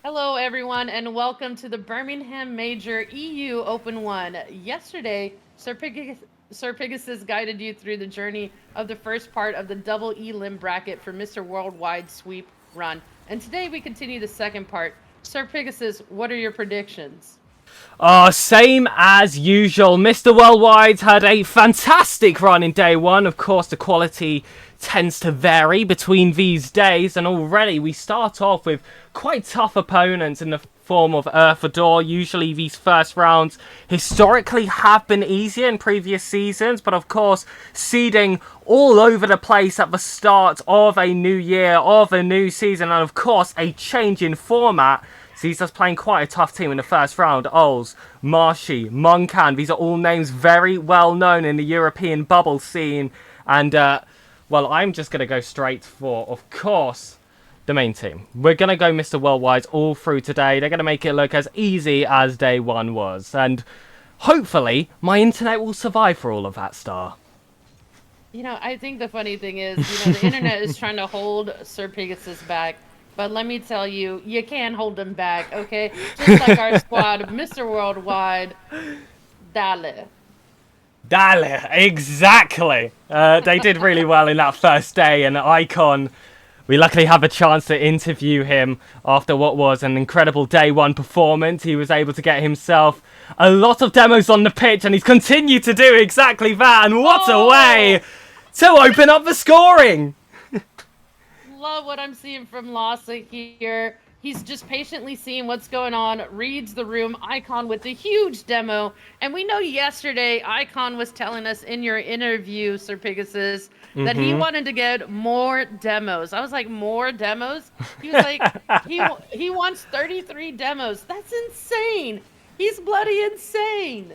Hello, everyone, and welcome to the Birmingham Major EU Open 1. Yesterday, Sir Pigasus guided you through the journey of the first part of the double E limb bracket for Mr. Worldwide Sweep Run. And today we continue the second part. Sir Pigasus, what are your predictions? Same as usual. Mr. Worldwide had a fantastic run in day one. Of course, the quality tends to vary between these days, and already we start off with quite tough opponents in the form of Earthador. Usually, these first rounds historically have been easier in previous seasons, but of course, seeding all over the place at the start of a new year, of a new season, and of course, a change in format sees us playing quite a tough team in the first round. Ols, Marshy, Monkan, these are all names very well known in the European bubble scene. And, well, I'm just going to go straight for, of course, the main team. We're going to go Mr. Worldwide all through today. They're going to make it look as easy as day one was. And hopefully, my internet will survive for all of that, Star. I think the funny thing is, the internet is trying to hold Sir Pegasus back. But let me tell you, you can't hold him back, okay? Just like our squad, Mr. Worldwide, Dale. Dale, exactly. They did really well in that first day, and Icon, we luckily have a chance to interview him after what was an incredible day one performance. He was able to get himself a lot of demos on the pitch, and he's continued to do exactly that. And what a way to open up the scoring! Love what I'm seeing from Lassa here. He's just patiently seeing what's going on, reads the room. Icon with the huge demo. And we know yesterday Icon was telling us in your interview, Sir Pegasus, that he wanted to get more demos. I was like, more demos? He was like, he wants 33 demos. That's insane. He's bloody insane.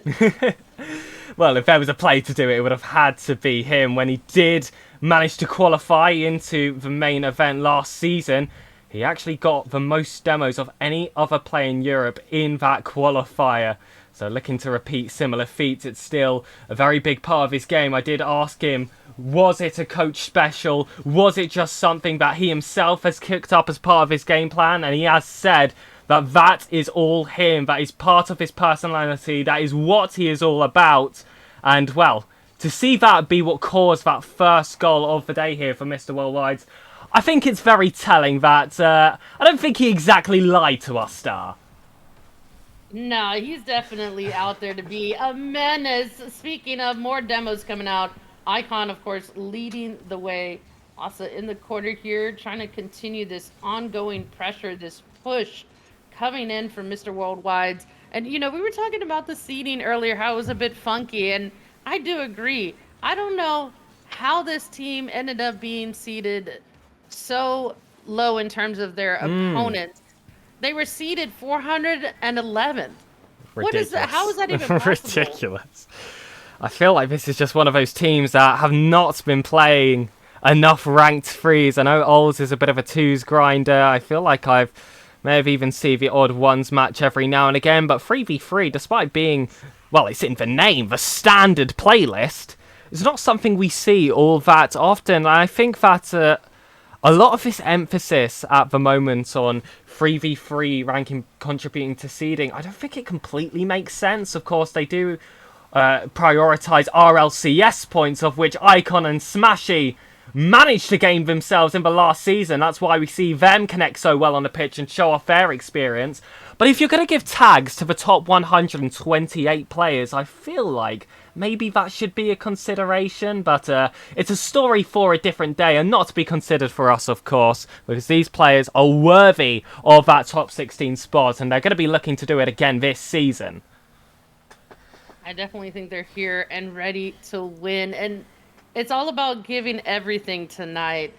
Well, if there was a play to do it, it would have had to be him. When he did manage to qualify into the main event last season, he actually got the most demos of any other player in Europe in that qualifier. So looking to repeat similar feats, it's still a very big part of his game. I did ask him, was it a coach special? Was it just something that he himself has cooked up as part of his game plan? And he has said that is all him. That is part of his personality. That is what he is all about. And, well, to see that be what caused that first goal of the day here for Mr. Worldwide, I think it's very telling that I don't think he exactly lied to us, Star. No, he's definitely out there to be a menace. Speaking of more demos coming out, Icon, of course, leading the way. Also in the corner here, trying to continue this ongoing pressure, this push coming in from Mr. Worldwide. And, we were talking about the seeding earlier, how it was a bit funky, and I do agree. I don't know how this team ended up being seeded so low in terms of their opponents. They were seeded 411th. What is that? How is that even possible? Ridiculous. I feel like this is just one of those teams that have not been playing enough ranked threes. I know Ols is a bit of a twos grinder. I feel like I've may have even seen the odd ones match every now and again, but 3v3, despite being, well, it's in the name, the standard playlist, is not something we see all that often. I think that a lot of this emphasis at the moment on 3v3 ranking contributing to seeding, I don't think it completely makes sense. Of course, they do prioritize RLCS points, of which Icon and Smashy managed to gain themselves in the last season. That's why we see them connect so well on the pitch and show off their experience. But if you're going to give tags to the top 128 players, I feel like maybe that should be a consideration. But it's a story for a different day and not to be considered for us, of course, because these players are worthy of that top 16 spot and they're going to be looking to do it again this season. I definitely think they're here and ready to win. And it's all about giving everything tonight.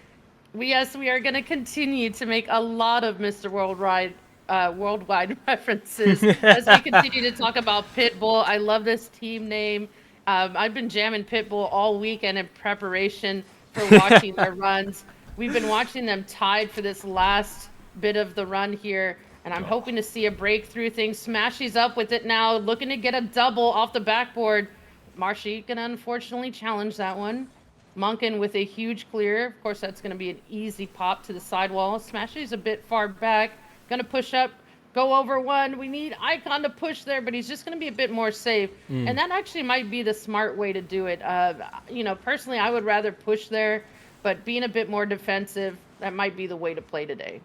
We are going to continue to make a lot of Mr. Worldwide references as we continue to talk about Pitbull. I love this team name. I've been jamming Pitbull all weekend in preparation for watching their runs. We've been watching them tied for this last bit of the run here, and I'm hoping to see a breakthrough thing. Smashy's up with it now, looking to get a double off the backboard. Marshy gonna unfortunately challenge that one. Monken with a huge clear. Of course, that's gonna be an easy pop to the sidewall. Smashy's a bit far back. Gonna push up, go over one. We need Icon to push there, but he's just gonna be a bit more safe. And that actually might be the smart way to do it. Personally, I would rather push there, but being a bit more defensive, that might be the way to play today.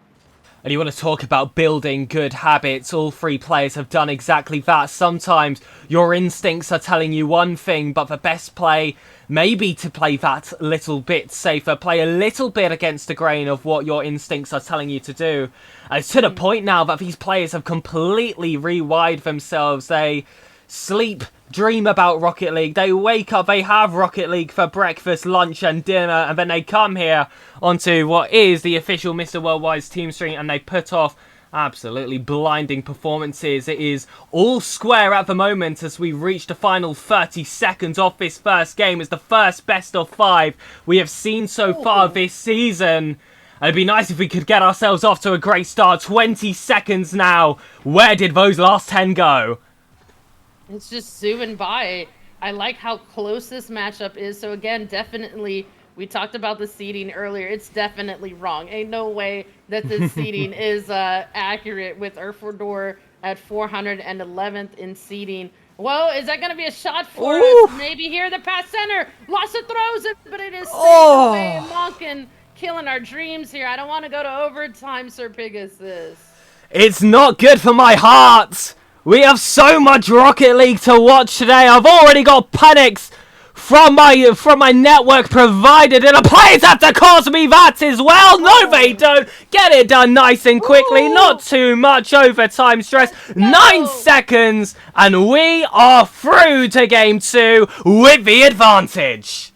And you want to talk about building good habits. All three players have done exactly that. Sometimes your instincts are telling you one thing, but the best play may be to play that little bit safer. Play a little bit against the grain of what your instincts are telling you to do. And it's to the point now that these players have completely rewired themselves. They sleep, dream about Rocket League. They wake up, they have Rocket League for breakfast, lunch and dinner, and then they come here onto what is the official Mr. Worldwide's team stream, and they put off absolutely blinding performances. It is all square at the moment as we reach the final 30 seconds of this first game. It's the first best of 5 we have seen so far this season. It'd be nice if we could get ourselves off to a great start. 20 seconds now. Where did those last 10 go? It's just zooming by. I like how close this matchup is. So again, definitely, we talked about the seeding earlier. It's definitely wrong. Ain't no way that this seeding is accurate with Erfordor at 411th in seeding. Whoa, is that going to be a shot for us? Maybe here, the pass center. Lassa throws it, but it is saved away. Monken killing our dreams here. I don't want to go to overtime, SirPigasus. It's not good for my heart. We have so much Rocket League to watch today. I've already got panics from my network provided, and the players have to cause me that as well. No, they don't. Get it done nice and quickly. Not too much overtime stress. 9 seconds, and we are through to game 2 with the advantage.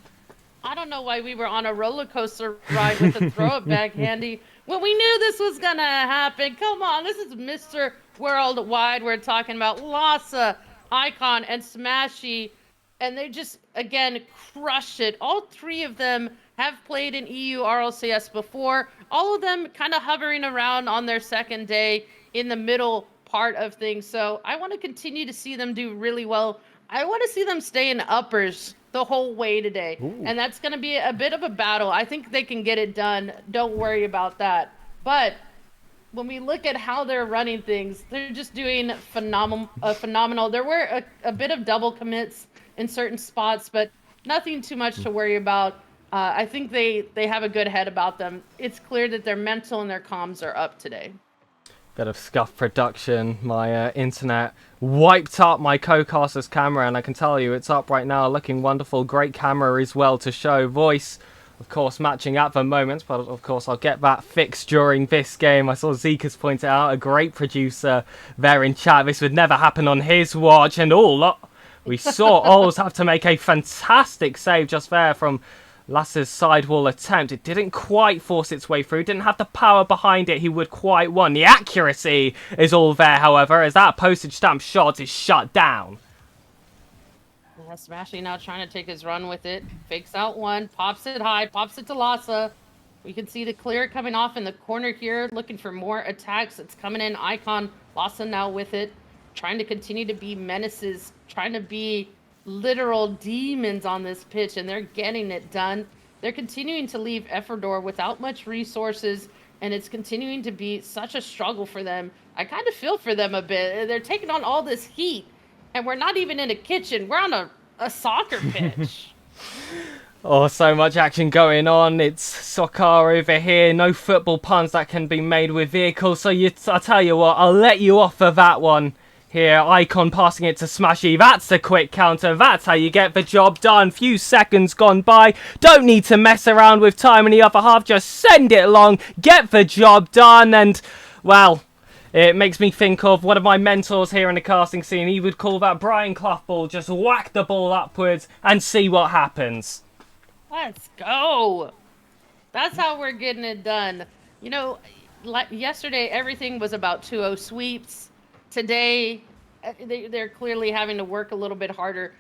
I don't know why we were on a roller coaster ride with the throw it back handy. Well, we knew this was gonna happen. Come on, this is Mr. Worldwide. We're talking about Lassa, Icon, and Smashy, and they just, again, crushed it. All 3 of them have played in EU RLCS before. All of them kind of hovering around on their second day in the middle part of things. So I want to continue to see them do really well. I want to see them stay in uppers the whole way today. And that's going to be a bit of a battle. I think they can get it done. Don't worry about that. But when we look at how they're running things, they're just doing phenomenal. There were a bit of double commits in certain spots, but nothing too much to worry about. I think they have a good head about them. It's clear that their mental and their comms are up today. Bit of scuff production. My internet wiped up my Cocaster's camera, and I can tell you it's up right now, looking wonderful. Great camera as well to show. Voice, of course, matching at the moment, but of course I'll get that fixed during this game. I saw Zekas point out, a great producer there in chat. This would never happen on his watch, and we saw Ols have to make a fantastic save just there from Lassa's sidewall attempt. It didn't quite force its way through, didn't have the power behind it he would quite want. The accuracy is all there, however, as that postage stamp shot is shut down. Yeah, Smashy now trying to take his run with it. Fakes out one, pops it high, pops it to Lassa. We can see the clear coming off in the corner here, looking for more attacks. It's coming in. Icon, Lassa now with it, trying to continue to be menaces, trying to be literal demons on this pitch, and they're getting it done. They're continuing to leave Erfordor without much resources, and it's continuing to be such a struggle for them. I kind of feel for them a bit. They're taking on all this heat, and we're not even in a kitchen. We're on a soccer pitch. Oh, so much action going on. It's soccer over here. No football puns that can be made with vehicles. So I'll tell you what, I'll let you off for that one. Here, Icon passing it to Smashy. That's a quick counter. That's how you get the job done. Few seconds gone by. Don't need to mess around with time in the other half. Just send it along. Get the job done. And, well, it makes me think of one of my mentors here in the casting scene. He would call that Brian Clough ball. Just whack the ball upwards and see what happens. Let's go. That's how we're getting it done. You know, yesterday everything was about 2-0 sweeps. Today, they're clearly having to work a little bit harder,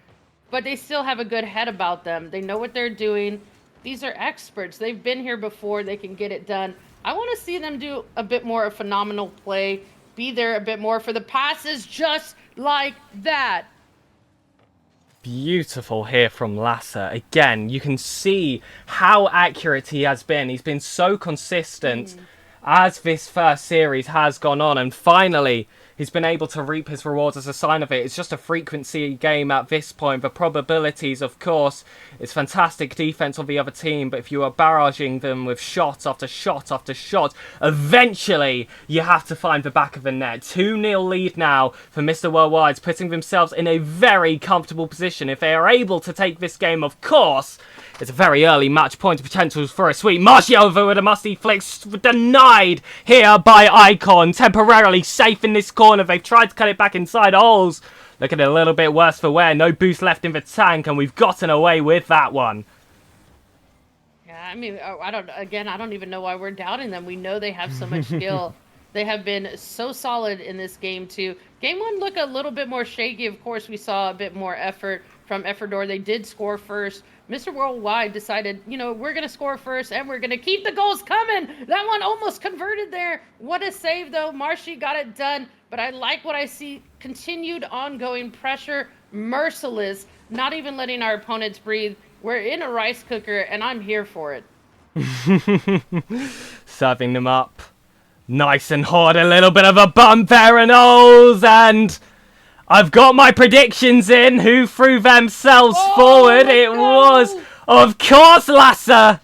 but they still have a good head about them. They know what they're doing. These are experts. They've been here before. They can get it done. I want to see them do a bit more of phenomenal play, be there a bit more for the passes, just like that. Beautiful here from Lassa. Again, you can see how accurate he has been. He's been so consistent. as this first series has gone on, and finally he's been able to reap his rewards as a sign of it. It's just a frequency game at this point. The probabilities, of course, it's fantastic defense on the other team, but if you are barraging them with shot after shot after shot, eventually you have to find the back of the net. 2-0 lead now for Mr. Worldwide's, putting themselves in a very comfortable position. If they are able to take this game, of course, it's a very early match point potentials for a sweep. Marshy over with a musty flick, denied here by Icon. Temporarily safe in this corner. They've tried to cut it back inside holes. Looking a little bit worse for wear. No boost left in the tank, and we've gotten away with that one. Yeah, I mean, I don't even know why we're doubting them. We know they have so much skill. They have been so solid in this game too. Game 1 looked a little bit more shaky. Of course, we saw a bit more effort from Effordor. They did score first. Mr. Worldwide decided, we're going to score first and we're going to keep the goals coming. That one almost converted there. What a save, though. Marshy got it done. But I like what I see. Continued ongoing pressure. Merciless. Not even letting our opponents breathe. We're in a rice cooker, and I'm here for it. Serving them up. Nice and hard. A little bit of a bump there, and Oles, and I've got my predictions in. Who threw themselves forward? It was, of course, Lasser.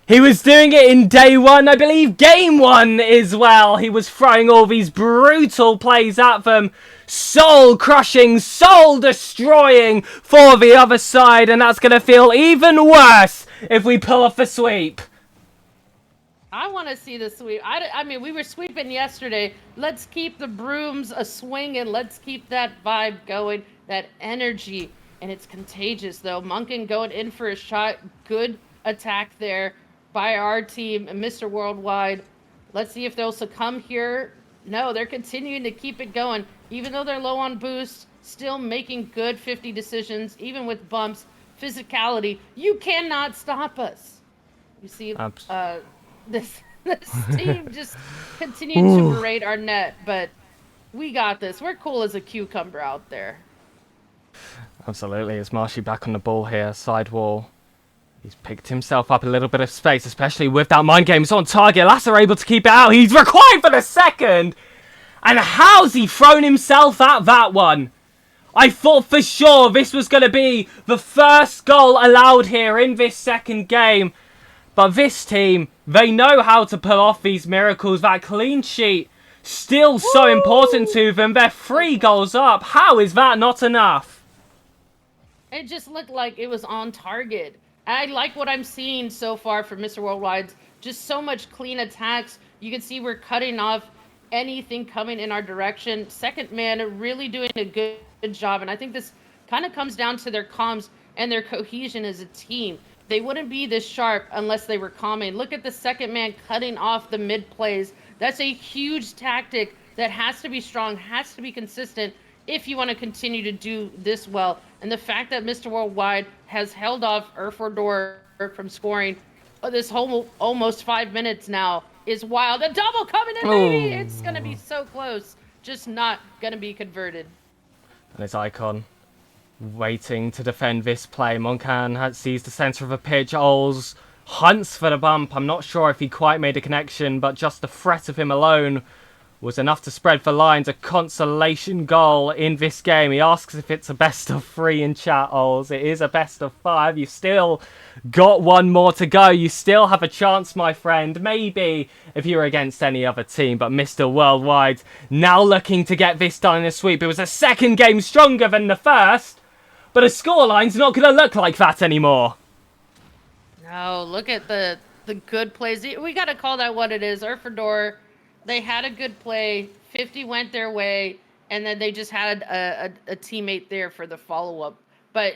He was doing it in day 1, I believe game 1 as well. He was throwing all these brutal plays at them. Soul crushing, soul destroying for the other side. And that's going to feel even worse if we pull off the sweep. I want to see the sweep. I mean, we were sweeping yesterday. Let's keep the brooms a-swinging. Let's keep that vibe going, that energy. And it's contagious, though. Munkin going in for a shot. Good attack there by our team and Mr. Worldwide. Let's see if they'll succumb here. No, they're continuing to keep it going. Even though they're low on boost, still making good 50 decisions, even with bumps. Physicality. You cannot stop us. You see, this team just continuing to berate our net, but we got this. We're cool as a cucumber out there. Absolutely. It's Marshy back on the ball here, side wall. He's picked himself up a little bit of space, especially with that mind game. It's on target. Lasser able to keep it out. He's required for the second. And how's he thrown himself at that one? I thought for sure this was going to be the first goal allowed here in this second game. But this team, they know how to pull off these miracles. That clean sheet, still so important to them. They're 3 goals up. How is that not enough? It just looked like it was on target. I like what I'm seeing so far from Mr. Worldwide. Just so much clean attacks. You can see we're cutting off anything coming in our direction. Second man really doing a good job. And I think this kind of comes down to their comms and their cohesion as a team. They wouldn't be this sharp unless they were calming. Look at the second man cutting off the mid plays. That's a huge tactic that has to be strong, has to be consistent if you want to continue to do this well. And the fact that Mr. Worldwide has held off Erfordor from scoring this whole almost 5 minutes now is wild. A double coming in, baby! It's going to be so close. Just not going to be converted. And it's Icon waiting to defend this play. Moncan sees the centre of the pitch. Oles hunts for the bump. I'm not sure if he quite made a connection, but just the threat of him alone was enough to spread the lines. A consolation goal in this game. He asks if it's a best of 3 in chat, Oles. It is a best of 5. You've still got 1 more to go. You still have a chance, my friend. Maybe if you're against any other team, but Mr. Worldwide now looking to get this done in a sweep. It was a second game stronger than the first, but a scoreline's not going to look like that anymore. No, look at the good plays. We got to call that what it is. Erfordor, they had a good play. 50 went their way, and then they just had a teammate there for the follow-up. But,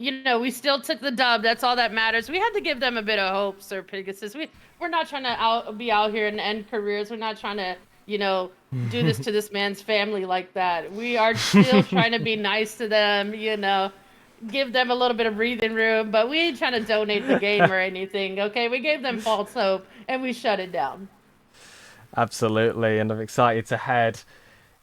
we still took the dub. That's all that matters. We had to give them a bit of hope, SirPigasus. We're not trying to be out here and end careers. We're not trying to, do this to this man's family like that. We are still trying to be nice to them, give them a little bit of breathing room, but we ain't trying to donate the game or anything, okay? We gave them false hope, and we shut it down. Absolutely, and I'm excited to head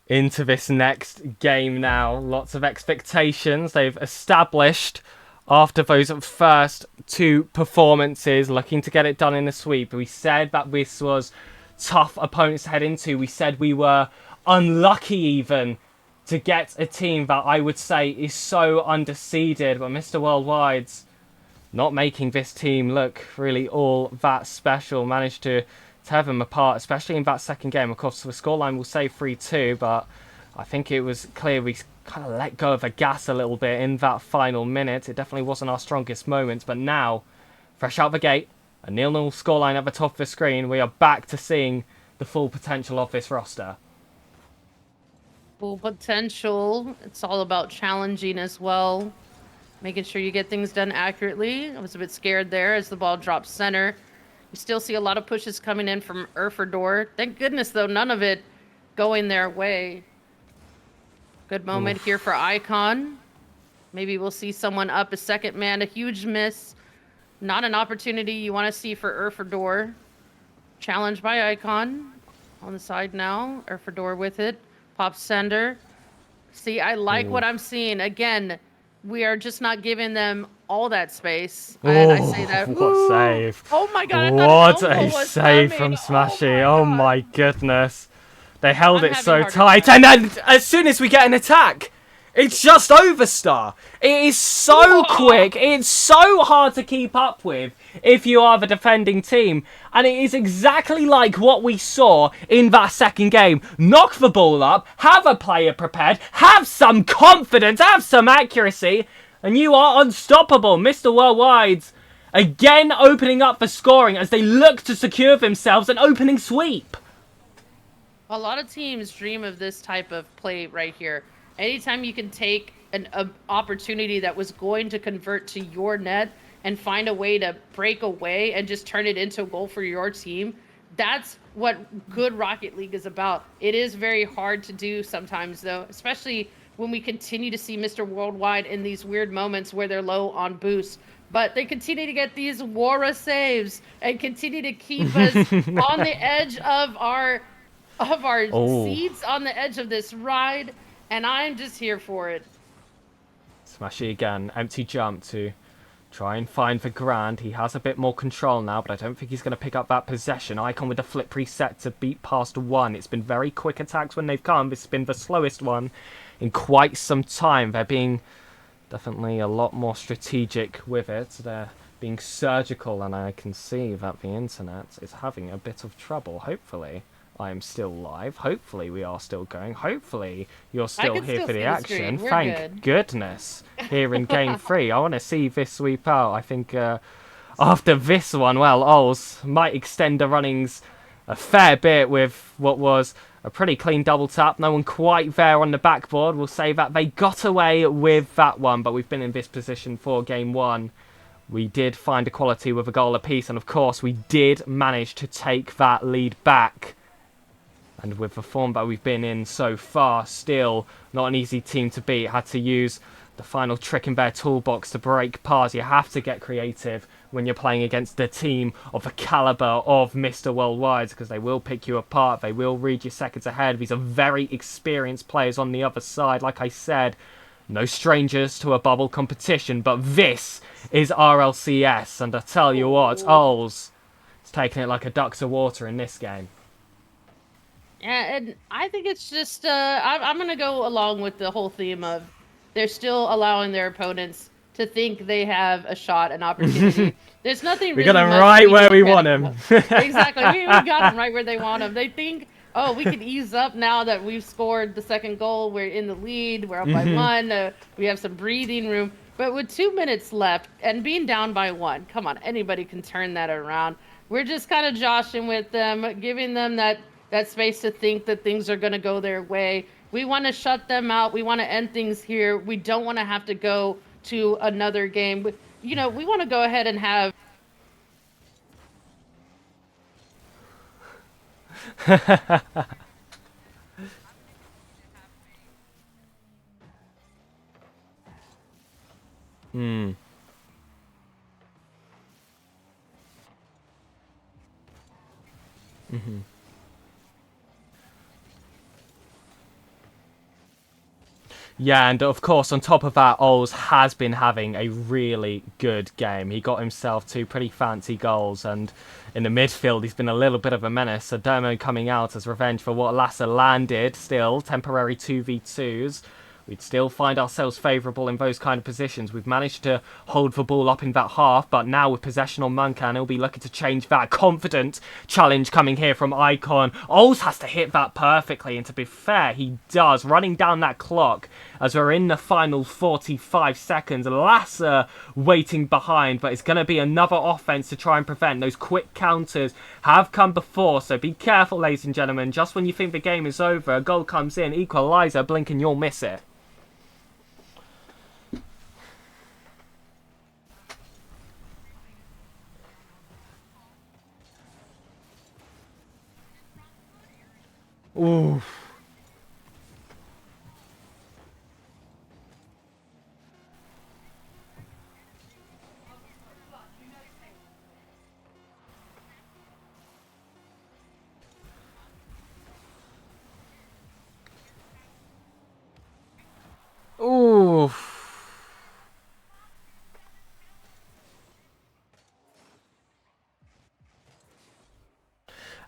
into this next game now. Lots of expectations they've established after those first 2 performances, looking to get it done in a sweep. We said that this was tough opponents to head into. We said we were unlucky even to get a team that I would say is so underseeded, but Mr. Worldwide's not making this team look really all that special. Managed to tear them apart, especially in that second game. Of course, the scoreline will say 3-2, but I think it was clear we kind of let go of the gas a little bit in that final minute. It definitely wasn't our strongest moment, but now, fresh out the gate, a 0-0 scoreline at the top of the screen, we are back to seeing the full potential of this roster. Full potential. It's all about challenging as well. Making sure you get things done accurately. I was a bit scared there as the ball dropped center. You still see a lot of pushes coming in from Urfador. Thank goodness, though, none of it going their way. Good moment here for Icon. Maybe we'll see someone up a second man. A huge miss. Not an opportunity you want to see for Urfador. Challenged by Icon. On the side now. Urfador with it. Pop sender. See, I like what I'm seeing. Again, we are just not giving them all that space. And I say that. What a save. Oh my god, I What thought an elbow a was save coming. from Smashy. Oh my goodness. They held I'm it having so a heart tight. attack. And then as soon as we get an attack, it's just over, Star. It is so quick. It's so hard to keep up with if you are the defending team. And it is exactly like what we saw in that second game. Knock the ball up, have a player prepared, have some confidence, have some accuracy, and you are unstoppable. Mr. Worldwide's again opening up for scoring as they look to secure themselves an opening sweep. A lot of teams dream of this type of play right here. Anytime you can take an opportunity that was going to convert to your net and find a way to break away and just turn it into a goal for your team, that's what good Rocket League is about. It is very hard to do sometimes, though, especially when we continue to see Mr. Worldwide in these weird moments where they're low on boost. But they continue to get these Wara saves and continue to keep us on the edge of our seats, on the edge of this ride, and I'm just here for it. Smashy again. Empty jump to try and find the Grand. He has a bit more control now, but I don't think he's going to pick up that possession. Icon with the flip reset to beat past one. It's been very quick attacks when they've come. This has been the slowest one in quite some time. They're being definitely a lot more strategic with it. They're being surgical, and I can see that the internet is having a bit of trouble. Hopefully I am still live. Hopefully we are still going. Hopefully you're still here for the action. Thank goodness. Here in game 3. I want to see this sweep out. I think after this one, well, Ols might extend the runnings a fair bit with what was a pretty clean double tap. No one quite there on the backboard. We'll say that they got away with that one, but we've been in this position for game 1. We did find equality with a goal apiece, and of course we did manage to take that lead back. And with the form that we've been in so far, still not an easy team to beat. Had to use the final trick in their toolbox to break past. You have to get creative when you're playing against a team of the caliber of Mr. Worldwide, because they will pick you apart. They will read you seconds ahead. These are very experienced players on the other side. Like I said, no strangers to a bubble competition, but this is RLCS. And I tell you what, Ols is taking it like a duck to water in this game. Yeah, and I think it's just, I'm going to go along with the whole theme of they're still allowing their opponents to think they have a shot, an opportunity. There's nothing we really got them right where we want them. Exactly. We got them right where they want them. They think, oh, we can ease up now that we've scored the second goal. We're in the lead. We're up by 1. We have some breathing room. But with 2 minutes left and being down by 1, come on, anybody can turn that around. We're just kind of joshing with them, giving them that space to think that things are going to go their way. We want to shut them out. We want to end things here. We don't want to have to go to another game. You know, we want to go ahead and have... Yeah, and of course, on top of that, Oles has been having a really good game. He got himself 2 pretty fancy goals, and in the midfield, he's been a little bit of a menace. So Dermo coming out as revenge for what Lasser landed, still, temporary 2v2s. We'd still find ourselves favourable in those kind of positions. We've managed to hold the ball up in that half, but now with possession on Muncan, he'll be looking to change that. Confident challenge coming here from Icon. Oles has to hit that perfectly, and to be fair, he does. Running down that clock as we're in the final 45 seconds. Lasser waiting behind, but it's going to be another offence to try and prevent. Those quick counters have come before, so be careful, ladies and gentlemen. Just when you think the game is over, a goal comes in, equaliser, blink and you'll miss it. Ooh. Ooh.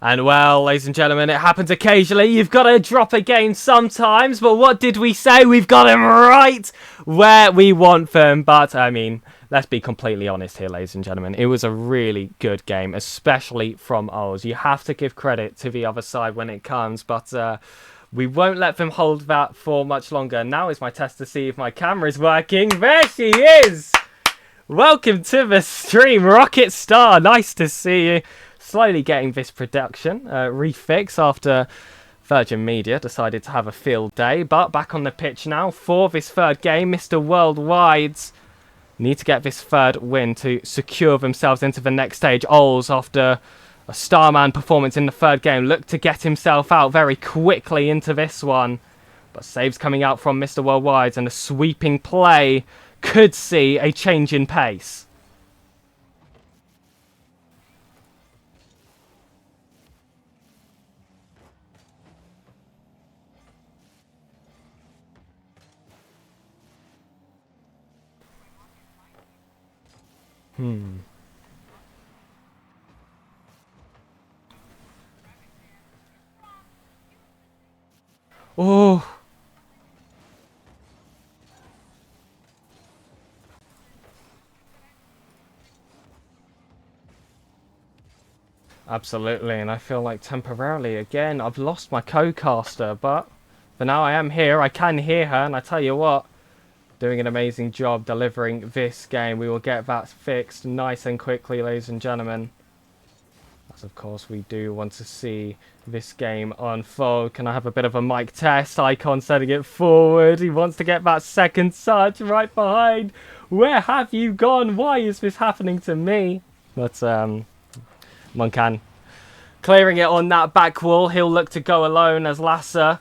And well, ladies and gentlemen, it happens occasionally. You've got to drop a game sometimes. But what did we say? We've got them right where we want them. But, I mean, let's be completely honest here, ladies and gentlemen. It was a really good game, especially from Oles. You have to give credit to the other side when it comes. But we won't let them hold that for much longer. Now is my test to see if my camera is working. There she is! Welcome to the stream, Rocket Star. Nice to see you. Slowly getting this production refixed after Virgin Media decided to have a field day. But back on the pitch now for this third game. Mr. Worldwide's need to get this third win to secure themselves into the next stage. Oles, after a Starman performance in the third game, looked to get himself out very quickly into this one. But saves coming out from Mr. Worldwide's, and a sweeping play could see a change in pace. Oh. Absolutely, and I feel like temporarily, again, I've lost my Cocaster, but for now I am here, I can hear her, and I tell you what, doing an amazing job delivering this game. We will get that fixed nice and quickly, ladies and gentlemen. As of course we do want to see this game unfold. Can I have a bit of a mic test? Icon setting it forward. He wants to get that second touch right behind. Where have you gone? Why is this happening to me? But Muncan clearing it on that back wall. He'll look to go alone as Lasser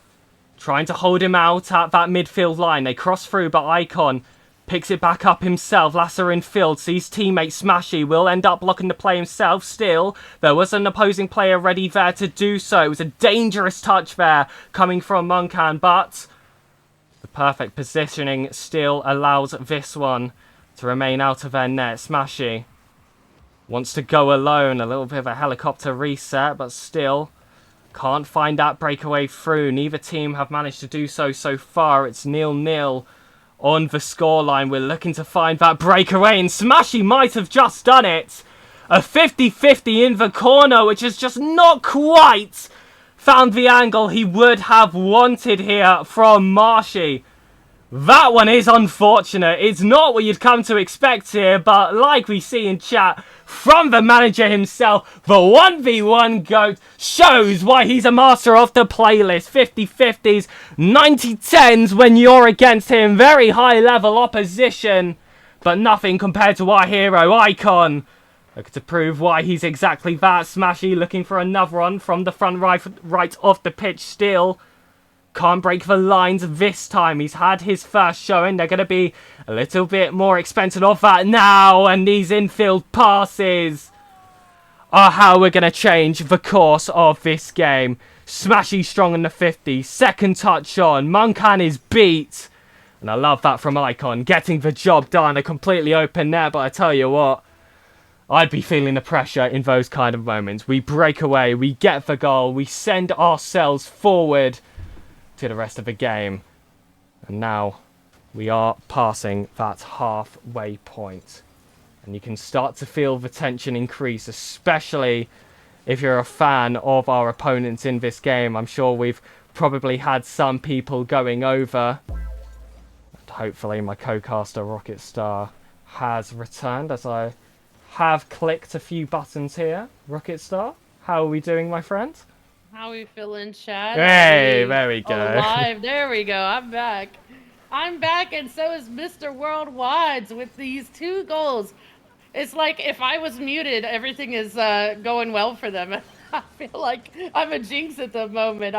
trying to hold him out at that midfield line. They cross through, but Icon picks it back up himself. Lasser in field, sees teammate Smashy, will end up blocking the play himself. Still, there was an opposing player ready there to do so. It was a dangerous touch there coming from Muncan, but the perfect positioning still allows this one to remain out of their net. Smashy wants to go alone. A little bit of a helicopter reset, but still can't find that breakaway through. Neither team have managed to do so far. It's 0-0 on the scoreline. We're looking to find that breakaway, and Smashy might have just done it. A 50-50 in the corner, which has just not quite found the angle he would have wanted here from Marshy. That one is unfortunate. It's not what you'd come to expect here, but like we see in chat from the manager himself, the 1v1 GOAT shows why he's a master of the playlist. 50-50s, 90-10s when you're against him. Very high level opposition, but nothing compared to our hero, Icon. Looking to prove why he's exactly that. Smashy looking for another one from the front right of the pitch still. Can't break the lines this time. He's had his first showing. They're going to be a little bit more expensive off that now. And these infield passes are how we're going to change the course of this game. Smashy strong in the 50. Second touch on. Muncan is beat. And I love that from Icon, getting the job done, a completely open net, but I tell you what, I'd be feeling the pressure in those kind of moments. We break away, we get the goal, we send ourselves forward to the rest of the game. And now we are passing that halfway point. And you can start to feel the tension increase, especially if you're a fan of our opponents in this game. I'm sure we've probably had some people going over. And hopefully my Cocaster Rocket Star has returned as I have clicked a few buttons here. Rocket Star, how are we doing, my friend? How are we feeling, Chad? Hey, there we go. Alive. There we go. I'm back. I'm back, and so is Mr. Worldwide's with these 2 goals. It's like if I was muted, everything is going well for them. I feel like I'm a jinx at the moment.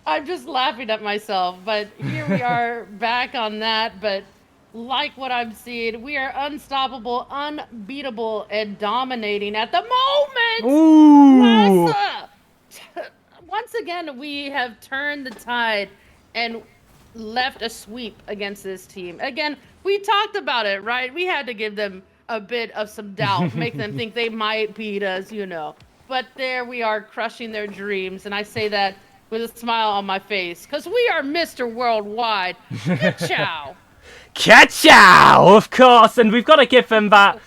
I'm just laughing at myself. But here we are back on that. But like what I'm seeing, we are unstoppable, unbeatable, and dominating at the moment. Ooh! Massa! Once again, we have turned the tide and left a sweep against this team. Again, we talked about it, right? We had to give them a bit of some doubt, make them think they might beat us, you know. But there we are, crushing their dreams, and I say that with a smile on my face, because we are Mr. Worldwide. Ka-chow! Ka-chow! Of course, and we've got to give them that,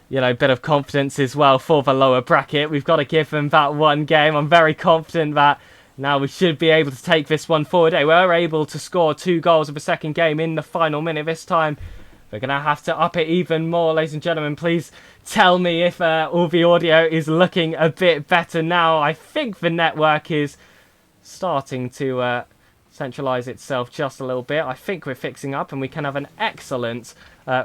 you know, bit of confidence as well for the lower bracket. We've got to give them that one game. I'm very confident that now we should be able to take this one forward. We were able to score 2 goals of the second game in the final minute. This time, we're going to have to up it even more, ladies and gentlemen. Please tell me if all the audio is looking a bit better now. I think the network is starting to centralize itself just a little bit. I think we're fixing up and we can have an excellent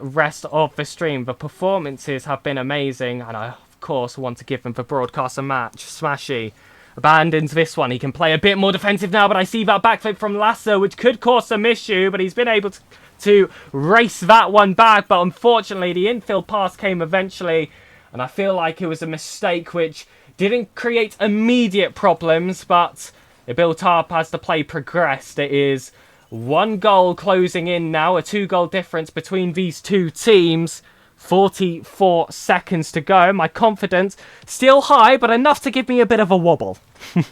rest of the stream. The performances have been amazing, and I, of course, want to give them the broadcaster match. Smashy abandons this one. He can play a bit more defensive now, but I see that backflip from Lasso, which could cause some issue, but he's been able to race that one back. But unfortunately, the infield pass came eventually, and I feel like it was a mistake which didn't create immediate problems, but it built up as the play progressed. It is 1 goal closing in now, a 2-goal difference between these 2 teams. 44 seconds to go. My confidence still high, but enough to give me a bit of a wobble. A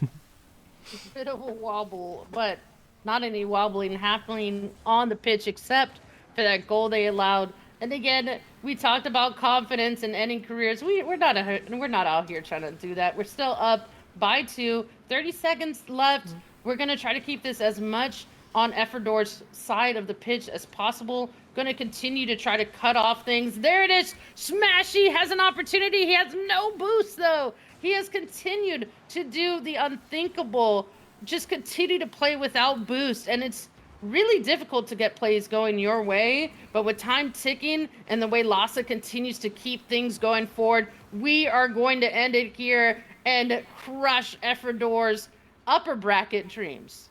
bit of a wobble, but not any wobbling happening on the pitch except for that goal they allowed. And again, we talked about confidence and ending careers. We're not out here trying to do that. We're still up by 2. 30 seconds left. We're going to try to keep this as much on Efferdor's side of the pitch as possible. Going to continue to try to cut off things. There it is. Smashy has an opportunity. He has no boost, though. He has continued to do the unthinkable. Just continue to play without boost. And it's really difficult to get plays going your way. But with time ticking and the way Lhasa continues to keep things going forward, we are going to end it here and crush Efferdor's upper bracket dreams.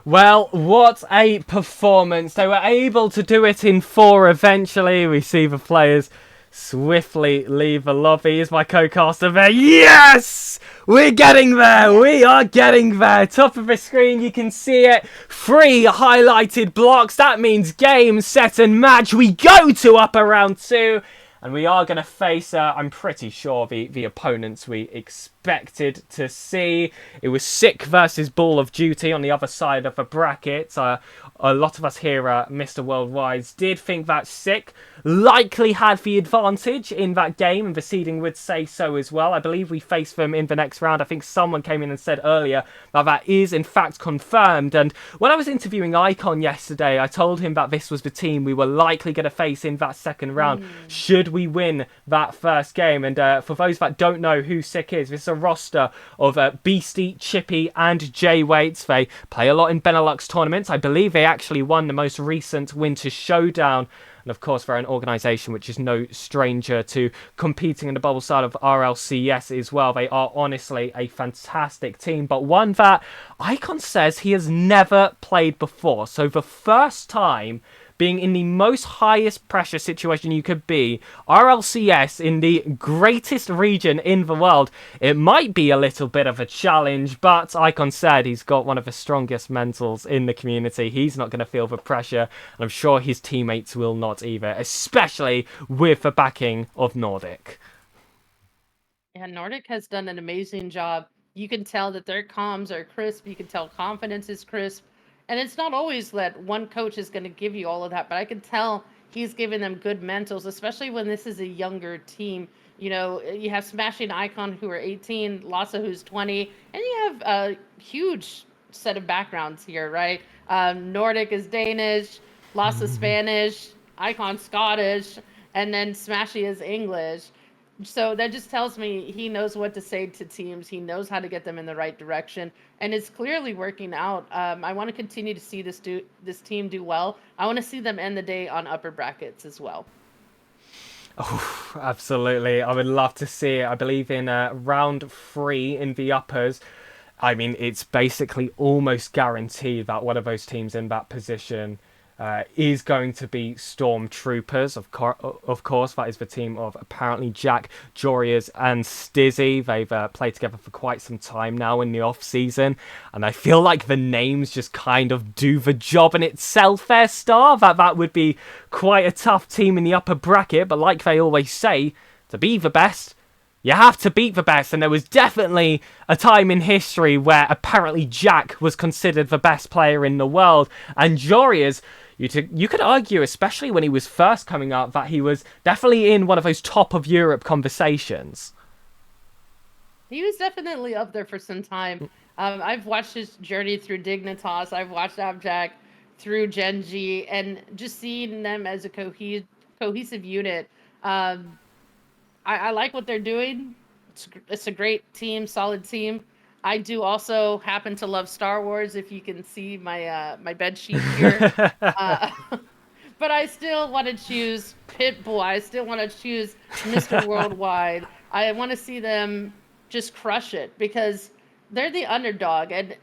Well, what a performance. They were able to do it in 4 eventually. We see the players swiftly leave the lobby. Is my co-caster there? Yes! We're getting there. We are getting there. Top of the screen, you can see it. 3 highlighted blocks. That means game, set, and match. We go to upper round 2. And we are going to face, I'm pretty sure, the opponents we expected to see. It was Sick versus Ball of Duty on the other side of the bracket. A lot of us here at Mr. Worldwide did think that Sick likely had the advantage in that game, and the seeding would say so as well. I believe we faced them in the next round. I think someone came in and said earlier that that is in fact confirmed. And when I was interviewing Icon yesterday, I told him that this was the team we were likely going to face in that second round should we win that first game. And for those that don't know who Sick is, this is a roster of Beastie, Chippy and J-Waits. They play a lot in Benelux tournaments. I believe they actually won the most recent Winter Showdown. And of course, they're an organisation which is no stranger to competing in the bubble side of RLCS as well. They are honestly a fantastic team, but one that Icon says he has never played before. So the first time being in the most highest pressure situation you could be, RLCS in the greatest region in the world, it might be a little bit of a challenge, but Icon said he's got one of the strongest mentals in the community. He's not going to feel the pressure, and I'm sure his teammates will not either, especially with the backing of Nordic. Yeah, Nordic has done an amazing job. You can tell that their comms are crisp. You can tell confidence is crisp. And it's not always that one coach is going to give you all of that, but I can tell he's giving them good mentals, especially when this is a younger team. You know, you have Smashing Icon who are 18, Lhasa who's 20, and you have a huge set of backgrounds here, right? Nordic is Danish, Lhasa Spanish, Icon Scottish, and then Smashy is English. So that just tells me he knows what to say to teams. He knows how to get them in the right direction, and it's clearly working out. I want to continue to see this team do well. I want to see them end the day on upper brackets as well. Oh, absolutely. I would love to see it. I believe in round 3 in the uppers. I mean, it's basically almost guaranteed that one of those teams in that position is going to be Stormtroopers. Of course, that is the team of apparently Jack, Jorias, and Stizzy. They've played together for quite some time now in the off-season, and I feel like the names just kind of do the job in itself there, Star. That would be quite a tough team in the upper bracket, but like they always say, to be the best, you have to beat the best, and there was definitely a time in history where apparently Jack was considered the best player in the world, and Jorias, you could argue, especially when he was first coming up, that he was definitely in one of those top of Europe conversations. He was definitely up there for some time. I've watched his journey through Dignitas. I've watched Abjack through Genji, and just seeing them as a cohesive unit. I like what they're doing. It's a great team, solid team. I do also happen to love Star Wars, if you can see my bed sheet here. uh, but I still want to choose Pitbull. I still want to choose Mr. Worldwide. I want to see them just crush it because they're the underdog. And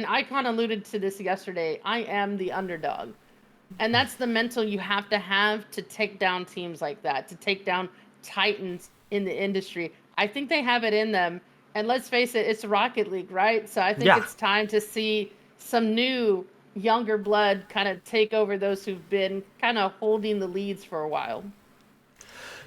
Icon alluded to this yesterday. I am the underdog. And that's the mental you have to take down teams like that, to take down titans in the industry. I think they have it in them. And let's face it, it's Rocket League, right? So I think it's time to see some new, younger blood kind of take over those who've been kind of holding the leads for a while.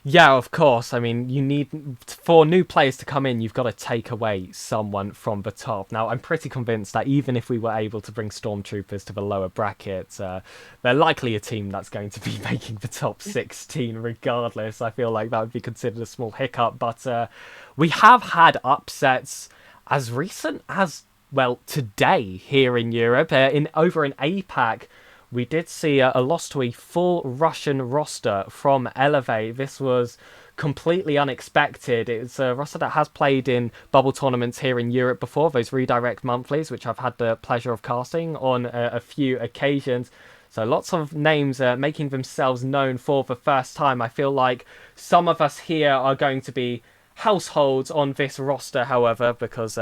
Yeah, of course. I mean, you need, for new players to come in, you've got to take away someone from the top. Now, I'm pretty convinced that even if we were able to bring Stormtroopers to the lower brackets, they're likely a team that's going to be making the top 16 regardless. I feel like that would be considered a small hiccup, but we have had upsets as recent as, well, today here in Europe. Over in APAC, we did see a loss to a full Russian roster from Elevate. This was completely unexpected. It's a roster that has played in bubble tournaments here in Europe before, those redirect monthlies, which I've had the pleasure of casting on a few occasions. So lots of names making themselves known for the first time. I feel like some of us here are going to be households on this roster, however, because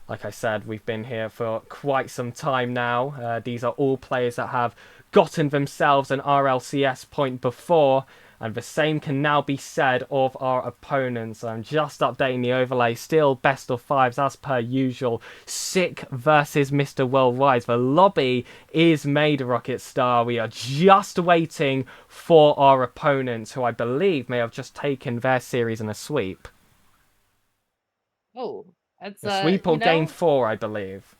like I said, we've been here for quite some time now. These are all players that have gotten themselves an RLCS point before, and the same can now be said of our opponents. I'm just updating the overlay. Still best of fives as per usual. Sick versus Mr. Worldwide. The lobby is made, Rocket Star. We are just waiting for our opponents, who I believe may have just taken their series in a sweep. Oh, that's A sweep or game 4, I believe.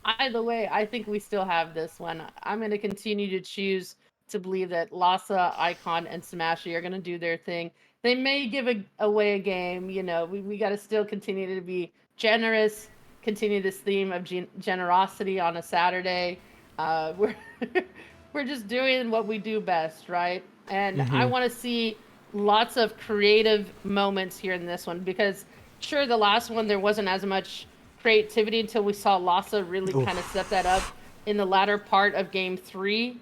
Either way, I think we still have this one. I'm going to continue to choose to believe that Lhasa, Icon, and Smashy are going to do their thing. They may give away a game. You know, we got to still continue to be generous, continue this theme of generosity on a Saturday. We're we're just doing what we do best, right? And I want to see lots of creative moments here in this one because sure, the last one there wasn't as much creativity until we saw Lhasa really kind of set that up in the latter part of game 3.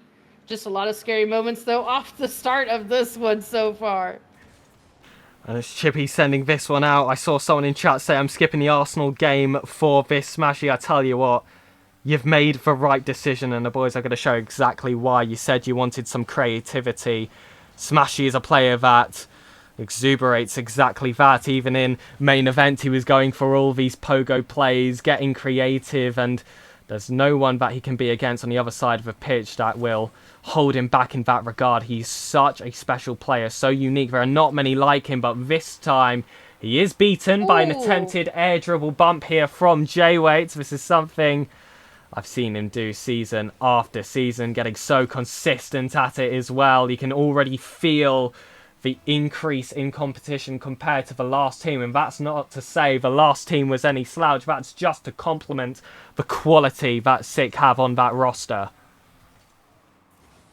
Just a lot of scary moments though off the start of this one so far. And it's Chippy sending this one out. I saw someone in chat say I'm skipping the Arsenal game for this Smashy. I tell you what, you've made the right decision, and the boys are going to show exactly why. You said you wanted some creativity. Smashy is a player that exuberates exactly that. Even in main event, he was going for all these pogo plays, getting creative, and there's no one that he can be against on the other side of the pitch that will hold him back in that regard. He's such a special player, so unique. There are not many like him, but this time he is beaten by an attempted air dribble bump here from J-Waits. This is something I've seen him do season after season, getting so consistent at it as well. You can already feel the increase in competition compared to the last team, and that's not to say the last team was any slouch. That's just to complement the quality that SiC have on that roster.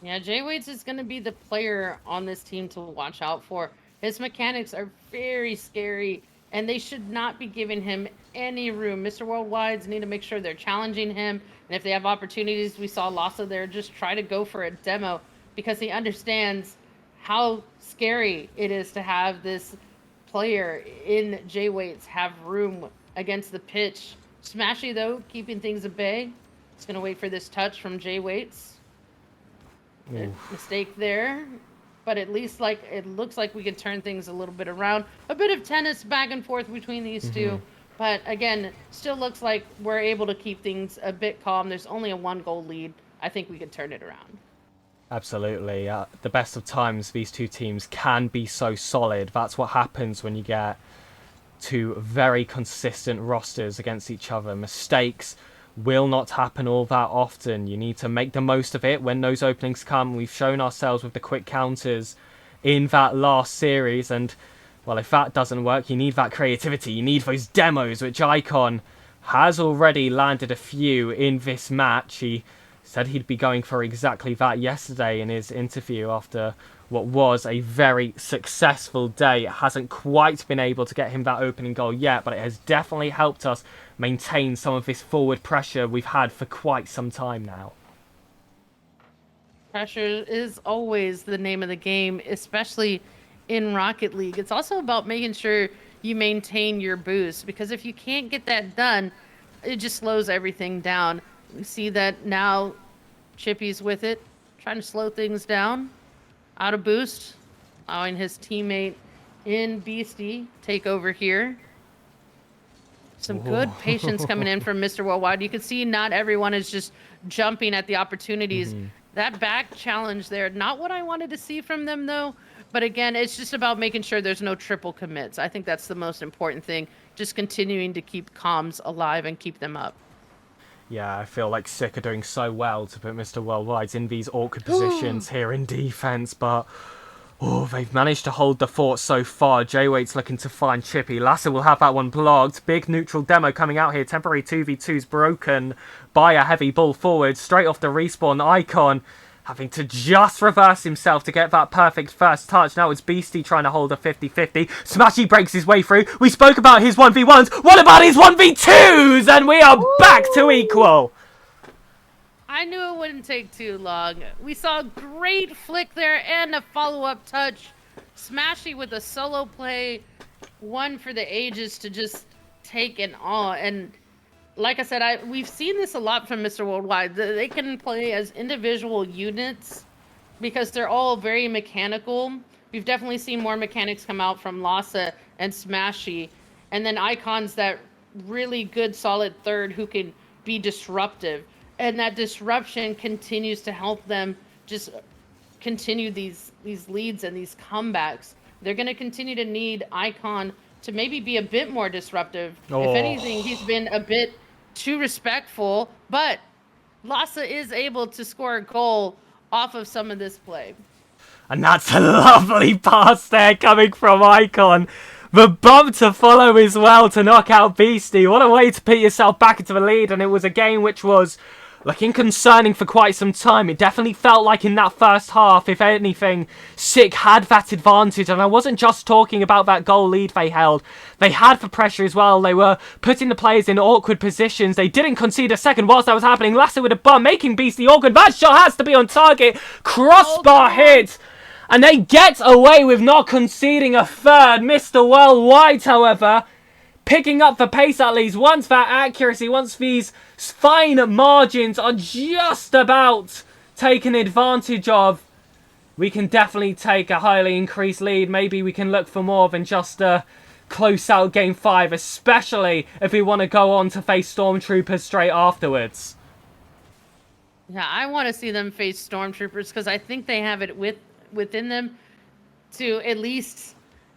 Yeah, Jay Waits is going to be the player on this team to watch out for. His mechanics are very scary, and they should not be giving him any room. Mr. Worldwides need to make sure they're challenging him, and if they have opportunities, we saw Lassa there, just try to go for a demo, because he understands how scary it is to have this player in J-Waits have room against the pitch. Smashy, though, keeping things at bay. He's going to wait for this touch from J-Waits. Mistake there, but at least it looks like we could turn things a little bit around. A bit of tennis back and forth between these two, but again, still looks like we're able to keep things a bit calm. There's only a 1-goal lead. I think we could turn it around. Absolutely. The best of times, these two teams can be so solid. That's what happens when you get two very consistent rosters against each other. Mistakes will not happen all that often. You need to make the most of it when those openings come. We've shown ourselves with the quick counters in that last series, and well, if that doesn't work, you need that creativity. You need those demos, which Icon has already landed a few in this match. He said he'd be going for exactly that yesterday in his interview after what was a very successful day. It hasn't quite been able to get him that opening goal yet, but it has definitely helped us maintain some of this forward pressure we've had for quite some time now. Pressure is always the name of the game, especially in Rocket League. It's also about making sure you maintain your boost, because if you can't get that done, it just slows everything down. We see that now Chippy's with it, trying to slow things down. Out of boost, allowing his teammate in Beastie take over here. Some good patience coming in from Mr. Worldwide. You can see not everyone is just jumping at the opportunities. That back challenge there, not what I wanted to see from them though. But again, it's just about making sure there's no triple commits. I think that's the most important thing. Just continuing to keep comms alive and keep them up. Yeah, I feel like SiC are doing so well to put Mr. Worldwide in these awkward positions here in defense, but they've managed to hold the fort so far. J-Wait's looking to find Chippy. Lassa will have that one blocked. Big neutral demo coming out here. Temporary 2v2's broken by a heavy ball forward. Straight off the respawn, Icon having to just reverse himself to get that perfect first touch. Now it's Beastie trying to hold a 50-50. Smashy breaks his way through. We spoke about his 1v1s. What about his 1v2s? And we are back to equal. I knew it wouldn't take too long. We saw a great flick there and a follow-up touch. Smashy with a solo play. One for the ages to just take it all. And like I said, we've seen this a lot from Mr. Worldwide. They can play as individual units because they're all very mechanical. We've definitely seen more mechanics come out from Lassa and Smashy. And then Icon's that really good, solid third who can be disruptive. And that disruption continues to help them just continue these leads and these comebacks. They're going to continue to need Icon to maybe be a bit more disruptive. If anything, he's been a bit too respectful, but Lassa is able to score a goal off of some of this play. And that's a lovely pass there coming from Icon. The bump to follow as well to knock out Beastie. What a way to put yourself back into the lead. And it was a game which was looking concerning for quite some time. It definitely felt like in that first half, if anything, SiC had that advantage. And I wasn't just talking about that goal lead they held. They had the pressure as well. They were putting the players in awkward positions. They didn't concede a second whilst that was happening. Lassa with a bump, making Beastie awkward. That shot has to be on target. Crossbar hit. And they get away with not conceding a third. Mr. Worldwide, however, picking up the pace at least. Once that accuracy, once these fine margins are just about taken advantage of, we can definitely take a highly increased lead. Maybe we can look for more than just a close out Game 5, especially if we want to go on to face Stormtroopers straight afterwards. Yeah, I want to see them face Stormtroopers because I think they have it within them to at least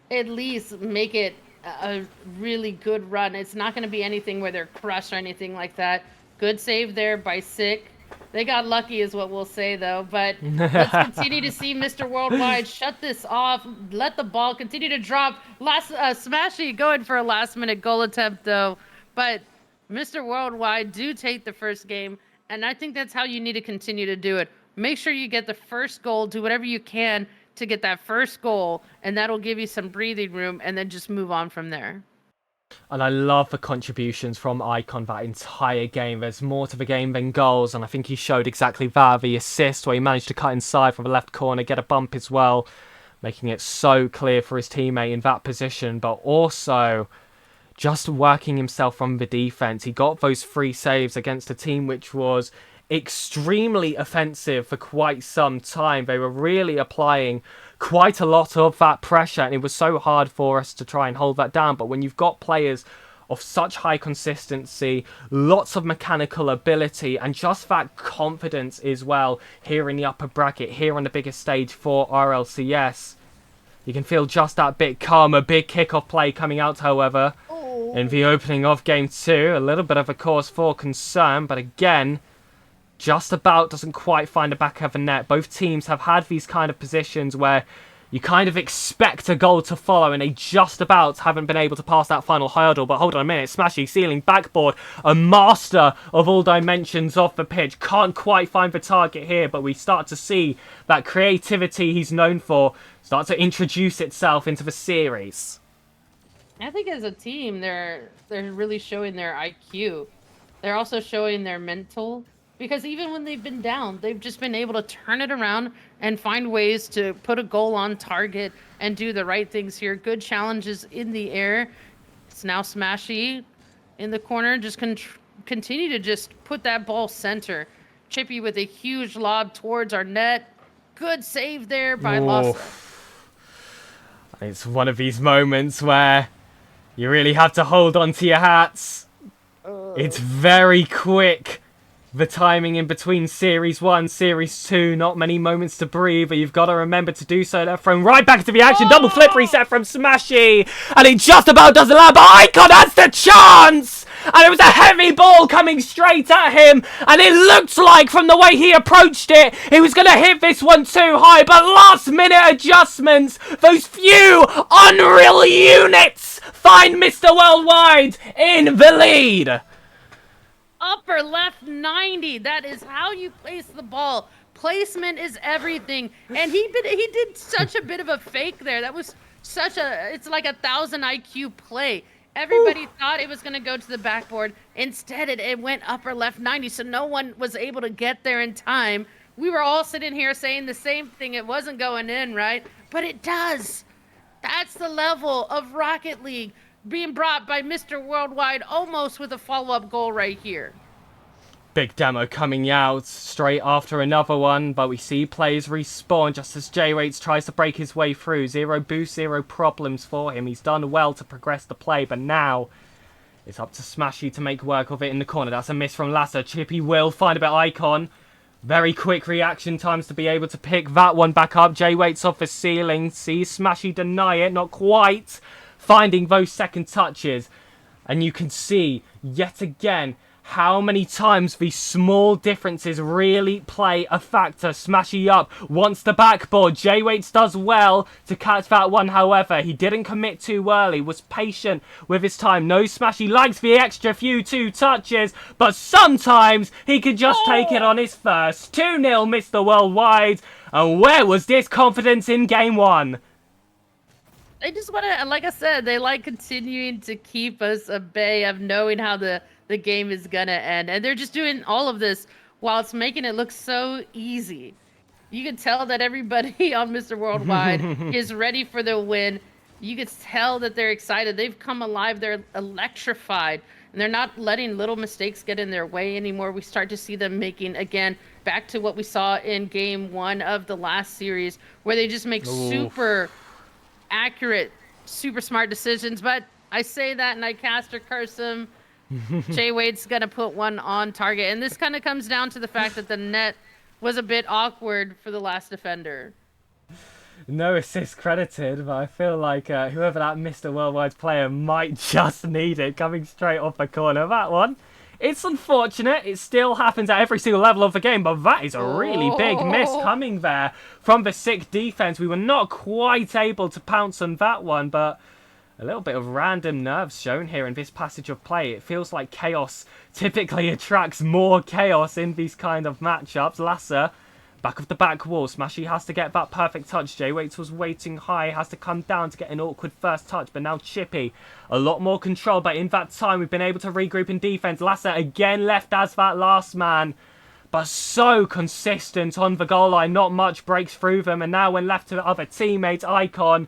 make it a really good run. It's not going to be anything where they're crushed or anything like that. Good save there by Sick. They got lucky is what we'll say, though. But let's continue to see Mr. Worldwide shut this off. Let the ball continue to drop. Smashy going for a last-minute goal attempt, though. But Mr. Worldwide do take the first game, and I think that's how you need to continue to do it. Make sure you get the first goal. Do whatever you can to get that first goal, and that'll give you some breathing room, and then just move on from there. And I love the contributions from Icon that entire game. There's more to the game than goals, and I think he showed exactly that. The assist where he managed to cut inside from the left corner, get a bump as well, making it so clear for his teammate in that position, but also just working himself from the defense. He got those 3 saves against a team which was extremely offensive for quite some time. They were really applying quite a lot of that pressure, and it was so hard for us to try and hold that down. But when you've got players of such high consistency, lots of mechanical ability, and just that confidence as well here in the upper bracket, here on the biggest stage for RLCS, you can feel just that bit calm. A big kickoff play coming out, however, in the opening of Game 2. A little bit of a cause for concern, but again, just about doesn't quite find the back of the net. Both teams have had these kind of positions where you kind of expect a goal to follow, and they just about haven't been able to pass that final hurdle. But hold on a minute, Smashy ceiling backboard, a master of all dimensions off the pitch. Can't quite find the target here, but we start to see that creativity he's known for start to introduce itself into the series. I think as a team, they're really showing their IQ. They're also showing their mental. Because even when they've been down, they've just been able to turn it around and find ways to put a goal on target and do the right things here. Good challenges in the air. It's now Smashy in the corner. Just continue to just put that ball center. Chippy with a huge lob towards our net. Good save there by Lost. It's one of these moments where you really have to hold on to your hats. It's very quick. The timing in between Series 1, Series 2, not many moments to breathe, but you've got to remember to do so. They're thrown right back into the action. Double flip reset from Smashy, and it just about doesn't land, but Icon has the chance! And it was a heavy ball coming straight at him, and it looked like from the way he approached it, he was going to hit this one too high, but last minute adjustments, those few unreal units find Mr. Worldwide in the lead. Upper left 90. That is how you place the ball. Placement is everything. And he did such a bit of a fake there. That was it's like 1,000 IQ play. Everybody thought it was going to go to the backboard. Instead, it went upper left 90, so no one was able to get there in time. We were all sitting here saying the same thing. It wasn't going in, right? But it does. That's the level of Rocket League being brought by Mr. Worldwide, almost with a follow-up goal right here. Big demo coming out straight after another one, but we see players respawn just as J-Rates tries to break his way through. 0 boost, 0 problems for him. He's done well to progress the play, but now it's up to Smashy to make work of it in the corner. That's a miss from Lasser. Chippy will find a bit Icon. Very quick reaction times to be able to pick that one back up. J-Waits off the ceiling. Sees Smashy deny it. Not quite finding those second touches. And you can see, yet again, how many times these small differences really play a factor. Smashy up, wants the backboard. J-Waits does well to catch that one, however. He didn't commit too early, was patient with his time. No, Smashy likes the extra few 2 touches, but sometimes he could just take it on his first. 2-0, Mr. Worldwide. And where was this confidence in Game 1? They just want to, like I said, they like continuing to keep us at bay of knowing how the game is going to end. And they're just doing all of this while it's making it look so easy. You can tell that everybody on Mr. Worldwide is ready for the win. You could tell that they're excited. They've come alive. They're electrified. And they're not letting little mistakes get in their way anymore. We start to see them making, again, back to what we saw in game 1 of the last series, where they just make Oof. super accurate, super smart decisions. But I say that and I cast or curse him. Jay Wade's going to put one on target. And this kind of comes down to the fact that the net was a bit awkward for the last defender. No assist credited, but I feel like whoever that Mr. Worldwide player might just need it coming straight off the corner. That one, it's unfortunate. It still happens at every single level of the game, but that is a really big miss coming there from the sick defense. We were not quite able to pounce on that one, but a little bit of random nerves shown here in this passage of play. It feels like chaos typically attracts more chaos in these kind of matchups. Lasser, back of the back wall. Smashy has to get that perfect touch. J-Waits was waiting high. Has to come down to get an awkward first touch. But now Chippy, a lot more control. But in that time, we've been able to regroup in defense. Lasser again left as that last man. But so consistent on the goal line. Not much breaks through them. And now when left to other teammates, Icon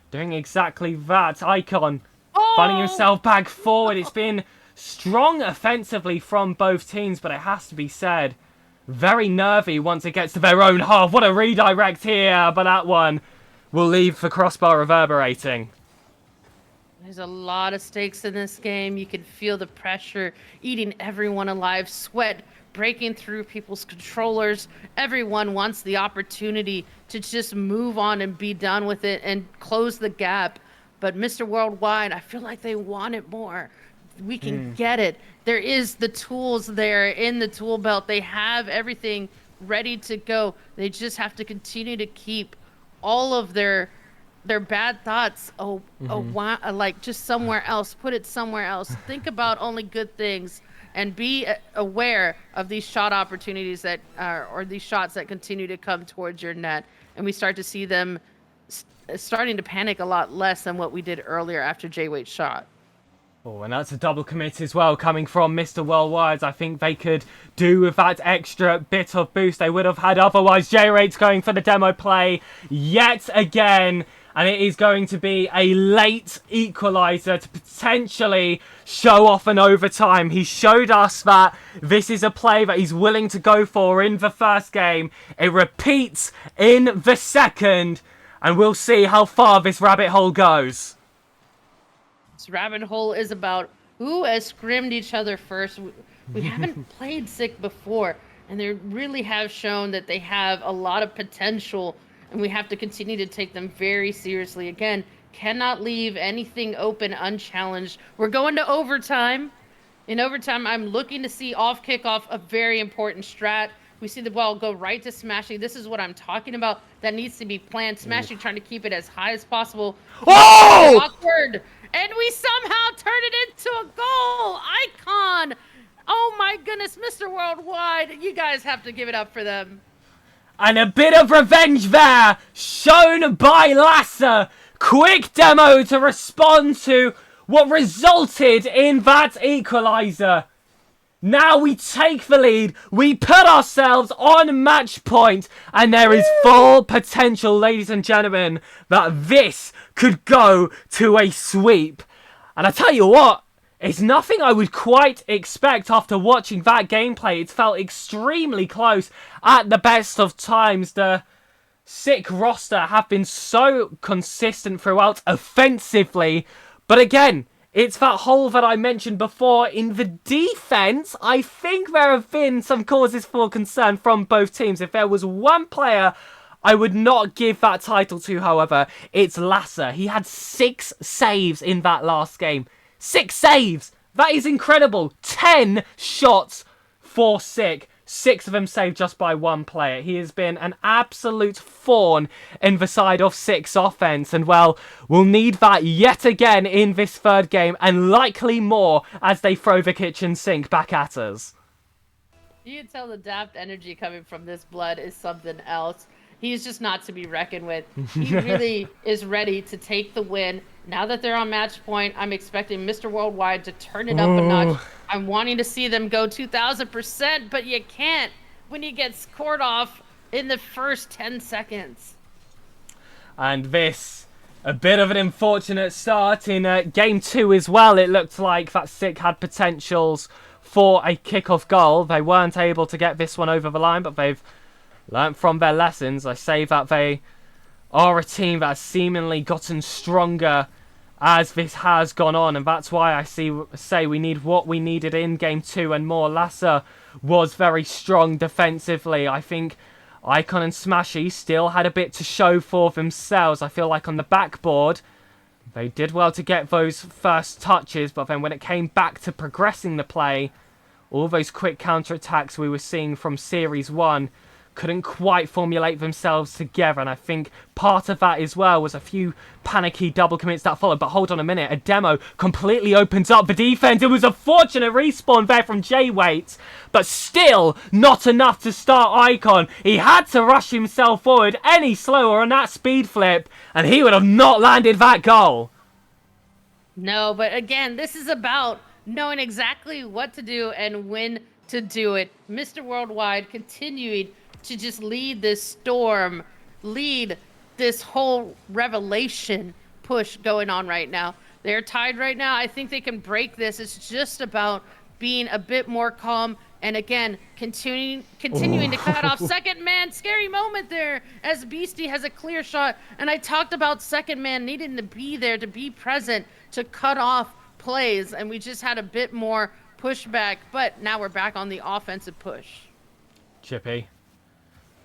doing exactly that. Icon finding himself back forward. It's been strong offensively from both teams. But it has to be said, very nervy once it gets to their own half. What a redirect here, but that one will leave the crossbar reverberating. There's a lot of stakes in this game. You can feel the pressure eating everyone alive, sweat breaking through people's controllers. Everyone wants the opportunity to just move on and be done with it and close the gap. But Mr. Worldwide, I feel like they want it more. We can get it. There is the tools there in the tool belt. They have everything ready to go. They just have to continue to keep all of their bad thoughts like just somewhere else. Put it somewhere else. Think about only good things and be aware of these shot opportunities that or these shots that continue to come towards your net. And we start to see them starting to panic a lot less than what we did earlier after J-Wait's shot. Oh, and that's a double commit as well coming from Mr. Worldwide. I think they could do with that extra bit of boost they would have had otherwise. J-Rate's going for the demo play yet again. And it is going to be a late equaliser to potentially show off an overtime. He showed us that this is a play that he's willing to go for in the first game. It repeats in the second. And we'll see how far this rabbit hole goes. This rabbit hole is about who has scrimmed each other first. We haven't played Sick before, and they really have shown that they have a lot of potential, and we have to continue to take them very seriously. Again, cannot leave anything open unchallenged. We're going to overtime. In overtime, I'm looking to see off kickoff a very important strat. We see the ball go right to Smashy. This is what I'm talking about. That needs to be planned. Smashy trying to keep it as high as possible. Oh! Awkward. And we somehow turn it into a goal. Icon. Oh my goodness, Mr. Worldwide. You guys have to give it up for them. And a bit of revenge there, shown by Lasser. Quick demo to respond to what resulted in that equaliser. Now we take the lead, we put ourselves on match point, and there is full potential, ladies and gentlemen, that this could go to a sweep. And I tell you what, it's nothing I would quite expect after watching that gameplay. It felt extremely close at the best of times. The Sick roster have been so consistent throughout offensively, but again, it's that hole that I mentioned before in the defense. I think there have been some causes for concern from both teams. If there was one player I would not give that title to, however, it's Lasser. He had 6 saves in that last game. 6 saves! That is incredible. 10 shots for Sick. 6 of them saved just by one player. He has been an absolute thorn in the side of Sick's offense. And, well, we'll need that yet again in this third game. And likely more as they throw the kitchen sink back at us. You can tell the daft energy coming from this blood is something else. He's just not to be reckoned with. He really is ready to take the win. Now that they're on match point, I'm expecting Mr. Worldwide to turn it up a notch. I'm wanting to see them go 2,000%, but you can't when you get scored off in the first 10 seconds. And this A bit of an unfortunate start in game 2 as well. It looked like that Sick had potentials for a kickoff goal. They weren't able to get this one over the line, but they've learnt from their lessons. I say that they are a team that has seemingly gotten stronger as this has gone on, and that's why I say we need what we needed in game 2 and more. Lasser was very strong defensively. I think Icon and Smashy still had a bit to show for themselves. I feel like on the backboard, they did well to get those first touches, but then when it came back to progressing the play, all those quick counter-attacks we were seeing from Series 1 couldn't quite formulate themselves together, and I think part of that as well was a few panicky double commits that followed. But hold on a minute, a demo completely opens up the defense. It was a fortunate respawn there from J-Waits, but still not enough to start Icon. He had to rush himself forward any slower on that speed flip, and he would have not landed that goal. No, but again, this is about knowing exactly what to do and when to do it. Mr. Worldwide continuing to just lead this storm, lead this whole revelation push going on right now. They're tied right now. I think they can break this. It's just about being a bit more calm and again continuing to cut off second man. Scary moment there as Beastie has a clear shot, and I talked about second man needing to be there, to be present, to cut off plays, and we just had a bit more pushback, but now we're back on the offensive push. Chippy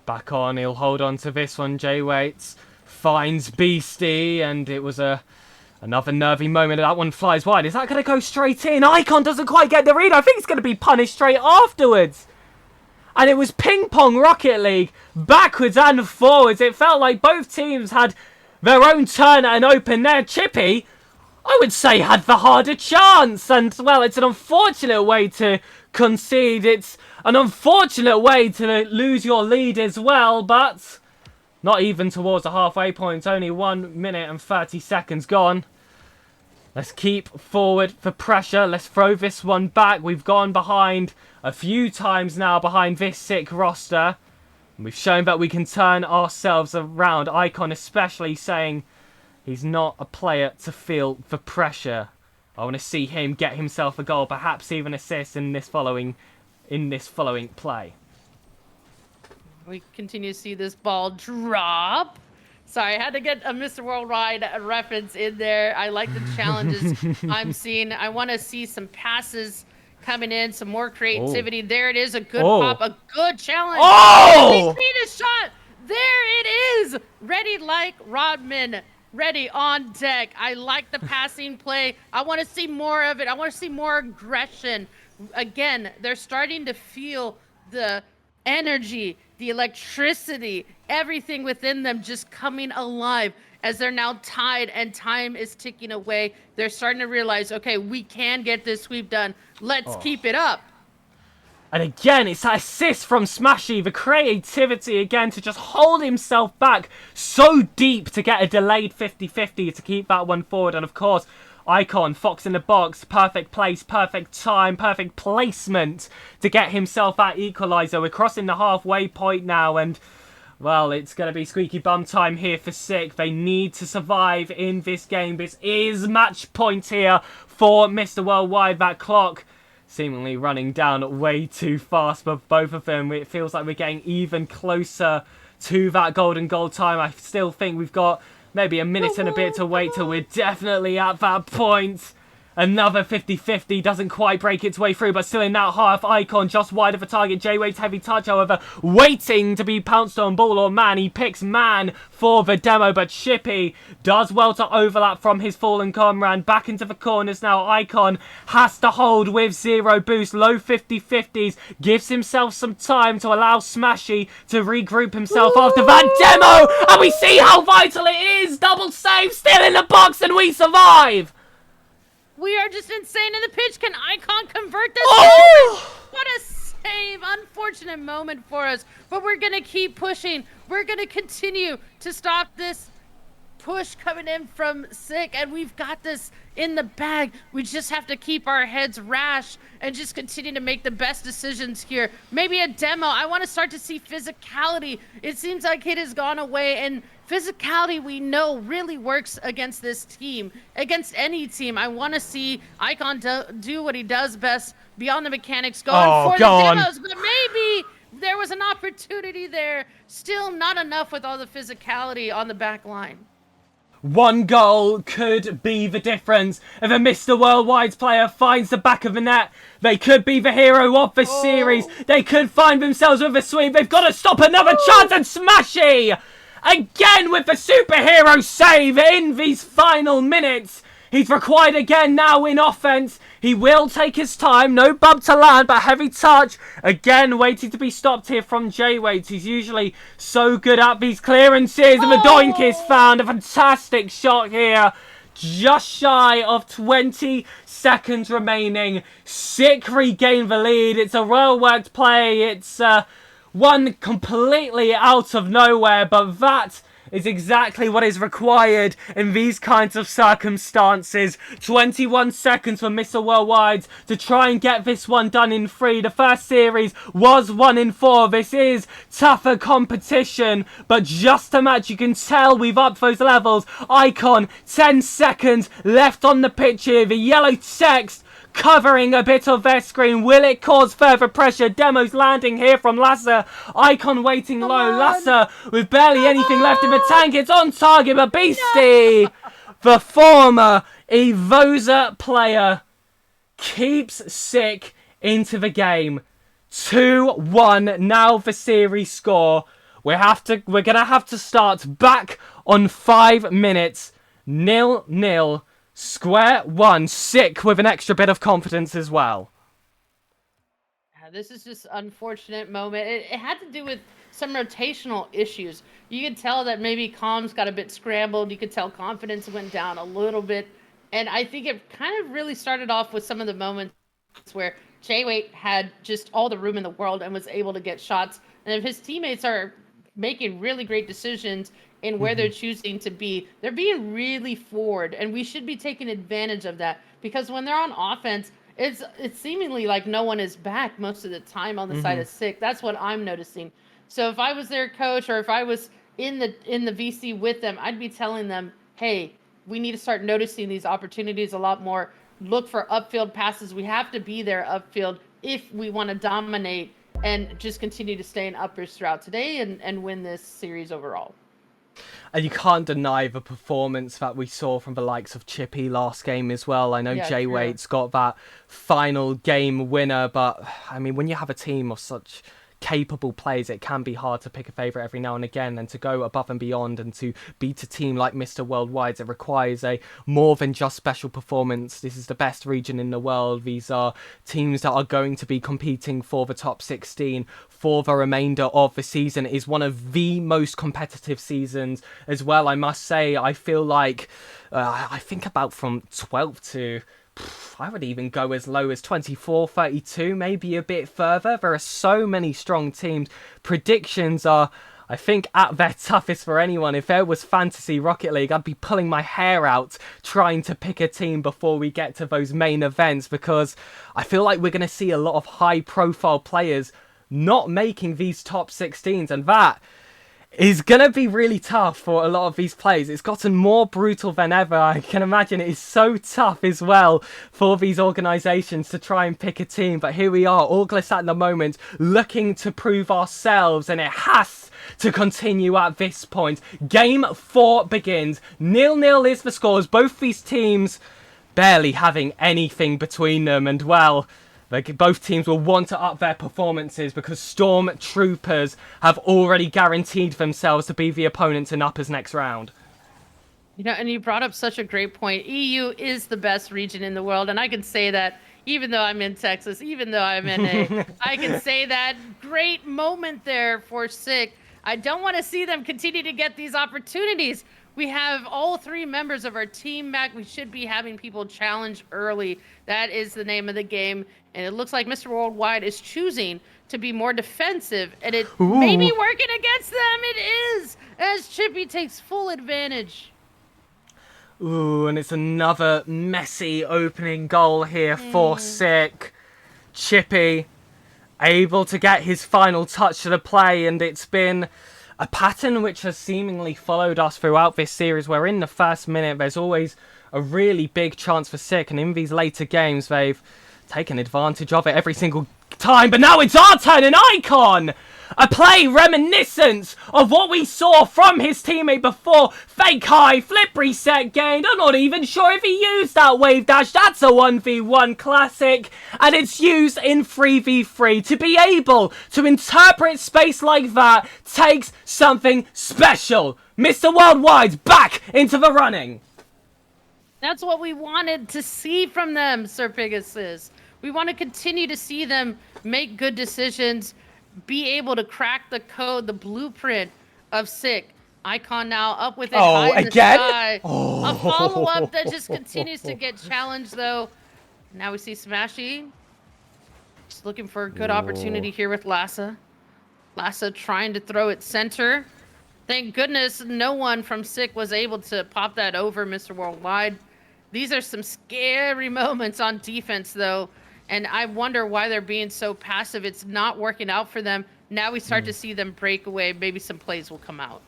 back on, he'll hold on to this one. J-Waits finds Beastie, and it was another nervy moment. That one flies wide. Is that going to go straight in? Icon doesn't quite get the read. I think he's going to be punished straight afterwards. And it was ping pong Rocket League, backwards and forwards. It felt like both teams had their own turn at an open there. Chippy, I would say, had the harder chance. And, well, it's an unfortunate way to concede. It's an unfortunate way to lose your lead as well, but not even towards the halfway point. Only 1 minute and 30 seconds gone. Let's keep forward for pressure. Let's throw this one back. We've gone behind a few times now behind this Sick roster. We've shown that we can turn ourselves around. Icon especially saying he's not a player to feel the pressure. I want to see him get himself a goal, perhaps even assist in this following play. We continue to see this ball drop. Sorry, I had to get a Mr. Worldwide reference in there. I like the challenges I'm seeing. I want to see some passes coming in, some more creativity. Oh. There it is, a good pop, a good challenge. Oh! He's made a shot. There it is. Ready like Rodman. Ready on deck. I like the passing play. I want to see more of it. I want to see more aggression. Again, they're starting to feel the energy, the electricity, everything within them just coming alive as they're now tied and time is ticking away. They're starting to realize, okay, we can get this sweep done. Let's keep it up. And again, it's that assist from Smashy, the creativity again to just hold himself back so deep to get a delayed 50-50 to keep that one forward. And of course, Icon, Fox in the box, perfect place, perfect time, perfect placement to get himself that equaliser. We're crossing the halfway point now, and well, it's going to be squeaky bum time here for Sick. They need to survive in this game. This is match point here for Mr. Worldwide. That clock seemingly running down way too fast for both of them. It feels like we're getting even closer to that golden goal time. I still think we've got maybe a minute and a bit to wait till we're definitely at that point. Another 50-50 doesn't quite break its way through, but still in that half. Icon just wide of a target. J-Wave's heavy touch, however, waiting to be pounced on. Ball or man. He picks man for the demo, but Chippy does well to overlap from his fallen comrade. Back into the corners now. Icon has to hold with zero boost. Low 50-50s. Gives himself some time to allow Smashy to regroup himself after that demo. And we see how vital it is. Double save, still in the box, and we survive. We are just insane in the pitch. Can Icon convert this? Oh! What a save. Unfortunate moment for us. But we're going to keep pushing. We're going to continue to stop this push coming in from Sick, and we've got this in the bag. We just have to keep our heads rash and just continue to make the best decisions here. Maybe a demo. I want to start to see physicality. It seems like it has gone away, and physicality we know really works against this team, against any team. I want to see Icon do what he does best beyond the mechanics, going for the demos, but maybe there was an opportunity there. Still not enough with all the physicality on the back line. One goal could be the difference. If a Mr. Worldwide player finds the back of the net, they could be the hero of the series. They could find themselves with a sweep. They've got to stop another chance, and Smashy again with the superhero save in these final minutes. He's required again now in offense. He will take his time. No bump to land, but heavy touch. Again, waiting to be stopped here from J-Waits. He's usually so good at these clearances. And the doink is found. A fantastic shot here. Just shy of 20 seconds remaining. Sick regain the lead. It's a well-worked play. It's one completely out of nowhere, but that is exactly what is required in these kinds of circumstances. 21 seconds for Mr. Worldwide to try and get this one done in 3. The first series was 1 in 4. This is tougher competition, but just a match. You can tell we've upped those levels. Icon, 10 seconds left on the pitch here. The yellow text covering a bit of their screen. Will it cause further pressure? Demos landing here from Lasser. Icon waiting low. Lasser with barely anything left in the tank. It's on target, but Beastie, the former Evoza player, keeps Sick into the game. 2-1 now the series score. We're gonna have to start back on 5 minutes. 0-0. Square one. Sick with an extra bit of confidence as well. This is just an unfortunate moment. It had to do with some rotational issues. You could tell that maybe comms got a bit scrambled. You could tell confidence went down a little bit. And I think it kind of really started off with some of the moments where J-Wait had just all the room in the world and was able to get shots. And if his teammates are making really great decisions in where they're choosing to be, they're being really forward, and we should be taking advantage of that, because when they're on offense, it's seemingly like no one is back most of the time on the side of Sick. That's what I'm noticing. So if I was their coach, or if I was in the VC with them, I'd be telling them, hey, we need to start noticing these opportunities a lot more. Look for upfield passes. We have to be there upfield if we want to dominate and just continue to stay in uppers throughout today and win this series overall. And you can't deny the performance that we saw from the likes of Chippy last game as well. I know J-Wait's got that final game winner, but I mean, when you have a team of such capable players, it can be hard to pick a favourite every now and again, and to go above and beyond and to beat a team like Mr. Worldwide, it requires a more than just special performance. This is the best region in the world. These are teams that are going to be competing for the top 16 for the remainder of the season. It is one of the most competitive seasons as well, I must say. I feel like I think about from 12 to I would even go as low as 24, 32, maybe a bit further. There are so many strong teams. Predictions are, I think, at their toughest for anyone. If there was Fantasy Rocket League, I'd be pulling my hair out trying to pick a team before we get to those main events, because I feel like we're going to see a lot of high-profile players not making these top 16s, and that is going to be really tough for a lot of these players. It's gotten more brutal than ever. I can imagine it is so tough as well for these organisations to try and pick a team. But here we are, August at the moment, looking to prove ourselves, and it has to continue at this point. Game 4 begins. 0-0 is the scores. Both these teams barely having anything between them, and well, both teams will want to up their performances because Stormtroopers have already guaranteed themselves to be the opponents in uppers next round. You know, and you brought up such a great point. EU is the best region in the world, and I can say that even though I'm in Texas, even though I'm in a, I can say that great moment there for Sick. I don't want to see them continue to get these opportunities. We have all 3 members of our team back. We should be having people challenge early. That is the name of the game. And it looks like Mr. Worldwide is choosing to be more defensive. And it may be working against them. It is, as Chippy takes full advantage. Ooh, and it's another messy opening goal here for Sick. Chippy able to get his final touch to the play, and it's been a pattern which has seemingly followed us throughout this series, where in the first minute there's always a really big chance for Sick, and in these later games they've taken advantage of it every single time. But now it's our turn, and Icon! A play reminiscent of what we saw from his teammate before. Fake high, flip reset gained. I'm not even sure if he used that wave dash. That's a 1v1 classic. And it's used in 3v3. To be able to interpret space like that takes something special. Mr. Worldwide's back into the running. That's what we wanted to see from them, SirPigasus. We want to continue to see them make good decisions, be able to crack the code, the blueprint of Sick. Icon now up with it high in the sky. A follow-up that just continues to get challenged, though. Now we see Smashy. Just looking for a good opportunity here with Lassa. Lassa trying to throw it center. Thank goodness no one from Sick was able to pop that over Mr. Worldwide. These are some scary moments on defense, though. And I wonder why they're being so passive. It's not working out for them. Now we start to see them break away. Maybe some plays will come out.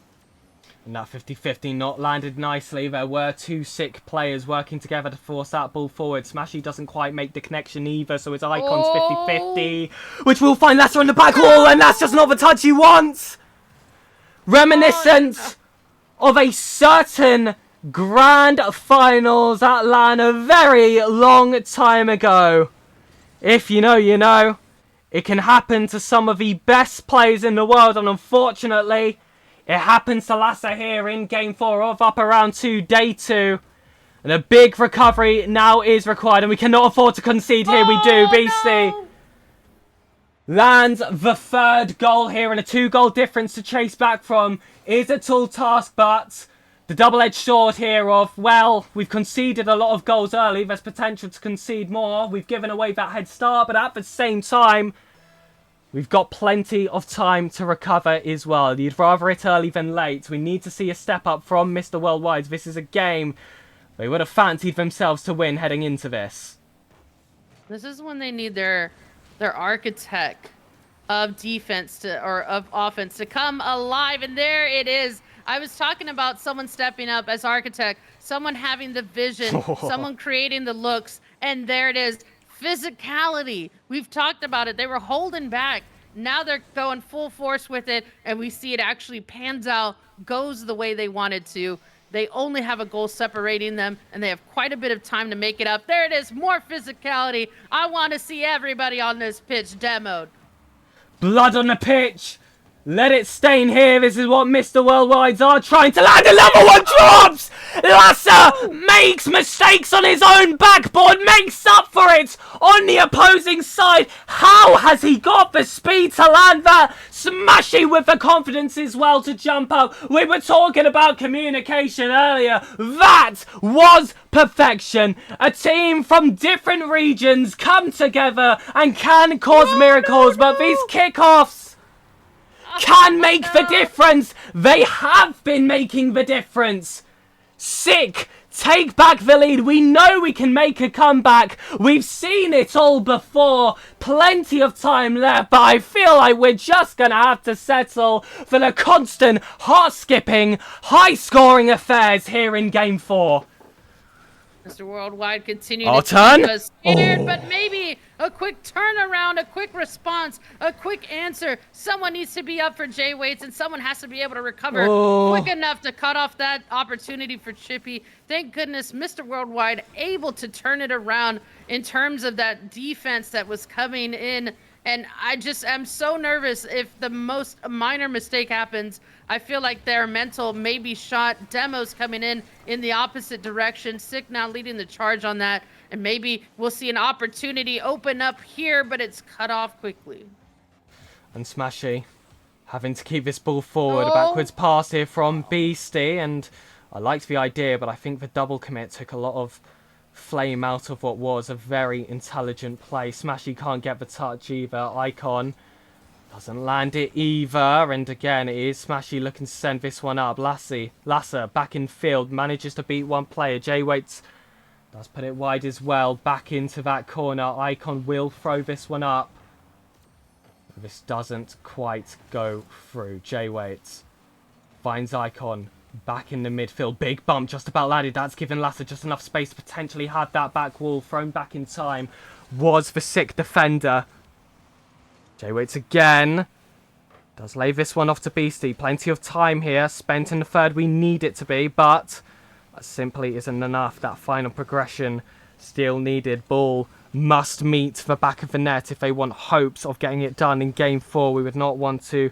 And that 50-50 not landed nicely. There were two Sick players working together to force that ball forward. Smashy doesn't quite make the connection either, so it's Icon's 50-50. Which will find Lassa on the back wall, and that's just not the touch he wants. Reminiscent of a certain grand finals at LAN a very long time ago. If you know, you know. It can happen to some of the best players in the world, and unfortunately, it happens to Lassa here in Game 4 of Up Around 2, Day 2. And a big recovery now is required, and we cannot afford to concede here. We do, Beastie. No. Lands the third goal here, and a 2-goal difference to chase back from is a tall task, but the double-edged sword here of, well, we've conceded a lot of goals early. There's potential to concede more. We've given away that head start, but at the same time, we've got plenty of time to recover as well. You'd rather it early than late. We need to see a step up from Mr. Worldwide. This is a game they would have fancied themselves to win heading into this. This is when they need their architect of defense or of offense to come alive, and there it is. I was talking about someone stepping up as architect, someone having the vision, someone creating the looks, and there it is. Physicality. We've talked about it. They were holding back. Now they're going full force with it, and we see it actually pans out, goes the way they wanted to. They only have a goal separating them, and they have quite a bit of time to make it up. There it is, more physicality. I want to see everybody on this pitch demoed. Blood on the pitch. Let it stain here. This is what Mr. Worldwides are trying to land. A level 1 drops! Lassa makes mistakes on his own backboard, makes up for it on the opposing side. How has he got the speed to land that? Smashy with the confidence as well to jump up. We were talking about communication earlier. That was perfection. A team from different regions come together and can cause miracles, but these kickoffs can make the difference. They have been making the difference. Sick. Take back the lead. We know we can make a comeback. We've seen it all before. Plenty of time left, but I feel like we're just going to have to settle for the constant, heart-skipping, high-scoring affairs here in Game 4. Mr. Worldwide continuing to keep us scared, but maybe a quick turnaround, a quick response, a quick answer. Someone needs to be up for J-Waits, and someone has to be able to recover quick enough to cut off that opportunity for Chippy. Thank goodness Mr. Worldwide able to turn it around in terms of that defense that was coming in. And I just am so nervous if the most minor mistake happens. I feel like their mental may be shot. Demo's coming in the opposite direction. Sick now leading the charge on that. And maybe we'll see an opportunity open up here, but it's cut off quickly. And Smashy having to keep this ball forward. A backwards pass here from Beastie. And I liked the idea, but I think the double commit took a lot of flame out of what was a very intelligent play. Smashy can't get the touch either. Icon Doesn't land it either, and again, it is Smashy looking to send this one up. Lasser back in field, manages to beat one player. Jay waits, does put it wide as well, back into that corner. Icon will throw this one up. This doesn't quite go through. Jay waits, finds Icon, back in the midfield. Big bump, just about landed. That's given Lasser just enough space to potentially have that back wall thrown back in time. Was the sick defender. Jay waits again. Does lay this one off to Beastie. Plenty of time here. Spent in the third. We need it to be, but that simply isn't enough. That final progression still needed. Ball must meet the back of the net if they want hopes of getting it done in game 4. We would not want to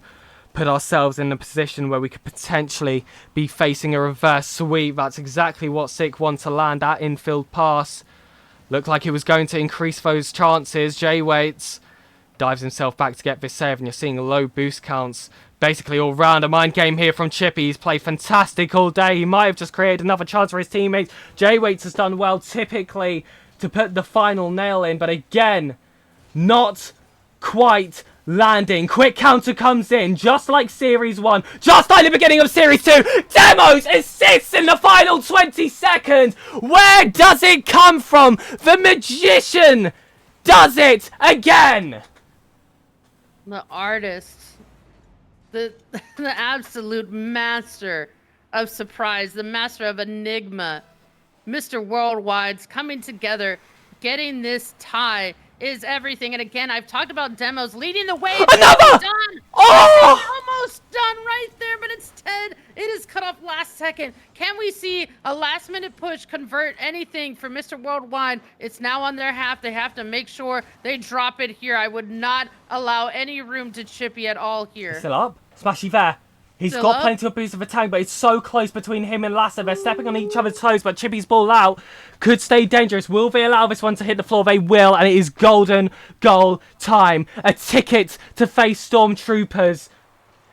put ourselves in a position where we could potentially be facing a reverse sweep. That's exactly what Sick want to land. That infield pass looked like it was going to increase those chances. Jay waits, dives himself back to get this save, and you're seeing low boost counts basically all round. A mind game here from Chippy. He's played fantastic all day. He might have just created another chance for his teammates. Jay waits has done well typically to put the final nail in, but again, not quite landing. Quick counter comes in, just like Series 1, just like the beginning of Series 2. Demos assists in the final 20 seconds. Where does it come from? The magician does it again. The artist, the absolute master of surprise, the master of enigma, Mr. Worldwide's coming together, getting this tie is everything. And again, I've talked about Demos leading the way. Another! Done. Oh! Almost done right there, but instead it is cut off last second. Can we see a last minute push convert anything for Mr. Worldwide? It's now on their half. They have to make sure they drop it here. I would not allow any room to Chippy at all here. Still up. Smashy there. He's Still got up? plenty of boost of attack, but it's so close between him and Lasser. They're stepping on each other's toes, but Chippy's ball out could stay dangerous. Will they allow this one to hit the floor? They will, and it is golden goal time. A ticket to face Stormtroopers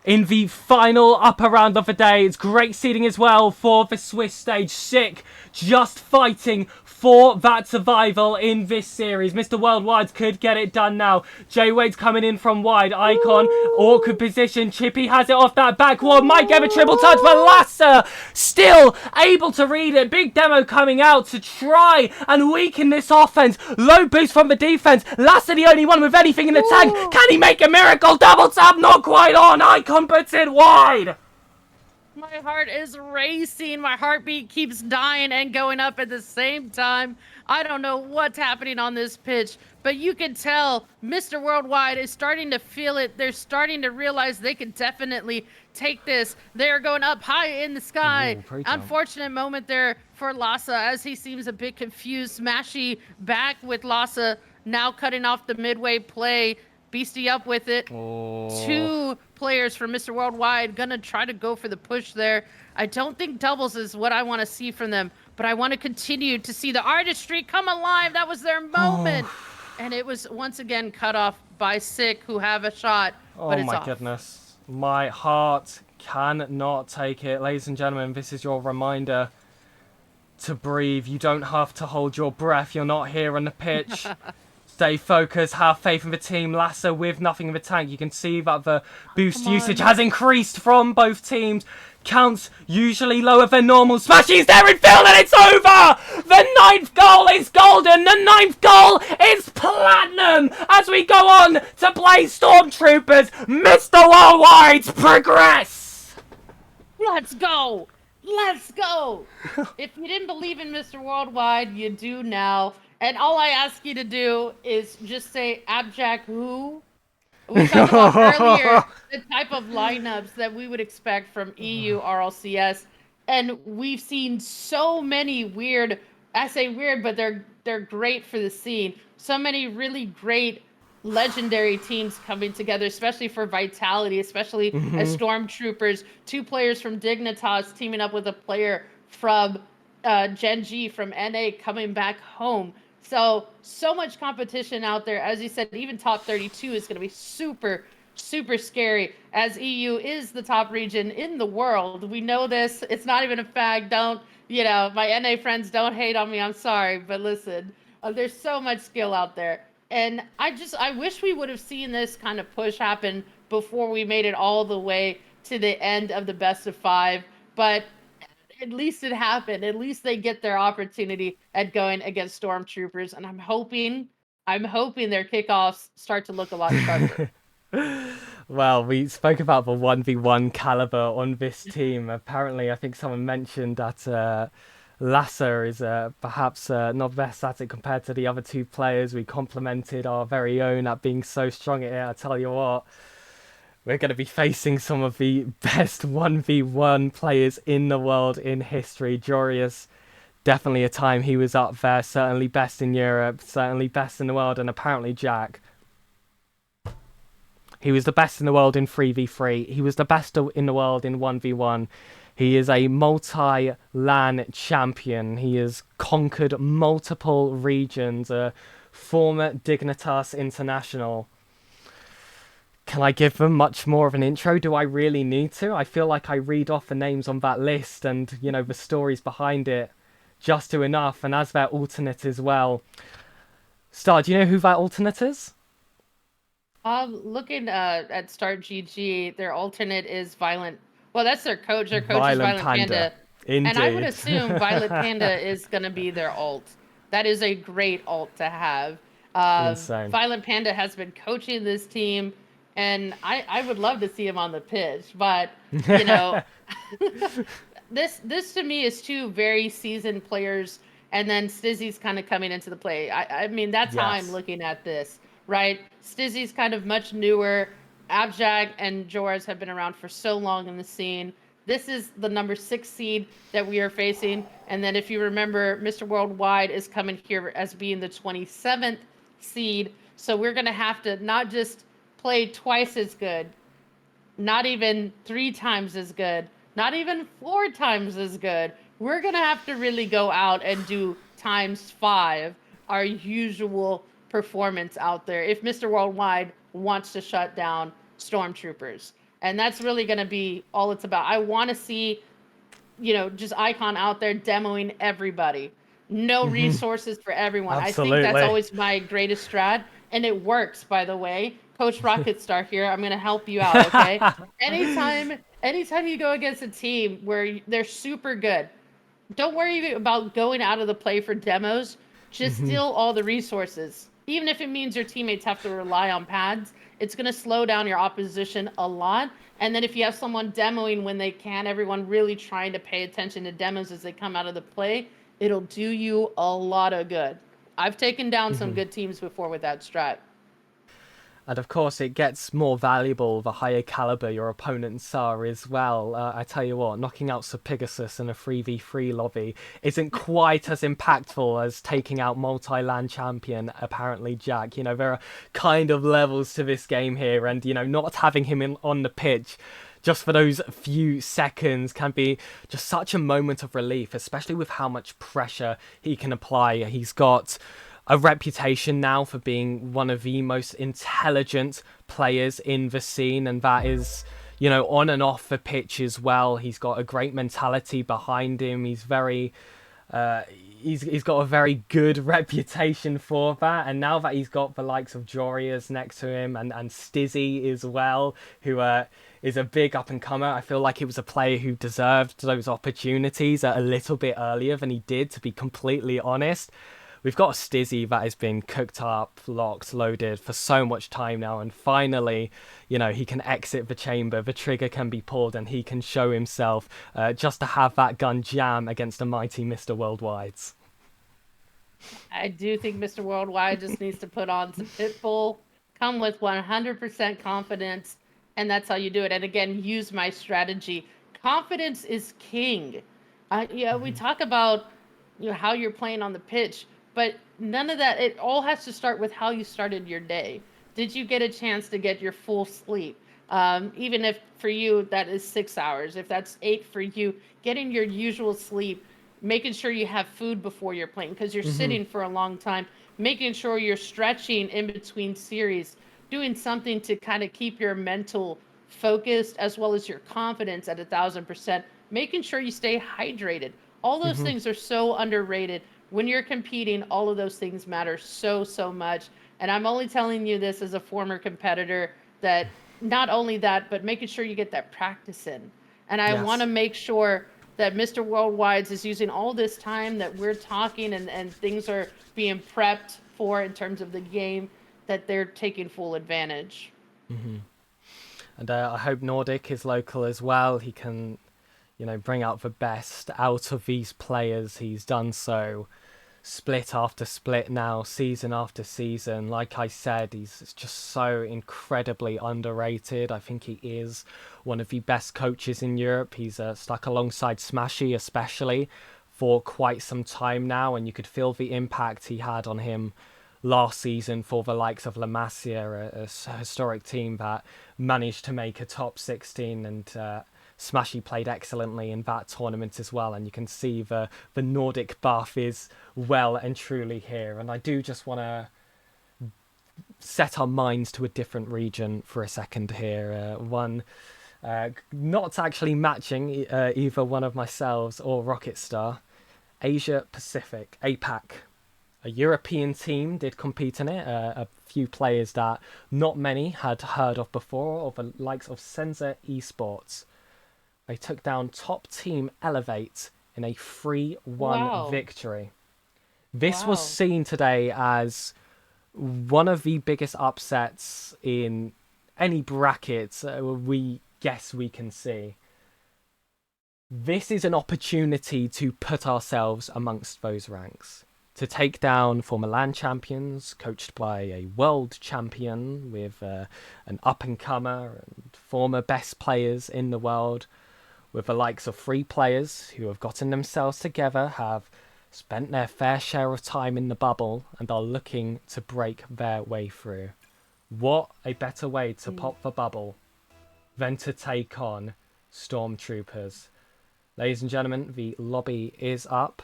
in the final upper round of the day. It's great seeding as well for the Swiss stage. Sick, just fighting for that survival in this series. Mr. Worldwide could get it done now. Jay Wade's coming in from wide. Icon, awkward position. Chippy has it off that back wall. Might get a triple touch, but Lasser still able to read it. Big demo coming out to try and weaken this offense. Low boost from the defense. Lasser the only one with anything in the tank. Can he make a miracle? Double tap, not quite on. Icon puts it wide. My heart is racing. My heartbeat keeps dying and going up at the same time. I don't know what's happening on this pitch, but you can tell Mr. Worldwide is starting to feel it. They're starting to realize they can definitely take this. They're going up high in the sky. Ooh, unfortunate moment there for Lhasa as he seems a bit confused. Smashy back with Lhasa now cutting off the midway play. Beastie up with it. Oh. 2 players from Mr. Worldwide gonna try to go for the push there. I don't think doubles is what I want to see from them, but I want to continue to see the artistry come alive. That was their moment. And it was once again cut off by Sick, who have a shot, but it's my off. goodness. My heart cannot take it. Ladies and gentlemen, this is your reminder to breathe. You don't have to hold your breath. You're not here on the pitch. Stay focused, have faith in the team. Lasser with nothing in the tank. You can see that the boost usage has increased from both teams. Counts usually lower than normal. Smashy's there in field and it's over! The 9th goal is golden. The 9th goal is platinum as we go on to play Stormtroopers. Mr. Worldwide's progress. Let's go! Let's go! If you didn't believe in Mr. Worldwide, you do now. And all I ask you to do is just say abject who. We talked about earlier the type of lineups that we would expect from EU RLCS, and we've seen so many weird. I say weird, but they're great for the scene. So many really great legendary teams coming together, especially for Vitality, especially as Stormtroopers. 2 players from Dignitas teaming up with a player from Gen G from NA coming back home. So much competition out there. As you said, even top 32 is going to be super, super scary, as EU is the top region in the world. We know this. It's not even a fact. Don't, my NA friends don't hate on me. I'm sorry. But listen, there's so much skill out there. And I wish we would have seen this kind of push happen before we made it all the way to the end of the best of 5. But at least it happened. At least they get their opportunity at going against Stormtroopers, and I'm hoping their kickoffs start to look a lot sharper. Well, we spoke about the 1v1 caliber on this team. Apparently, I think someone mentioned that Lasser is perhaps not best at it compared to the other two players. We complimented our very own at being so strong at it. I tell you what, we're going to be facing some of the best 1v1 players in the world in history. Jorius, definitely a time he was up there. Certainly best in Europe, certainly best in the world, and apparently Jack. He was the best in the world in 3v3. He was the best in the world in 1v1. He is a multi-LAN champion. He has conquered multiple regions. A former Dignitas International. Can I give them much more of an intro? Do I really need to? I feel like I read off the names on that list and, the stories behind it just to enough. And as their alternate as well. Star, do you know who that alternate is? Looking at Start GG, their alternate is Violent. Well, that's their coach. Their coach is Violent Violent Panda. And I would Indeed. assume Violet Panda is going to be their alt. That is a great alt to have. Insane. Violent Panda has been coaching this team, and I would love to see him on the pitch. But, this to me is two very seasoned players, and then Stizzy's kind of coming into the play. I mean, that's how I'm Yes. looking at this, right? Stizzy's kind of much newer. Abjag and Joras have been around for so long in the scene. This is the number 6 seed that we are facing. And then if you remember, Mr. Worldwide is coming here as being the 27th seed. So we're going to have to not just play twice as good, not even 3 times as good, not even 4 times as good. We're going to have to really go out and do times 5 our usual performance out there if Mr. Worldwide wants to shut down Stormtroopers. And that's really going to be all it's about. I want to see, just Icon out there demoing everybody. No resources for everyone. I think that's Absolutely. always my greatest strat. And it works, by the way. Coach Rocketstar here. I'm going to help you out, okay? anytime you go against a team where they're super good, don't worry about going out of the play for demos. Just steal all the resources. Even if it means your teammates have to rely on pads, it's going to slow down your opposition a lot. And then if you have someone demoing when they can, everyone really trying to pay attention to demos as they come out of the play, it'll do you a lot of good. I've taken down some good teams before with that strat. And of course, it gets more valuable the higher caliber your opponents are as well. I tell you what, knocking out SirPigasus in a 3v3 lobby isn't quite as impactful as taking out multi-land champion, apparently Jack. There are kind of levels to this game here, and, not having him on the pitch just for those few seconds can be just such a moment of relief, especially with how much pressure he can apply. He's got a reputation now for being one of the most intelligent players in the scene, and that is, on and off the pitch as well. He's got a great mentality behind him. He's very he's got a very good reputation for that, and now that he's got the likes of Jorias next to him and Stizzy as well, who is a big up and comer, I feel like it was a player who deserved those opportunities a little bit earlier than he did, to be completely honest. We've got a Stizzy that has been cooked up, locked, loaded for so much time now, and finally, he can exit the chamber, the trigger can be pulled, and he can show himself just to have that gun jam against the mighty Mr. Worldwides. I do think Mr. Worldwide just needs to put on some Pitbull, come with 100% confidence, and that's how you do it. And again, use my strategy. Confidence is king. We talk about how you're playing on the pitch, but none of that, it all has to start with how you started your day. Did you get a chance to get your full sleep? Even if for you that is 6 hours, if that's 8 for you, getting your usual sleep, making sure you have food before you're playing because you're sitting for a long time, making sure you're stretching in between series, doing something to kind of keep your mental focused as well as your confidence at 1,000%, making sure you stay hydrated. All those things are so underrated. When you're competing, all of those things matter so, so much. And I'm only telling you this as a former competitor that not only that, but making sure you get that practice in. And I want to Yes. make sure that Mr. Worldwides is using all this time that we're talking and things are being prepped for in terms of the game, that they're taking full advantage. And I hope Nordic is local as well. He can, bring out the best out of these players. He's done so split after split now, season after season. Like I said, he's just so incredibly underrated. I think he is one of the best coaches in Europe. He's stuck alongside Smashy, especially, for quite some time now, and you could feel the impact he had on him last season for the likes of La Masia, a historic team that managed to make a top 16, and Smashy played excellently in that tournament as well, and you can see the Nordic buff is well and truly here. And I do just want to set our minds to a different region for a second here. One not actually matching either one of myself or Rocket Star. Asia Pacific, APAC. A European team did compete in it. A few players that not many had heard of before, or the likes of Senza Esports. They took down top team Elevate in a 3-1 Wow. victory. This was Wow. seen today as one of the biggest upsets in any bracket we guess we can see. This is an opportunity to put ourselves amongst those ranks, to take down former LAN champions, coached by a world champion with an up-and-comer and former best players in the world, with the likes of 3 players who have gotten themselves together, have spent their fair share of time in the bubble, and are looking to break their way through. What a better way to pop the bubble than to take on Stormtroopers. Ladies and gentlemen, the lobby is up.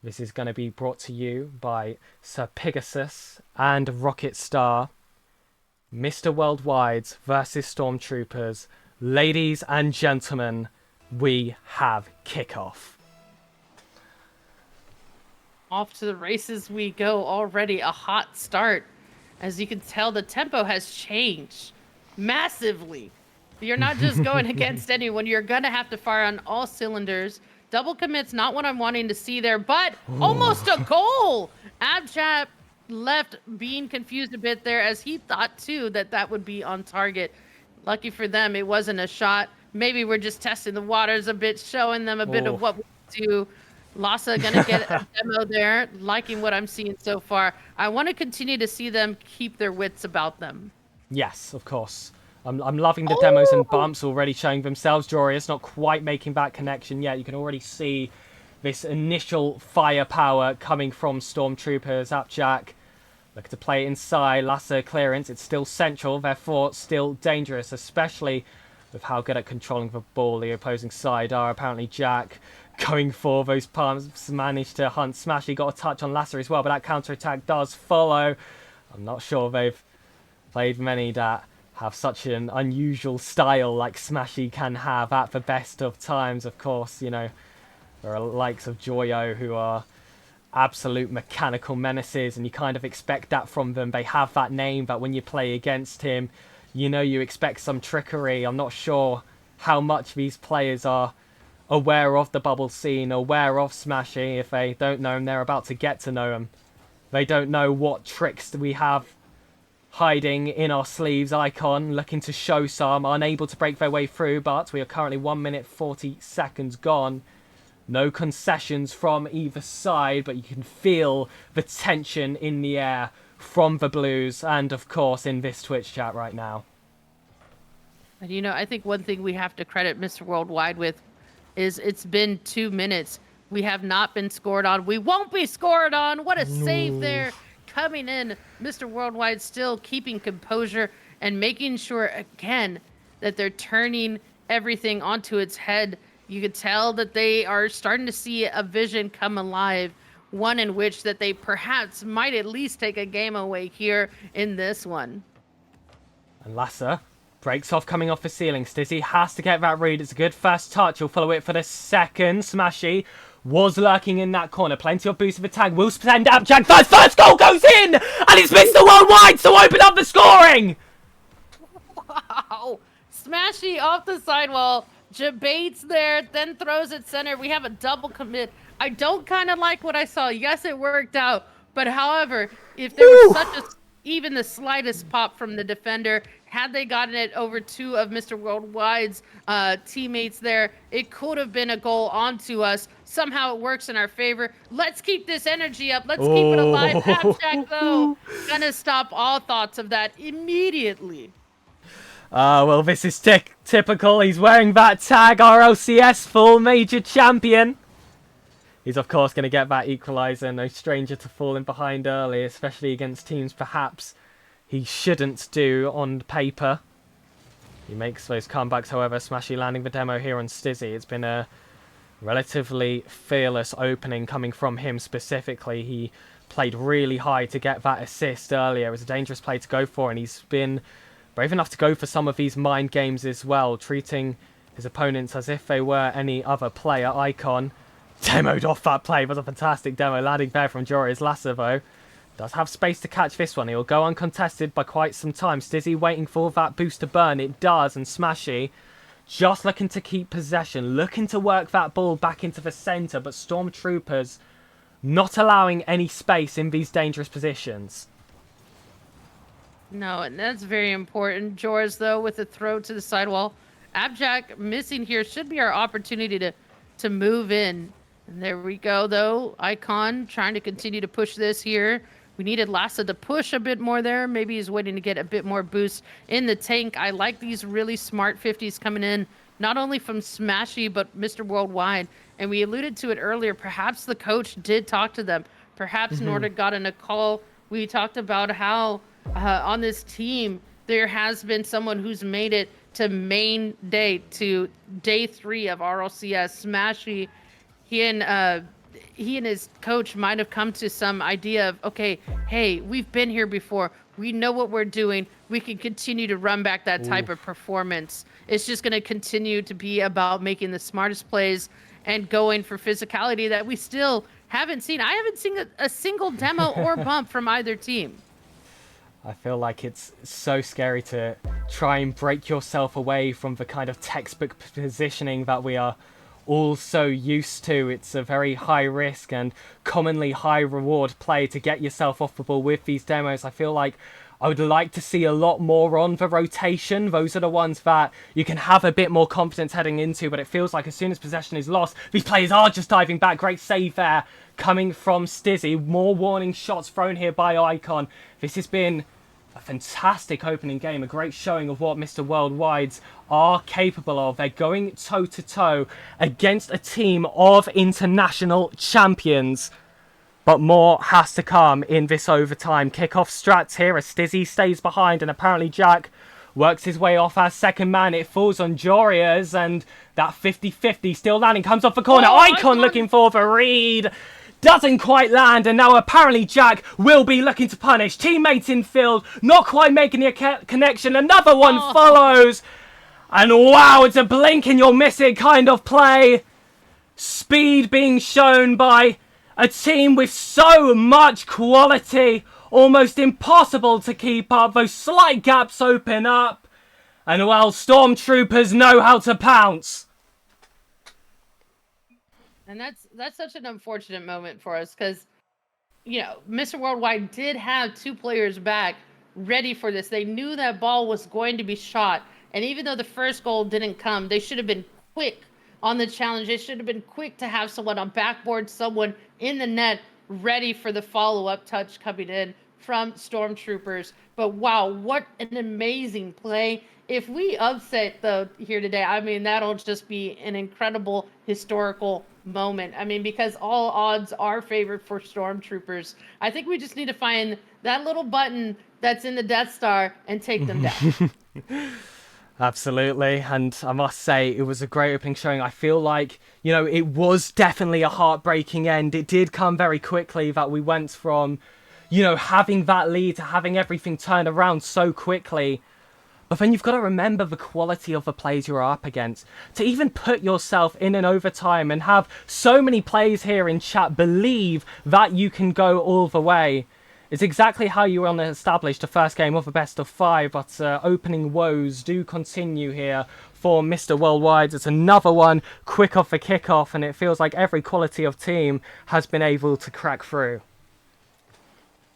This is going to be brought to you by SirPigasus and Rocket Star. Mr. Worldwides versus Stormtroopers. Ladies and gentlemen, we have kickoff. Off to the races we go already. A hot start. As you can tell, the tempo has changed massively. You're not just going against anyone. You're going to have to fire on all cylinders. Double commit's not what I'm wanting to see there, but almost a goal. Abchap left being confused a bit there, as he thought too that would be on target. Lucky for them, it wasn't a shot. Maybe we're just testing the waters a bit, showing them a bit of what we do. Lhasa gonna get a demo there, liking what I'm seeing so far. I want to continue to see them keep their wits about them. Yes, of course. I'm loving the demos and bumps already showing themselves. Jorius not quite making that connection yet. You can already see this initial firepower coming from Stormtroopers. Upjack looking to play inside. Lhasa clearance. It's still central, therefore still dangerous, especially with how good at controlling the ball the opposing side are. Apparently Jack going for those pumps, managed to hunt Smashy, got a touch on Lhasa as well, but that counter-attack does follow. I'm not sure they've played many that have such an unusual style like Smashy can have at the best of times. Of course, there are likes of Joyo who are absolute mechanical menaces, and you kind of expect that from them. They have that name, but when you play against him, you expect some trickery. I'm not sure how much these players are aware of the bubble scene, aware of Smashy. If they don't know him, they're about to get to know him. They don't know what tricks we have hiding in our sleeves. Icon looking to show some, unable to break their way through, but we are currently 1 minute 40 seconds gone. No concessions from either side, but you can feel the tension in the air from the Blues and, of course, in this Twitch chat right now. And I think one thing we have to credit Mr. Worldwide with is it's been 2 minutes. We have not been scored on. We won't be scored on. What a save there. Coming in, Mr. Worldwide still keeping composure and making sure, again, that they're turning everything onto its head. You could tell that they are starting to see a vision come alive, one in which that they perhaps might at least take a game away here in this one. And Lhasa breaks off coming off the ceiling. Stizzy has to get that read. It's a good first touch. He'll follow it for the second. Smashy was lurking in that corner. Plenty of boost of attack. Will send Abjack first. First goal goes in! And it's Mr. Worldwide to open up the scoring! Wow. Smashy off the sidewall. Debates there, then throws it center. We have a double commit. I don't kind of like what I saw. Yes, it worked out. But however, if there was Woo! such a even the slightest pop from the defender, had they gotten it over two of Mr. Worldwide's teammates there, it could have been a goal onto us. Somehow it works in our favor. Let's keep this energy up. Let's keep it alive. Abstract, though, gonna stop all thoughts of that immediately. Well, this is typical. He's wearing that tag, RLCS, full major champion. He's, of course, going to get that equaliser. No stranger to falling behind early, especially against teams perhaps he shouldn't do on paper. He makes those comebacks, however. Smashy landing the demo here on Stizzy. It's been a relatively fearless opening coming from him specifically. He played really high to get that assist earlier. It was a dangerous play to go for, and he's been brave enough to go for some of these mind games as well, treating his opponents as if they were any other player. Icon demoed off that play. It was a fantastic demo. Landing there from Jory's Lasso, though. Does have space to catch this one. He'll go uncontested by quite some time. Stizzy waiting for that boost to burn. It does, and Smashy just looking to keep possession, looking to work that ball back into the centre, but Stormtroopers not allowing any space in these dangerous positions. No, and that's very important. Jorz, though, with a throw to the sidewall. Abjack missing here should be our opportunity to move in. And there we go, though. Icon trying to continue to push this here. We needed Lassa to push a bit more there. Maybe he's waiting to get a bit more boost in the tank. I like these really smart 50s coming in, not only from Smashy, but Mr. Worldwide. And we alluded to it earlier. Perhaps the coach did talk to them. Perhaps Nordic got in a call. We talked about how on this team, there has been someone who's made it to main day, to day 3 of RLCS. Smashy, he and his coach might have come to some idea of, okay, hey, we've been here before. We know what we're doing. We can continue to run back that type of performance. It's just going to continue to be about making the smartest plays and going for physicality that we still haven't seen. I haven't seen a single demo or bump from either team. I feel like it's so scary to try and break yourself away from the kind of textbook positioning that we are all so used to. It's a very high risk and commonly high reward play to get yourself off the ball with these demos. I feel like I would like to see a lot more on the rotation. Those are the ones that you can have a bit more confidence heading into, but it feels like as soon as possession is lost, these players are just diving back. Great save there coming from Stizzy. More warning shots thrown here by Icon. This has been a fantastic opening game, a great showing of what Mr. Worldwides are capable of. They're going toe-to-toe against a team of international champions. But more has to come in this overtime. Kickoff strats here as Stizzy stays behind, and apparently Jack works his way off as second man. It falls on Jorias, and that 50-50 still landing. Comes off the corner. Icon looking for the read. Doesn't quite land, and now apparently Jack will be looking to punish. Teammates in field, not quite making the connection. Another one follows. And wow, it's a blink and you'll miss it kind of play. Speed being shown by a team with so much quality. Almost impossible to keep up. Those slight gaps open up. And well, Stormtroopers know how to pounce. And that's such an unfortunate moment for us because, you know, Mr. Worldwide did have 2 players back ready for this. They knew that ball was going to be shot. And even though the first goal didn't come, they should have been quick on the challenge. They should have been quick to have someone on backboard, someone in the net ready for the follow-up touch coming in from Stormtroopers. But wow, what an amazing play. If we upset though here today, I mean, that'll just be an incredible historical moment. I mean, because all odds are favored for Stormtroopers. I think we just need to find that little button that's in the Death Star and take them down. Absolutely, and I must say it was a great opening showing. I feel like, you know, it was definitely a heartbreaking end. It did come very quickly that we went from, you know, having that lead to having everything turn around so quickly. But then you've got to remember the quality of the plays you're up against. To even put yourself in an overtime and have so many players here in chat believe that you can go all the way It's exactly how you want to establish the first game of a best of 5, but opening woes do continue here for Mr. Worldwide. It's another one quick off the kickoff, and it feels like every quality of team has been able to crack through.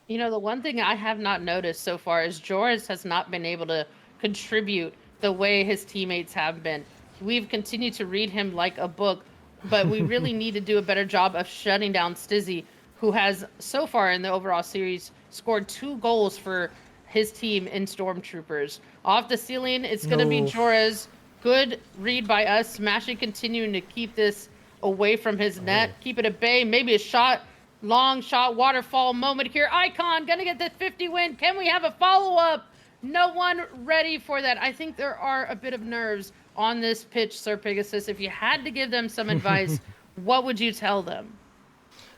You know, the one thing I have not noticed so far is Joris has not been able to contribute the way his teammates have been. We've continued to read him like a book, but we really need to do a better job of shutting down Stizzy, who has, so far in the overall series, scored 2 goals for his team in Stormtroopers. Off the ceiling, it's going to be Joris. Good read by us. Smashy continuing to keep this away from his net. Keep it at bay. Maybe a shot. Long shot, waterfall moment here. Icon gonna get the 50 win. Can we have a follow-up? No one ready for that. I think there are a bit of nerves on this pitch, SirPigasus. If you had to give them some advice, what would you tell them?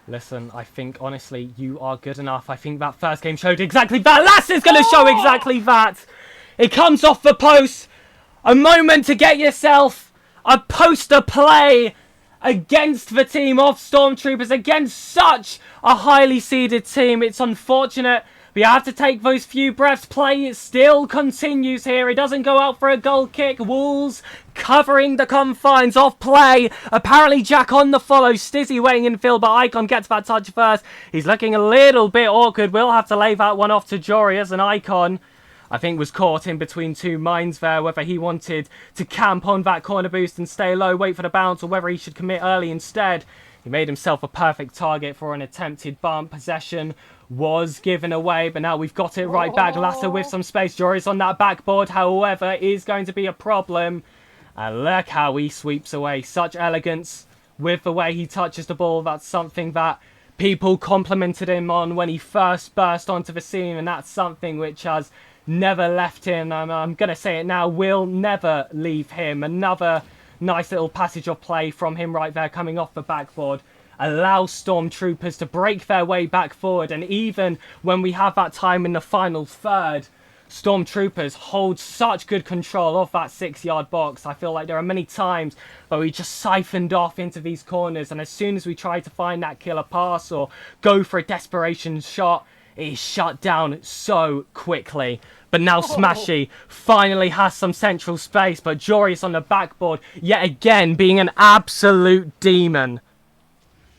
Listen, I think, honestly, you are good enough. I think that first game showed exactly that. Last is going to show exactly that. It comes off the post. A moment to get yourself a poster play against the team of Stormtroopers, against such a highly seeded team. It's unfortunate, but you have to take those few breaths. Play still continues here. It doesn't go out for a goal kick. Wolves covering the confines of play. Apparently Jack on the follow. Stizzy waiting in field, but Icon gets that touch first. He's looking a little bit awkward. We'll have to lay that one off to Jory as an Icon, I think, was caught in between two minds there, whether he wanted to camp on that corner boost and stay low, wait for the bounce, or whether he should commit early instead. He made himself a perfect target for an attempted bump. Possession was given away, but now we've got it right back. Lasser with some space. Jory's on that backboard, however, is going to be a problem. And look how he sweeps away. Such elegance with the way he touches the ball. That's something that people complimented him on when he first burst onto the scene, and that's something which has never left him. I'm going to say it now, will never leave him. Another nice little passage of play from him right there, coming off the backboard. Allows Stormtroopers to break their way back forward. And even when we have that time in the final third, Stormtroopers hold such good control of that 6-yard box. I feel like there are many times where we just siphoned off into these corners, and as soon as we try to find that killer pass or go for a desperation shot, it is shut down so quickly. But now Smashy finally has some central space, but Jory's on the backboard, yet again being an absolute demon.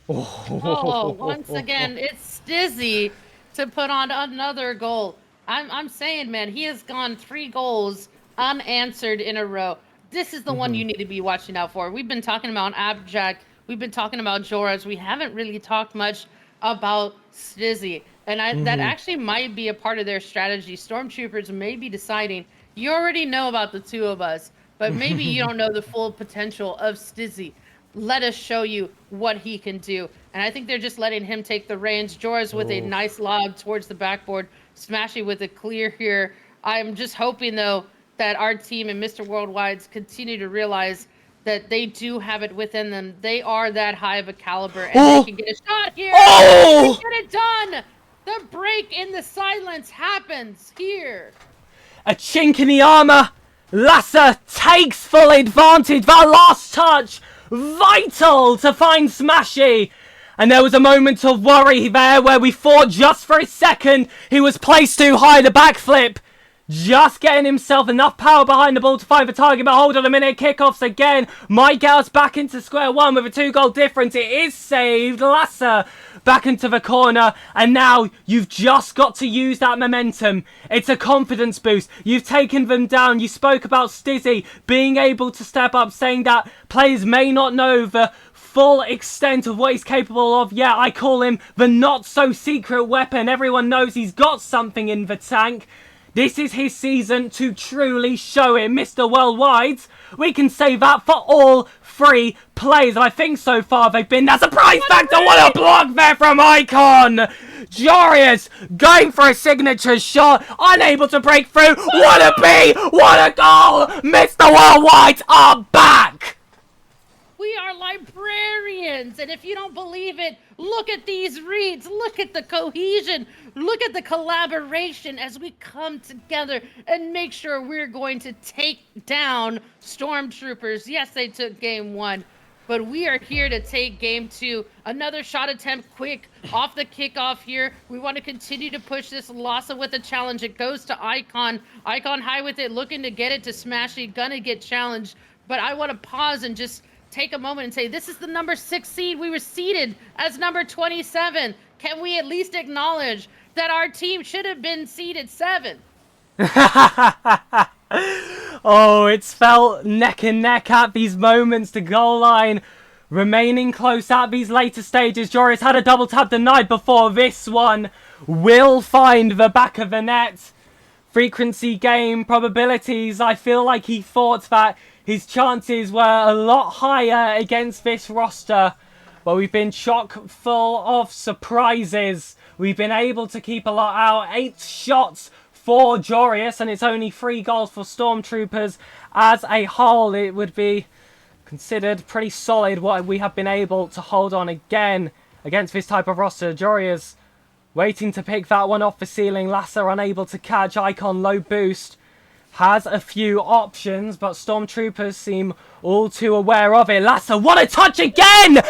Once again, it's Stizzy to put on another goal. I'm saying, man, he has gone 3 goals unanswered in a row. This is the one you need to be watching out for. We've been talking about Abjack. We've been talking about Joras. We haven't really talked much about Stizzy. And that actually might be a part of their strategy. Stormtroopers may be deciding, you already know about the 2 of us, but maybe you don't know the full potential of Stizzy. Let us show you what he can do. And I think they're just letting him take the reins. Joras with a nice lob towards the backboard. Smashy with a clear here. I'm just hoping, though, that our team and Mr. Worldwide's continue to realize that they do have it within them. They are that high of a caliber, and they can get a shot here. They get it done. The break in the silence happens here. A chink in the armor. Lasser takes full advantage. That last touch, vital to find Smashy. And there was a moment of worry there where we thought just for a second he was placed too high. The backflip, just getting himself enough power behind the ball to find the target. But hold on a minute, kickoffs again might get us back into square one with a 2-goal difference. It is saved. Lasser back into the corner, and now you've just got to use that momentum. It's a confidence boost. You've taken them down. You spoke about Stizzy being able to step up, saying that players may not know the full extent of what he's capable of. Yeah, I call him the not-so-secret weapon. Everyone knows he's got something in the tank. This is his season to truly show it. Mr. Worldwide, we can say that for all 3 plays. And I think so far they've been that surprise factor. What a block there from Icon. Jorius going for a signature shot. Unable to break through. What a B. What a goal. Mr. Worldwide are back. We are librarians, and if you don't believe it, look at these reads, look at the cohesion, look at the collaboration as we come together and make sure we're going to take down Stormtroopers. Yes, they took game 1, but we are here to take game 2. Another shot attempt quick off the kickoff here. We want to continue to push this. Lhasa with a challenge. It goes to Icon. Icon high with it, looking to get it to Smashy. Gonna get challenged, but I want to pause and just take a moment and say, this is the number 6 seed. We were seeded as number 27. Can we at least acknowledge that our team should have been seeded 7? Oh, it's felt neck and neck at these moments. The goal line remaining close at these later stages. Joris had a double tap denied before. This one will find the back of the net. Frequency game probabilities. I feel like he thought that his chances were a lot higher against this roster. But we've been chock full of surprises. We've been able to keep a lot out. 8 shots for Jorius, and it's only 3 goals for Stormtroopers. As a whole, it would be considered pretty solid what we have been able to hold on again against this type of roster. Jorius waiting to pick that one off the ceiling. Lasser unable to catch. Icon low boost. Has a few options, but Stormtroopers seem all too aware of it. Lasser, what a touch again!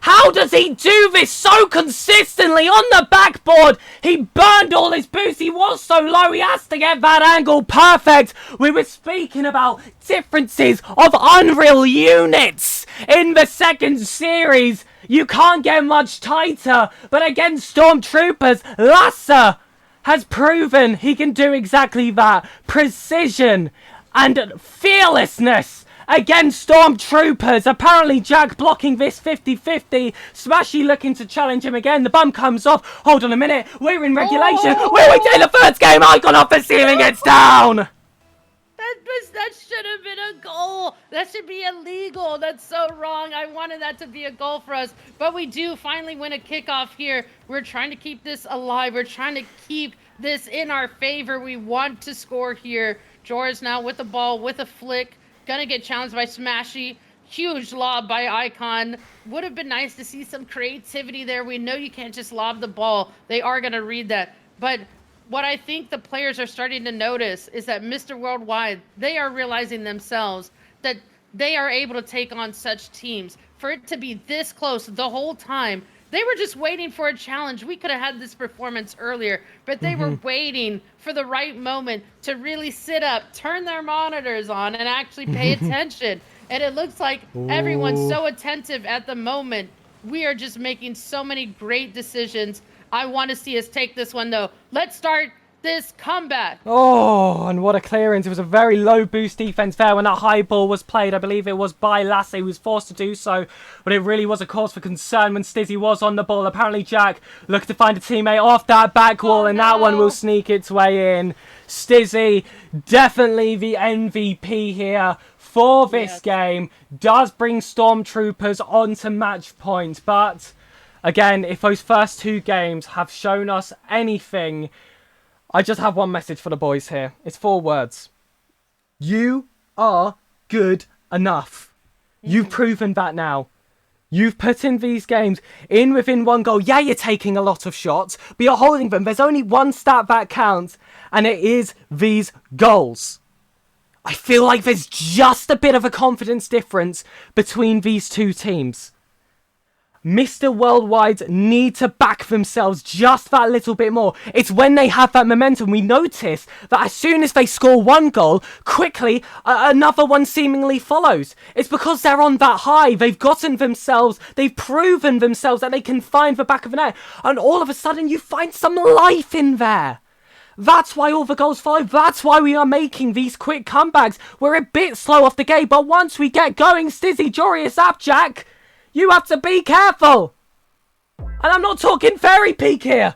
How does he do this so consistently on the backboard? He burned all his boost. He was so low. He has to get that angle perfect. We were speaking about differences of Unreal units in the second series. You can't get much tighter. But against Stormtroopers, Lasser has proven he can do exactly that. Precision and fearlessness against Stormtroopers. Apparently Jack blocking this 50-50. Smashy looking to challenge him again. The bum comes off. Hold on a minute. We're in regulation. We're in the first game. Icon off the ceiling. It's down. That should have been a goal. That should be illegal. That's so wrong. I wanted that to be a goal for us. But we do finally win a kickoff here. We're trying to keep this alive. We're trying to keep this in our favor. We want to score here. Joris now with the ball, with a flick. Gonna get challenged by Smashy. Huge lob by Icon. Would have been nice to see some creativity there. We know you can't just lob the ball. They are gonna read that. But what I think the players are starting to notice is that Mr. Worldwide, they are realizing themselves that they are able to take on such teams. For it to be this close the whole time, they were just waiting for a challenge. We could have had this performance earlier, but they were waiting for the right moment to really sit up, turn their monitors on, and actually pay attention. And it looks like everyone's so attentive at the moment. We are just making so many great decisions. I want to see us take this one, though. Let's start this comeback. Oh, and what a clearance. It was a very low boost defense there when that high ball was played. I believe it was by Lassie who was forced to do so, but it really was a cause for concern when Stizzy was on the ball. Apparently Jack looked to find a teammate off that back wall, and that one will sneak its way in. Stizzy, definitely the MVP here for this game, does bring Stormtroopers onto match point. But again, if those first 2 games have shown us anything, I just have one message for the boys here. It's 4 words. You are good enough. You've proven that now. You've put in these games in within 1 goal. Yeah, you're taking a lot of shots, but you're holding them. There's only one stat that counts, and it is these goals. I feel like there's just a bit of a confidence difference between these 2 teams. Mr. Worldwide need to back themselves just that little bit more. It's when they have that momentum. We notice that as soon as they score 1 goal, quickly another one seemingly follows. It's because they're on that high. They've proven themselves that they can find the back of the net. And all of a sudden you find some life in there. That's why all the goals follow. That's why we are making these quick comebacks. We're a bit slow off the gate, but once we get going, Stizzy, Jorius, Jack, you have to be careful. And I'm not talking fairy peak here.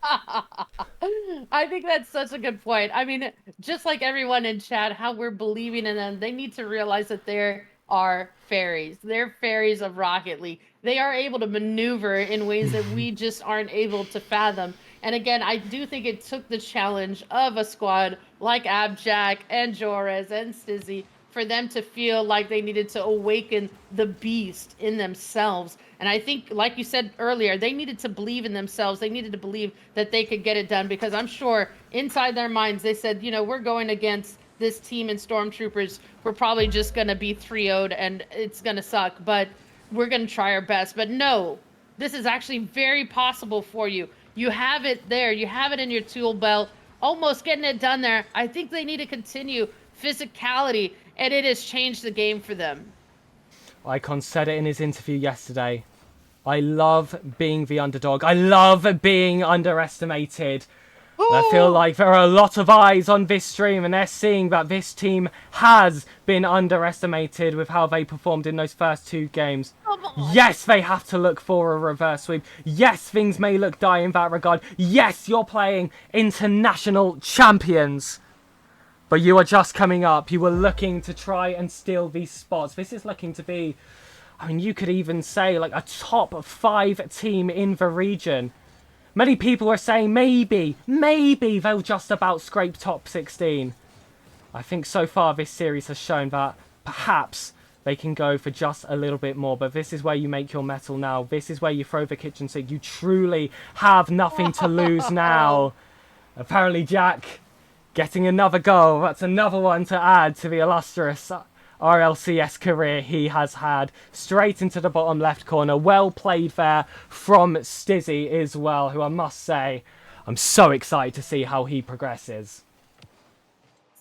I think that's such a good point. I mean, just like everyone in chat, how we're believing in them, they need to realize that there are fairies. They're fairies of Rocket League. They are able to maneuver in ways that we just aren't able to fathom. And again, I do think it took the challenge of a squad like Abjack and Joris and Stizzy for them to feel like they needed to awaken the beast in themselves. And I think, like you said earlier, they needed to believe in themselves. They needed to believe that they could get it done, because I'm sure inside their minds they said, you know, we're going against this team and Stormtroopers, we're probably just going to be 3-0'd and it's going to suck, but we're going to try our best. But no, this is actually very possible for you. You have it there. You have it in your tool belt, almost getting it done there. I think they need to continue physicality, and it has changed the game for them. Icon said it in his interview yesterday. I love being the underdog. I love being underestimated. I feel like there are a lot of eyes on this stream and they're seeing that this team has been underestimated with how they performed in those first 2 games. Yes, they have to look for a reverse sweep. Yes, things may look dire in that regard. Yes, you're playing international champions. But you are just coming up. You were looking to try and steal these spots. This is looking to be, I mean, you could even say like a top 5 team in the region. Many people are saying maybe they'll just about scrape top 16. I think so far this series has shown that perhaps they can go for just a little bit more. But this is where you make your metal now. This is where you throw the kitchen sink. You truly have nothing to lose now. Apparently, Jack getting another goal. That's another one to add to the illustrious RLCS career he has had. Straight into the bottom left corner. Well played there from Stizzy as well, who I must say, I'm so excited to see how he progresses.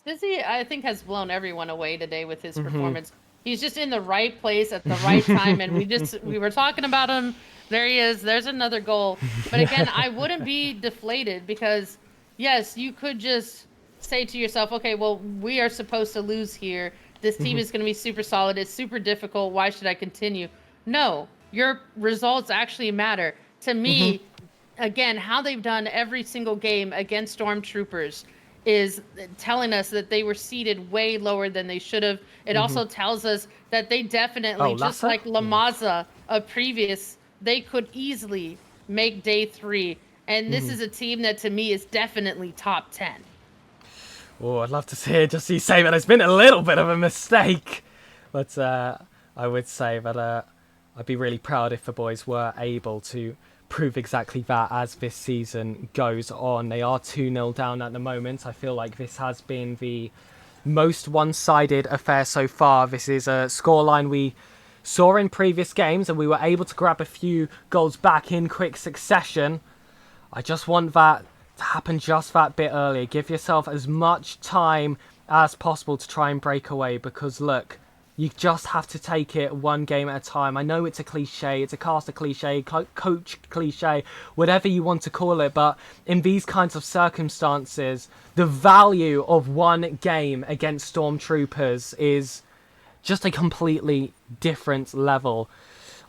Stizzy, I think, has blown everyone away today with his performance. He's just in the right place at the right time, and we were talking about him. There he is. There's another goal. But again, I wouldn't be deflated because, yes, you could just say to yourself, okay, well, we are supposed to lose here. This team is going to be super solid. It's super difficult. Why should I continue? No, your results actually matter. To me, again, how they've done every single game against Stormtroopers is telling us that they were seated way lower than they should have. It also tells us that they definitely, just like La Maza of previous, they could easily make day 3. And this is a team that, to me, is definitely top 10. Oh, I'd love to see it. Just you say that it's been a little bit of a mistake. But I would say that I'd be really proud if the boys were able to prove exactly that as this season goes on. They are 2-0 down at the moment. I feel like this has been the most one-sided affair so far. This is a scoreline we saw in previous games, and we were able to grab a few goals back in quick succession. I just want that to happen just that bit earlier. Give yourself as much time as possible to try and break away, because look, you just have to take it one game at a time. I know it's a cliche, it's a caster cliche, coach cliche, whatever you want to call it, but in these kinds of circumstances, the value of one game against Stormtroopers is just a completely different level.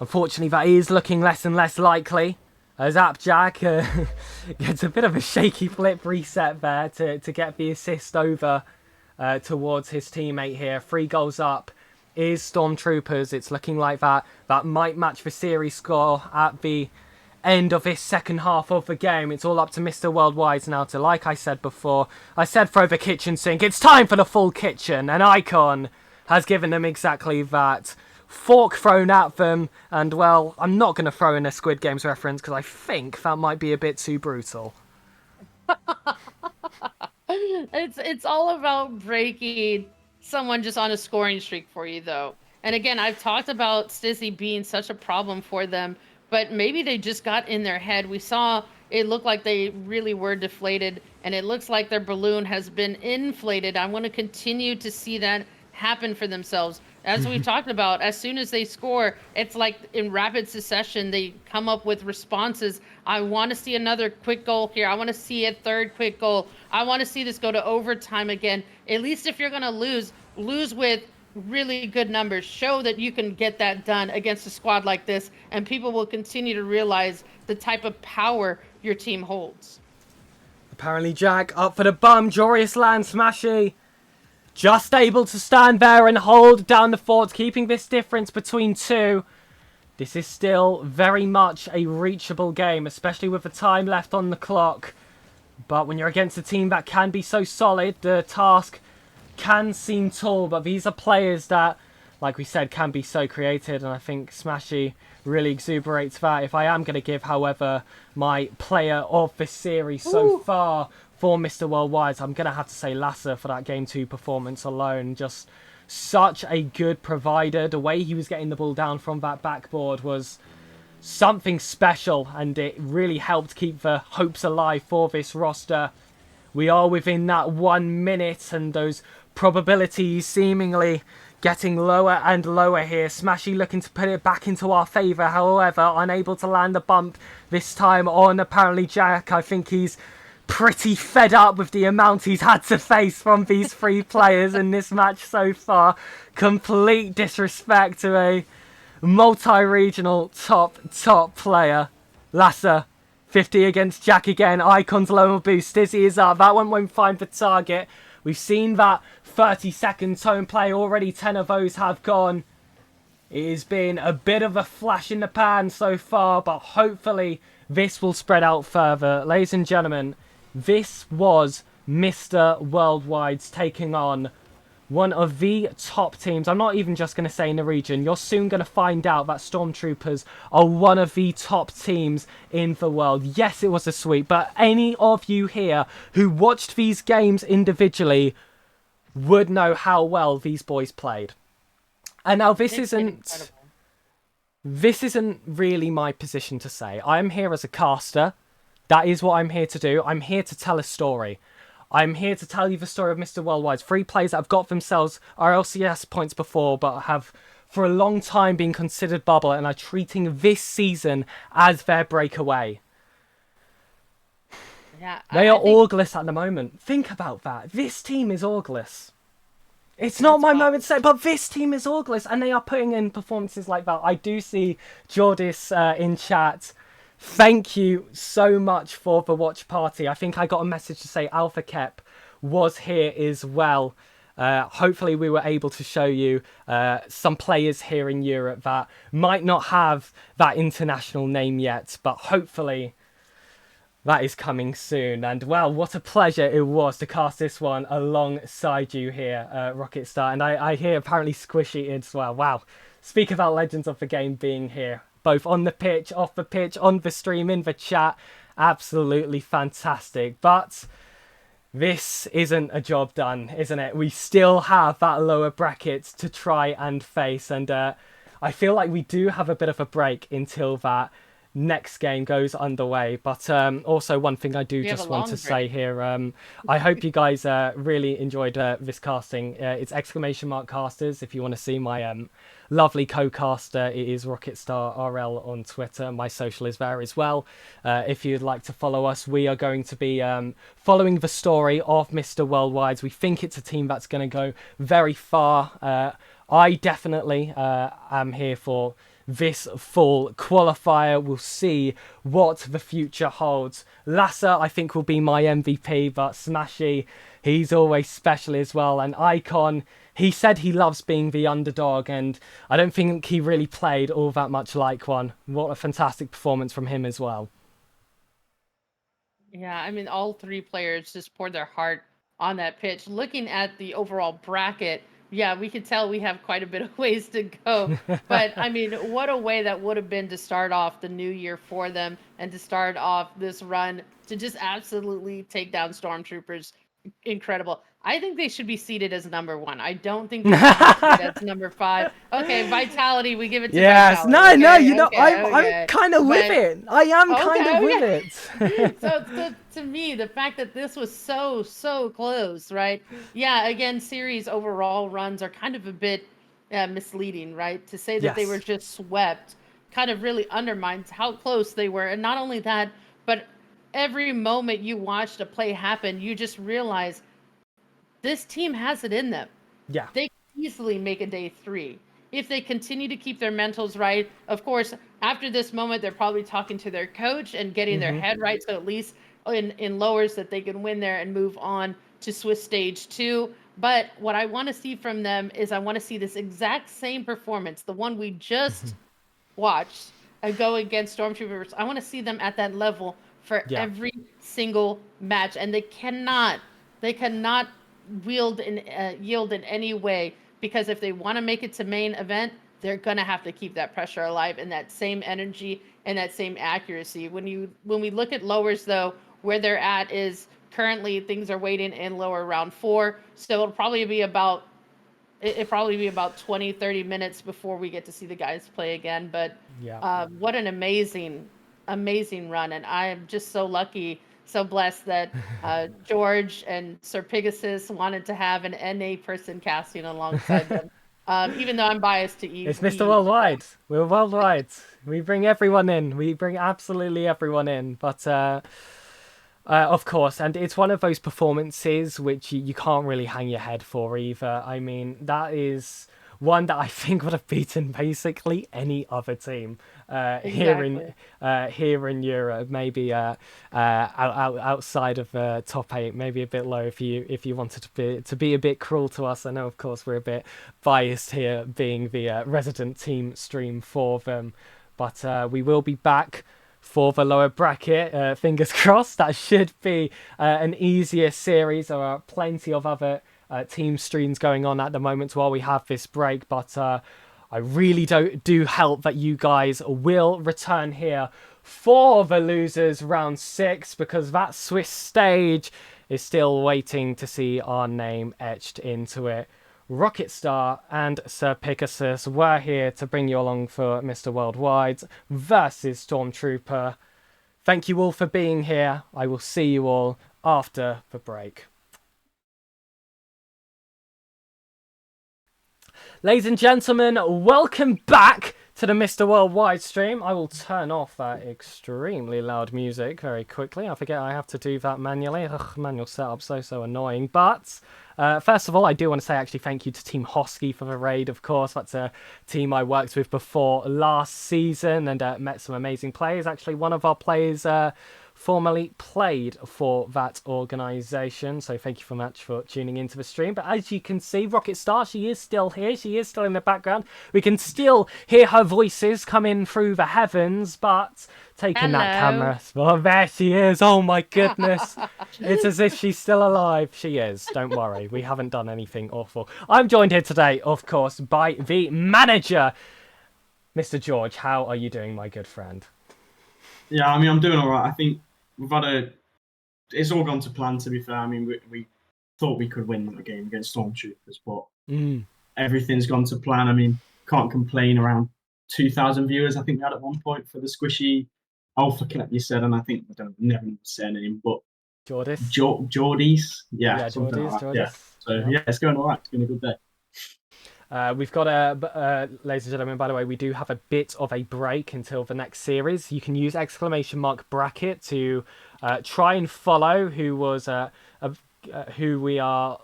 Unfortunately, that is looking less and less likely. As Appjack gets a bit of a shaky flip reset there to get the assist over towards his teammate here. 3 goals up is Stormtroopers. It's looking like that might match the series score at the end of this second half of the game. It's all up to Mr. Worldwide now to, like I said before, I said throw the kitchen sink. It's time for the full kitchen, and Icon has given them exactly that. Fork thrown at them, and well, I'm not going to throw in a Squid Games reference because I think that might be a bit too brutal. It's all about breaking someone just on a scoring streak for you, though. And again, I've talked about Stizzy being such a problem for them, but maybe they just got in their head. We saw it looked like they really were deflated, and it looks like their balloon has been inflated. I want to continue to see that happen for themselves. As we've talked about, as soon as they score, it's like in rapid succession, they come up with responses. I want to see another quick goal here. I want to see a third quick goal. I want to see this go to overtime again. At least if you're going to lose with really good numbers. Show that you can get that done against a squad like this, and people will continue to realize the type of power your team holds. Apparently Jack up for the bum. Joreous land smashy. Just able to stand there and hold down the fort, keeping this difference between 2. This is still very much a reachable game, especially with the time left on the clock. But when you're against a team that can be so solid, the task can seem tall. But these are players that, like we said, can be so creative. And I think Smashy really exuberates that. If I am going to give, however, my player of the series so far for Mr. Worldwide, I'm going to have to say Lasser for that Game 2 performance alone. Just such a good provider. The way he was getting the ball down from that backboard was something special, and it really helped keep the hopes alive for this roster. We are within that 1 minute, and those probabilities seemingly getting lower and lower here. Smashy looking to put it back into our favour, however, unable to land a bump this time on apparently Jack. I think he's pretty fed up with the amount he's had to face from these three players in this match so far. Complete disrespect to a multi-regional top player. Lasser, 50 against Jack again. Icon's lower boost. Dizzy is up. That one won't find the target. We've seen that 30-second tone play already. 10 of those have gone. It has been a bit of a flash in the pan so far, but hopefully this will spread out further. Ladies and gentlemen, this was Mr. Worldwide's taking on one of the top teams. I'm not even just going to say in the region. You're soon going to find out that Stormtroopers are one of the top teams in the world. Yes, it was a sweep, but any of you here who watched these games individually would know how well these boys played. And now this isn't really my position to say. I'm here as a caster. That is what I'm here to do. I'm here to tell a story. I'm here to tell you the story of Mr. Worldwide's 3 players that have got themselves RLCS points before, but have for a long time been considered bubble and are treating this season as their breakaway. Yeah, they are orgless at the moment. Think about that. This team is orgless. It's not my moment to say, but this team is orgless, and they are putting in performances like that. I do see Jordis in chat. Thank you so much for the watch party. I think I got a message to say Alpha Kep was here as well. Hopefully we were able to show you some players here in Europe that might not have that international name yet, but hopefully that is coming soon. And well, what a pleasure it was to cast this one alongside you here, Rocketstar. And I hear apparently Squishy as well. Wow. Speak about legends of the game being here. Both on the pitch, off the pitch, on the stream, in the chat. Absolutely fantastic. But this isn't a job done, isn't it? We still have that lower bracket to try and face. And I feel like we do have a bit of a break until that next game goes underway. But also one thing I do just want to say here, I hope you guys really enjoyed this casting. It's !casters if you want to see my lovely co-caster. It is Rocketstar RL on Twitter. My social is there as well. If you'd like to follow us, we are going to be following the story of Mr. Worldwide. We think it's a team that's going to go very far. I definitely am here for this full qualifier. We'll see what the future holds. Lasser, I think, will be my MVP, but Smashy, he's always special as well. And Icon, he said he loves being the underdog, and I don't think he really played all that much like one. What a fantastic performance from him as well. Yeah, I mean, all 3 players just poured their heart on that pitch. Looking at the overall bracket, yeah, we could tell we have quite a bit of ways to go. But, I mean, what a way that would have been to start off the new year for them and to start off this run to just absolutely take down Stormtroopers. Incredible. I think they should be seated as number 1. I don't think they should be seated as number 5. Okay, Vitality, we give it to Vitality. No, okay, no, you know, I'm kind of with it. I am kind of with it. So to me, the fact that this was so close, right? Yeah, again, series overall runs are kind of a bit misleading, right? To say that they were just swept kind of really undermines how close they were. And not only that, but every moment you watched a play happen, you just realize this team has it in them. Yeah. They can easily make a day 3. If they continue to keep their mentals right, of course, after this moment, they're probably talking to their coach and getting their head right. So at least in lowers that they can win there and move on to Swiss Stage 2. But what I want to see from them is I want to see this exact same performance, the one we just watched, go against Stormtroopers. I want to see them at that level for every single match. And they cannot yield in any way, because if they want to make it to main event, they're gonna have to keep that pressure alive and that same energy and that same accuracy. When we look at lowers, though, where they're at is Currently, things are waiting in lower round 4, so it'll probably be about 20, 30 minutes before we get to see the guys play again. But Yeah. what an amazing run. And I am just so lucky, so blessed that George and SirPigasus wanted to have an NA person casting alongside them. Even though I'm biased to It's Mr. EV. Worldwide. We're worldwide. We bring everyone in. We bring absolutely everyone in. But of course, and it's one of those performances which you can't really hang your head for either. I mean, that is one that I think would have beaten basically any other team Exactly. here in Europe. Maybe outside of top 8, maybe a bit low if you wanted to be a bit cruel to us. I know, of course, we're a bit biased here, being the resident team stream for them, but we will be back for the lower bracket. Fingers crossed. That should be an easier series. There are plenty of other team streams going on at the moment while we have this break, but I really do hope that you guys will return here for the losers round 6, because that Swiss stage is still waiting to see our name etched into it. Rocketstar and SirPigasus were here to bring you along for Mr. Worldwide versus Stormtrooper. Thank you all for being here. I will see you all after the break. Ladies and gentlemen, welcome back to the Mr. Worldwide stream. I will turn off that extremely loud music very quickly. I forget I have to do that manually. Ugh, manual setup, so annoying. But first of all, I do want to say actually thank you to Team Hosky for the raid, of course. That's a team I worked with before last season and met some amazing players. Actually, one of our players formerly played for that organisation, so thank you so much for tuning into the stream. But as you can see, Rocketstar, she is still here, she is still in the background. We can still hear her voices come in through the heavens, but taking that camera, well, there she is. Oh my goodness, it's as if she's still alive. She is, don't worry, we haven't done anything awful. I'm joined here today, of course, by the manager, Mr. George. How are you doing, my good friend? Yeah, I mean, I'm doing all right. I think it's all gone to plan, to be fair. I mean, we thought we could win the game against Stormtroopers, but everything's gone to plan. I mean, can't complain. Around 2,000 viewers, I think we had at one point for the squishy Alpha Connect you said, and I think, I don't never say a name, but Jordis. Geordies. Yeah, Jordis, like Jordis. Yeah. So, yeah, it's going all right. It's been a good day. We've got ladies and gentlemen, by the way, we do have a bit of a break until the next series. You can use !bracket to try and follow who we are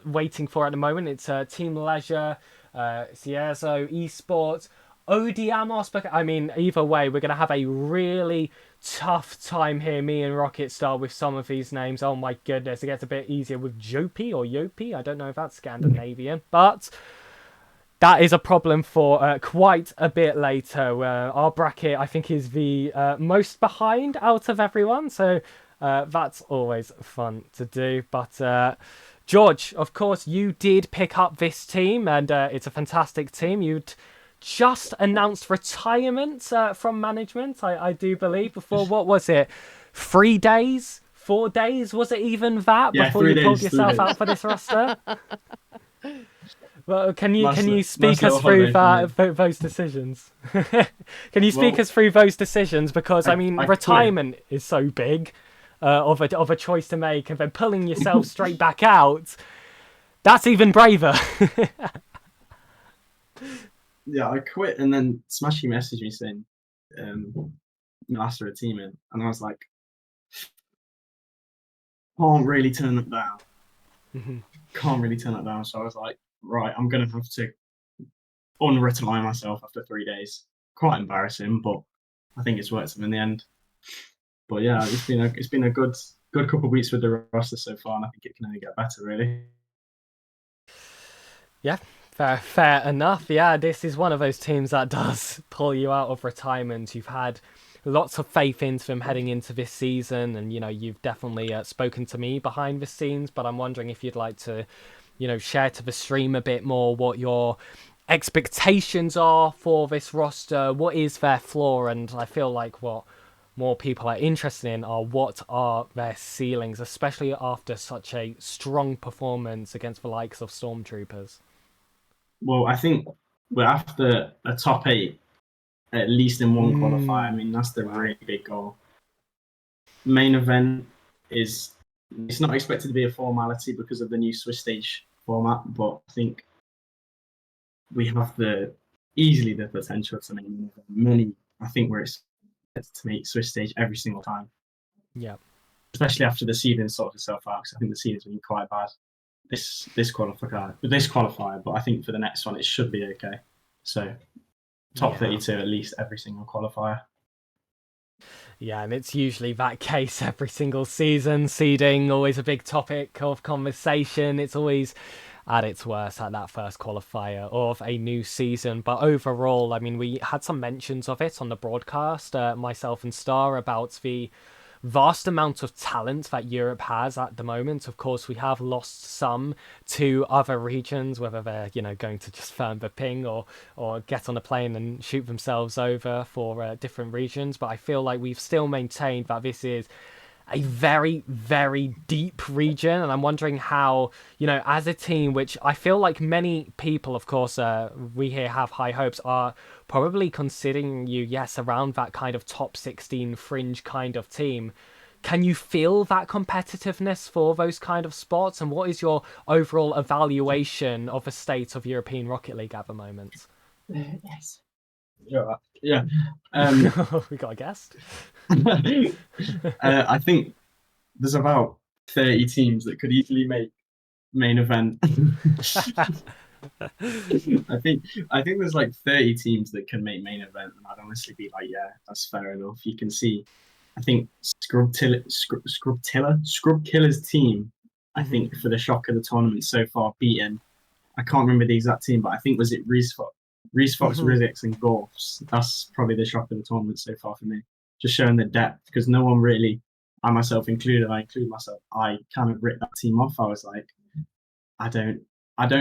waiting for at the moment. It's Team Leisure, Cierzo, Esports, Odiamos. But I mean, either way, we're going to have a really tough time here, me and Rocketstar, with some of these names. Oh my goodness, it gets a bit easier with Jopi or Yopi. I don't know if that's Scandinavian, but that is a problem for quite a bit later. Our bracket, I think, is the most behind out of everyone, so that's always fun to do. But George, of course, you did pick up this team, and it's a fantastic team. You'd just announced retirement from management, I do believe, before, what was it, 3 days? 4 days? Was it even that, before you pulled yourself out for this roster? Well, can you speak us through those decisions? Can you speak us through those decisions? Because I mean, retirement is so big of a choice to make, and then pulling yourself straight back out, that's even braver. Yeah, I quit, and then Smashy messaged me saying, "Master a team in," and I was like, "Can't really turn that down." Can't really turn that down. So I was like, right, I'm gonna have to unretire myself after 3 days. Quite embarrassing, but I think it's worked in the end. But yeah, it's been a good couple of weeks with the roster so far, and I think it can only get better, really. Yeah, fair enough. Yeah, this is one of those teams that does pull you out of retirement. You've had lots of faith into them heading into this season, and you've definitely spoken to me behind the scenes, but I'm wondering if you'd like to share to the stream a bit more what your expectations are for this roster. What is their floor? And I feel like what more people are interested in are what are their ceilings, especially after such a strong performance against the likes of Stormtroopers. Well, I think we're after a top 8, at least in one qualifier. I mean, that's the really big goal. Main event it's not expected to be a formality because of the new Swiss stage format, but I think we have easily the potential to make many. I think we're expected to make Swiss stage every single time. Yeah. Especially after the seeding sorted itself out, because I think the seeding's been quite bad this qualifier, but I think for the next one it should be okay. So top 32 at least every single qualifier. Yeah, and it's usually that case every single season. Seeding, always a big topic of conversation. It's always at its worst at that first qualifier of a new season. But overall, I mean, we had some mentions of it on the broadcast, myself and Star, about the vast amount of talent that Europe has at the moment. Of course, we have lost some to other regions, whether they're, going to just firm the ping or get on a plane and shoot themselves over for different regions. But I feel like we've still maintained that this is a very, very deep region, and I'm wondering how, as a team, which I feel like many people, of course, we here have high hopes, are probably considering you, yes, around that kind of top 16 fringe kind of team. Can you feel that competitiveness for those kind of spots, and what is your overall evaluation of the state of European Rocket League at the moment? Yes. Yeah. We got a guest. I think there's about 30 teams that could easily make main event. I think there's like 30 teams that can make main event, and I'd honestly be like, yeah, that's fair enough. You can see, I think Scrub Killer's team, I think for the shock of the tournament so far, beaten, I can't remember the exact team, but I think was it Reese Fox, Rizix, and Gorfs. That's probably the shock of the tournament so far for me. Just showing the depth, because no one really, I myself included, I kind of ripped that team off. I was like, I don't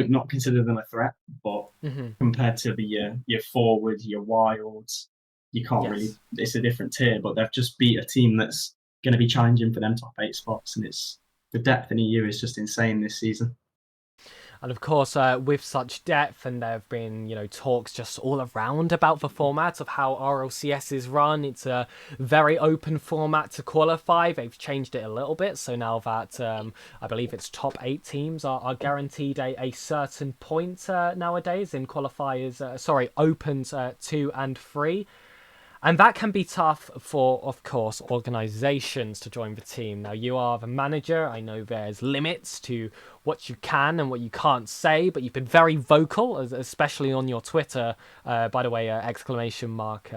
not consider them a threat, but compared to your forward, your wilds, you can't really. It's a different tier, but they've just beat a team that's going to be challenging for them top 8 spots, and it's the depth in EU is just insane this season. And of course, with such depth, and there have been, talks just all around about the format of how RLCS is run. It's a very open format to qualify. They've changed it a little bit. So now that I believe it's top 8 teams are guaranteed a certain point nowadays in qualifiers. Opens 2 and 3. And that can be tough for, of course, organisations to join the team. Now, you are the manager. I know there's limits to what you can and what you can't say, but you've been very vocal, especially on your Twitter. By the way, exclamation mark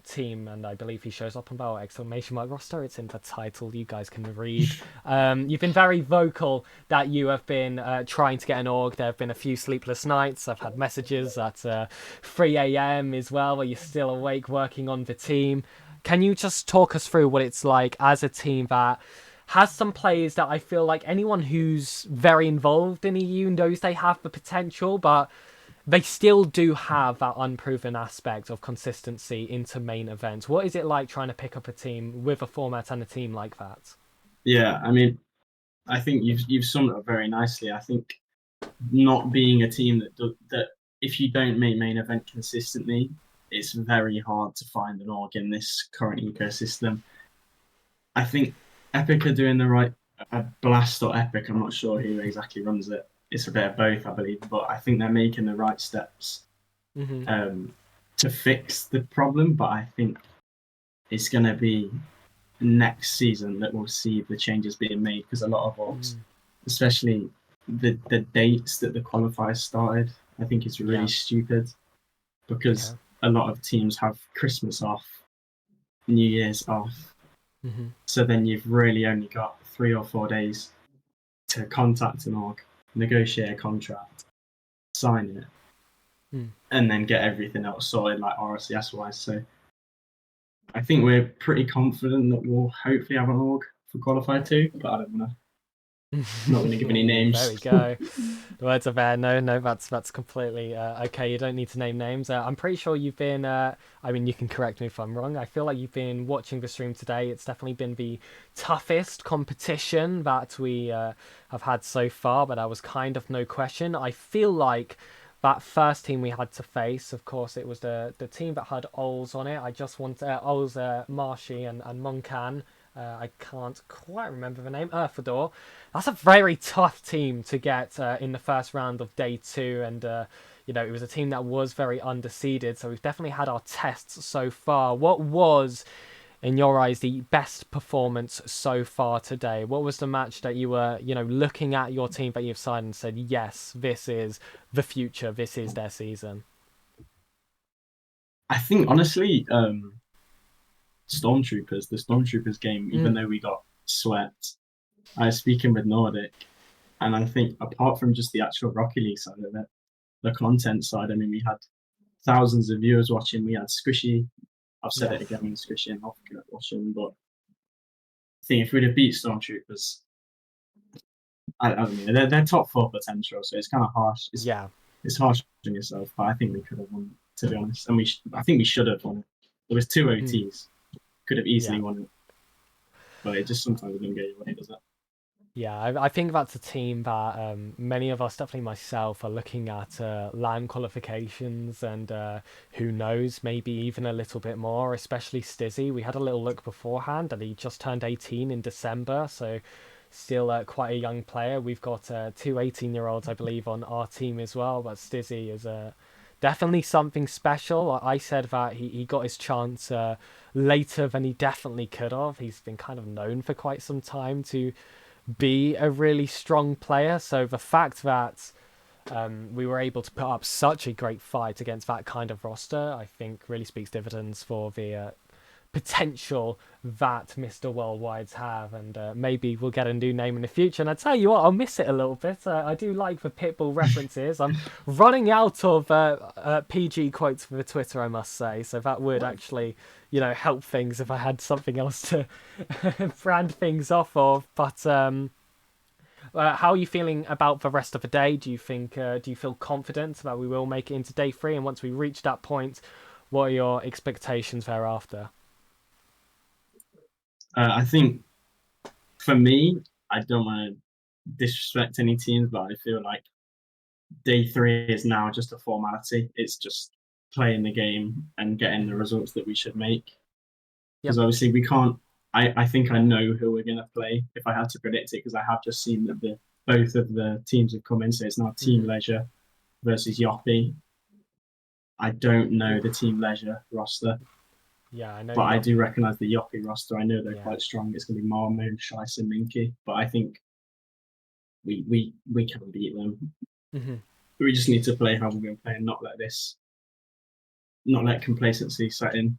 team, and I believe he shows up on our exclamation mark roster. It's in the title. You guys can read. You've been very vocal that you have been trying to get an org. There have been a few sleepless nights. I've had messages at 3 a.m. as well, where you're still awake working on the team. Can you just talk us through what it's like as a team that has some players that I feel like anyone who's very involved in EU knows they have the potential, but they still do have that unproven aspect of consistency into main events? What is it like trying to pick up a team with a format and a team like that? Yeah, I mean, I think you've summed it up very nicely. I think not being a team that if you don't make main event consistently, it's very hard to find an org in this current ecosystem. I think Epic are doing the right, Blast or Epic, I'm not sure who exactly runs it. It's a bit of both, I believe, but I think they're making the right steps to fix the problem. But I think it's going to be next season that we'll see the changes being made, because a lot of orgs, especially the dates that the qualifiers started, I think it's really stupid, because a lot of teams have Christmas off, New Year's off. So then you've really only got 3 or 4 days to contact an org, negotiate a contract, sign it, and then get everything else sorted, like RLCS wise. So I think we're pretty confident that we'll hopefully have an org for qualifier 2, but I don't know. Not going to give any There we names. go. The words are there. No, no, that's completely okay. You don't need to name names. I'm pretty sure you've been. I mean, you can correct me if I'm wrong. I feel like you've been watching the stream today. It's definitely been the toughest competition that we have had so far, but that was kind of no question. I feel like that first team we had to face, of course, it was the team that had Ols on it. I just want Ols, Marshy, and Monkan. I can't quite remember the name. Earthador. That's a very tough team to get in the first round of day two, and it was a team that was very underseeded. So we've definitely had our tests so far. What was, in your eyes, the best performance so far today? What was the match that you were, looking at your team that you've signed and said, yes, this is the future. This is their season. I think honestly, the Stormtroopers game, even though we got swept, I was speaking with Nordic, and I think apart from just the actual Rocket League side of it, the content side, I mean, we had thousands of viewers watching. We had Squishy. I've said Yeah. it again, Squishy and Hofka watching, but I think if we'd have beat Stormtroopers, I don't know, they're top four potential, so it's kind of harsh. It's harsh on yourself, but I think we could have won, to be honest, and I think we should have won it. There was two OTs, could have easily won it, but it just sometimes doesn't get your way, does it? Yeah, I think that's a team that many of us, definitely myself, are looking at LAN qualifications and who knows, maybe even a little bit more, especially Stizzy. We had a little look beforehand and he just turned 18 in December, so still quite a young player. We've got two 18-year-olds, I believe, on our team as well, but Stizzy is definitely something special. I said that he got his chance later than he definitely could have. He's been kind of known for quite some time to be a really strong player. So the fact that we were able to put up such a great fight against that kind of roster, I think really speaks dividends for the potential that Mr. Worldwides have, and maybe we'll get a new name in the future. And I tell you what, I'll miss it a little bit. I do like the Pitbull references. I'm running out of PG quotes for the Twitter, I must say. So that would actually, help things if I had something else to brand things off of. But how are you feeling about the rest of the day? Do you think? Do you feel confident that we will make it into day three? And once we reach that point, what are your expectations thereafter? I think for me, I don't want to disrespect any teams, but I feel like day three is now just a formality. It's just playing the game and getting the results that we should make. Because obviously we can't. I think I know who we're going to play if I had to predict it, because I have just seen that both of the teams have come in. So it's now Team Leisure versus Yoppie. I don't know the Team Leisure roster. Yeah, I know. But I do recognise the Yoppie roster. I know they're quite strong. It's going to be Marmo, Shice, and Minky. But I think we can beat them. We just need to play how we're going to play and not let complacency set in.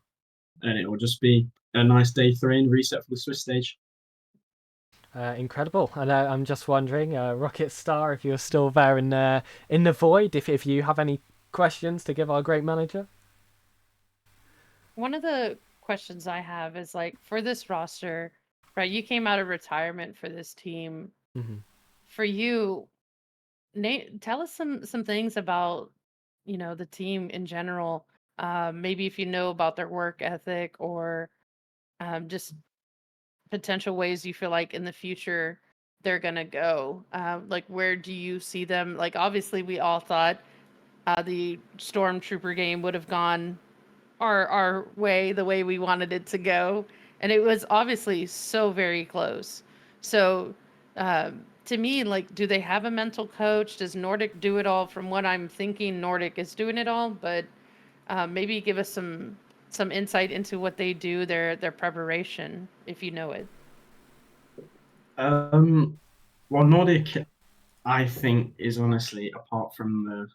And it will just be a nice day three and reset for the Swiss stage. Incredible. And I'm just wondering, Rocket Star, if you're still there in the void, if you have any questions to give our great manager. One of the questions I have is, like, for this roster, right? You came out of retirement for this team. For you, Nate, tell us some things about, the team in general. Maybe if you know about their work ethic, or just potential ways you feel like in the future they're gonna go. Like, where do you see them? Like, obviously, we all thought the Stormtrooper game would have gone our way, the way we wanted it to go, and it was obviously so very close. So to me, like, do they have a mental coach? Does Nordic do it all? From what I'm thinking, Nordic is doing it all, but maybe give us some insight into what they do, their preparation, if you know it. Well, Nordic, I think, is honestly, apart from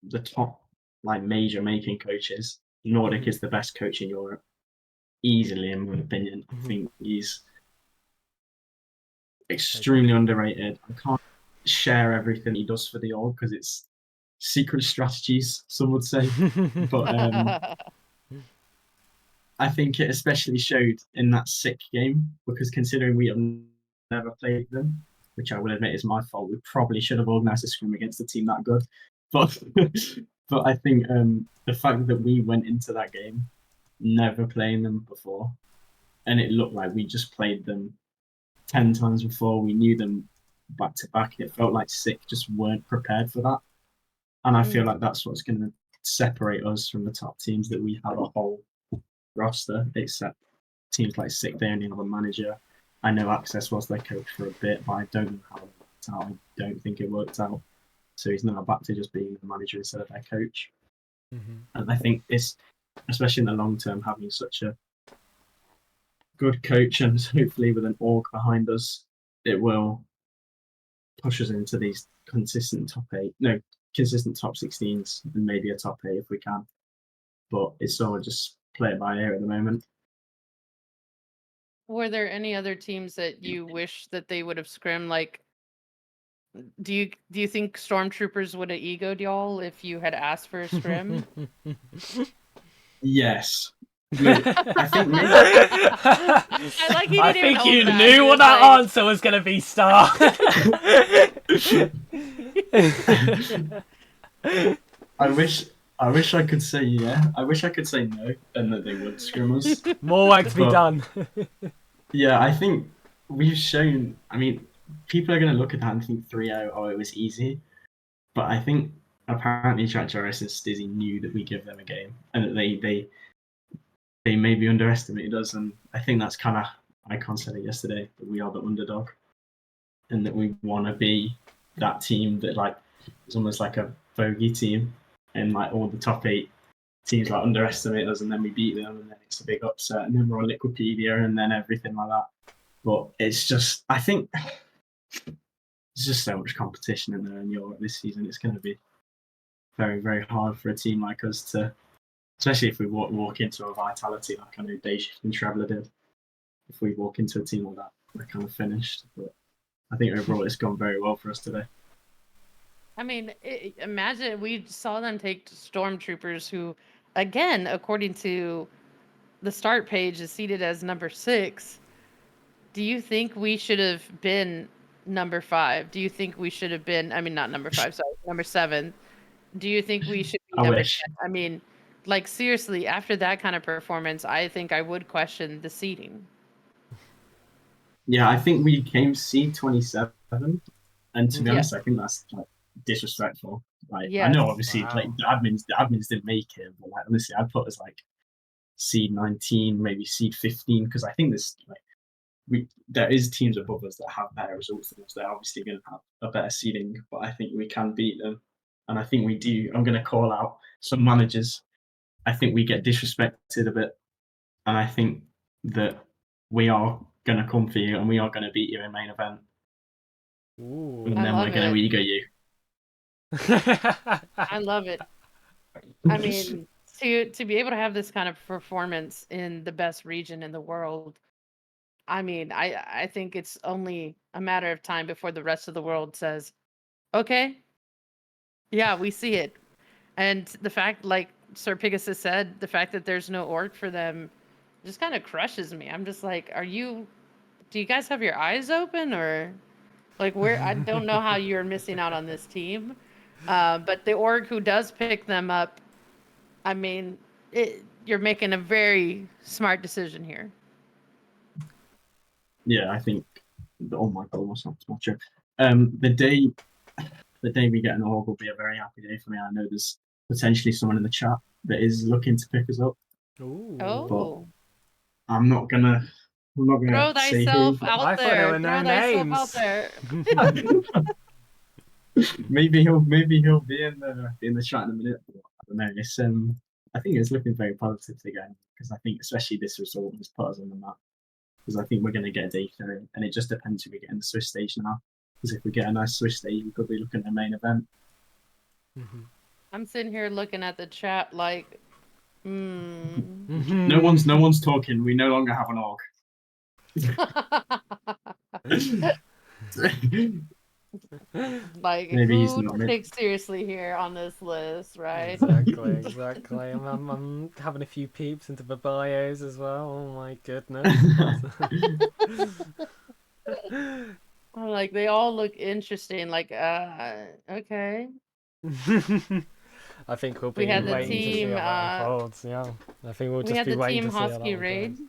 the top like major making coaches, Nordic is the best coach in Europe, easily, in my opinion. I think he's extremely underrated. I can't share everything he does for the org because it's secret strategies, some would say. But I think it especially showed in that sick game, because considering we have never played them, which I will admit is my fault. We probably should have organised a scrim against a team that good, but but I think the fact that we went into that game never playing them before, and it looked like we just played them 10 times before. We knew them back to back. It felt like Sick just weren't prepared for that, and I feel like that's what's going to separate us from the top teams, that we have a whole roster, except teams like Sick, they only have a manager. I know Access was their coach for a bit, but I don't know how it worked out. I don't think it worked out. So he's now back to just being the manager instead of their coach. And I think it's, especially in the long term, having such a good coach and hopefully with an org behind us, it will push us into these consistent top 16s and maybe a top 8 if we can. But it's sort of just play it by ear at the moment. Were there any other teams that you wish that they would have scrimmed? Like, do you think Stormtroopers would have egoed y'all if you had asked for a scrim? Yes. I think maybe. I think you knew what that answer was going to be, Star. I wish I could say yeah. I wish I could say no, and that they would scrim us. More work to be done. Yeah, I think we've shown. I mean, people are going to look at that and think 3-0, oh, it was easy. But I think apparently Jack Jarvis and Stizzy knew that we give them a game, and that they maybe underestimated us. And I think that's kind of, Icon said it yesterday, that we are the underdog, and that we want to be that team that like is almost like a bogey team, and like all the top 8 teams like underestimate us, and then we beat them, and then it's a big upset, and then we're on Liquipedia, and then everything like that. But it's just, I think there's just so much competition in there in Europe this season. It's going to be very, very hard for a team like us to, especially if we walk into a Vitality like I know Dayshift and Traveller did. If we walk into a team like that, we're kind of finished. But I think overall it's gone very well for us today. I mean, imagine we saw them take Stormtroopers, who, again, according to the start page, is seated as number 6. Do you think we should have been number 5? Do you think we should have been, I mean, not number 5, sorry, number 7? Do you think we should be number 10? I mean, like, seriously, after that kind of performance, I think I would question the seeding. Yeah, I think we came seed 27, and to be honest, I think that's like disrespectful. Like, I know obviously like the admins didn't make it, but like honestly, I'd put us like seed 19, maybe seed 15, because I think there's like there is teams above us that have better results than us. They're obviously going to have a better seeding, but I think we can beat them, and I think we do. I'm going to call out some managers. I think we get disrespected a bit, and I think that we are going to come for you, and we are going to beat you in main event. Ooh, and then we're going to ego you. I love it. I mean, to be able to have this kind of performance in the best region in the world, I mean, I think it's only a matter of time before the rest of the world says, okay, yeah, we see it. And the fact, like SirPigasus said, the fact that there's no org for them just kind of crushes me. I'm just like, do you guys have your eyes open, or like I don't know how you're missing out on this team. But the org who does pick them up, I mean, you're making a very smart decision here. Yeah, I think. Oh my God, what's not true? The day we get an org will be a very happy day for me. I know there's potentially someone in the chat that is looking to pick us up. Ooh. But I'm not gonna throw thyself out there. Throw names out there. maybe he'll be in the chat in a minute. But I don't know. It's I think it's looking very positive again, because I think especially this result has put us on the map. Because I think we're going to get a day through, and it just depends who we get in the Swiss stage now. Because if we get a nice Swiss stage, we could be looking at the main event. I'm sitting here looking at the chat like, No one's talking. We no longer have an org. Like, maybe who to take seriously here on this list, right? Exactly. I'm having a few peeps into the bios as well. Oh my goodness. Like they all look interesting. Like, okay. I think we'll We be had the waiting to see team. how that unfolds. Yeah, I think we'll We just had be the waiting team to see how that Hosky one raid. goes.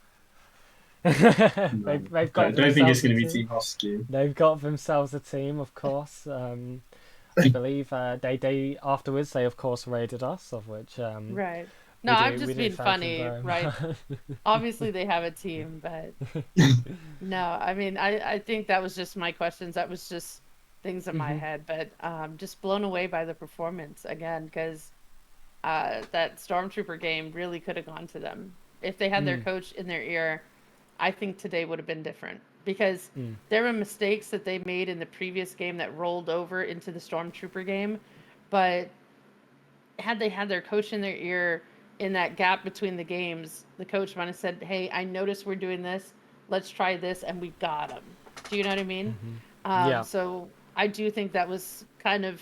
No, they've I got don't think it's themselves a going to be team. Team Hosky. They've got themselves a team, of course. I believe they afterwards they of course raided us, of which Right. No, I'm we just do being thank them funny, very right? much. Obviously they have a team, but no, I mean, I think that was just my questions. That was just things in my head, but just blown away by the performance again, because that Stormtrooper game really could have gone to them. If they had their coach in their ear, I think today would have been different, because there were mistakes that they made in the previous game that rolled over into the Stormtrooper game, but had they had their coach in their ear in that gap between the games, the coach might have said, "Hey, I noticed we're doing this. Let's try this," and we got them. Do you know what I mean? Yeah. So I do think that was kind of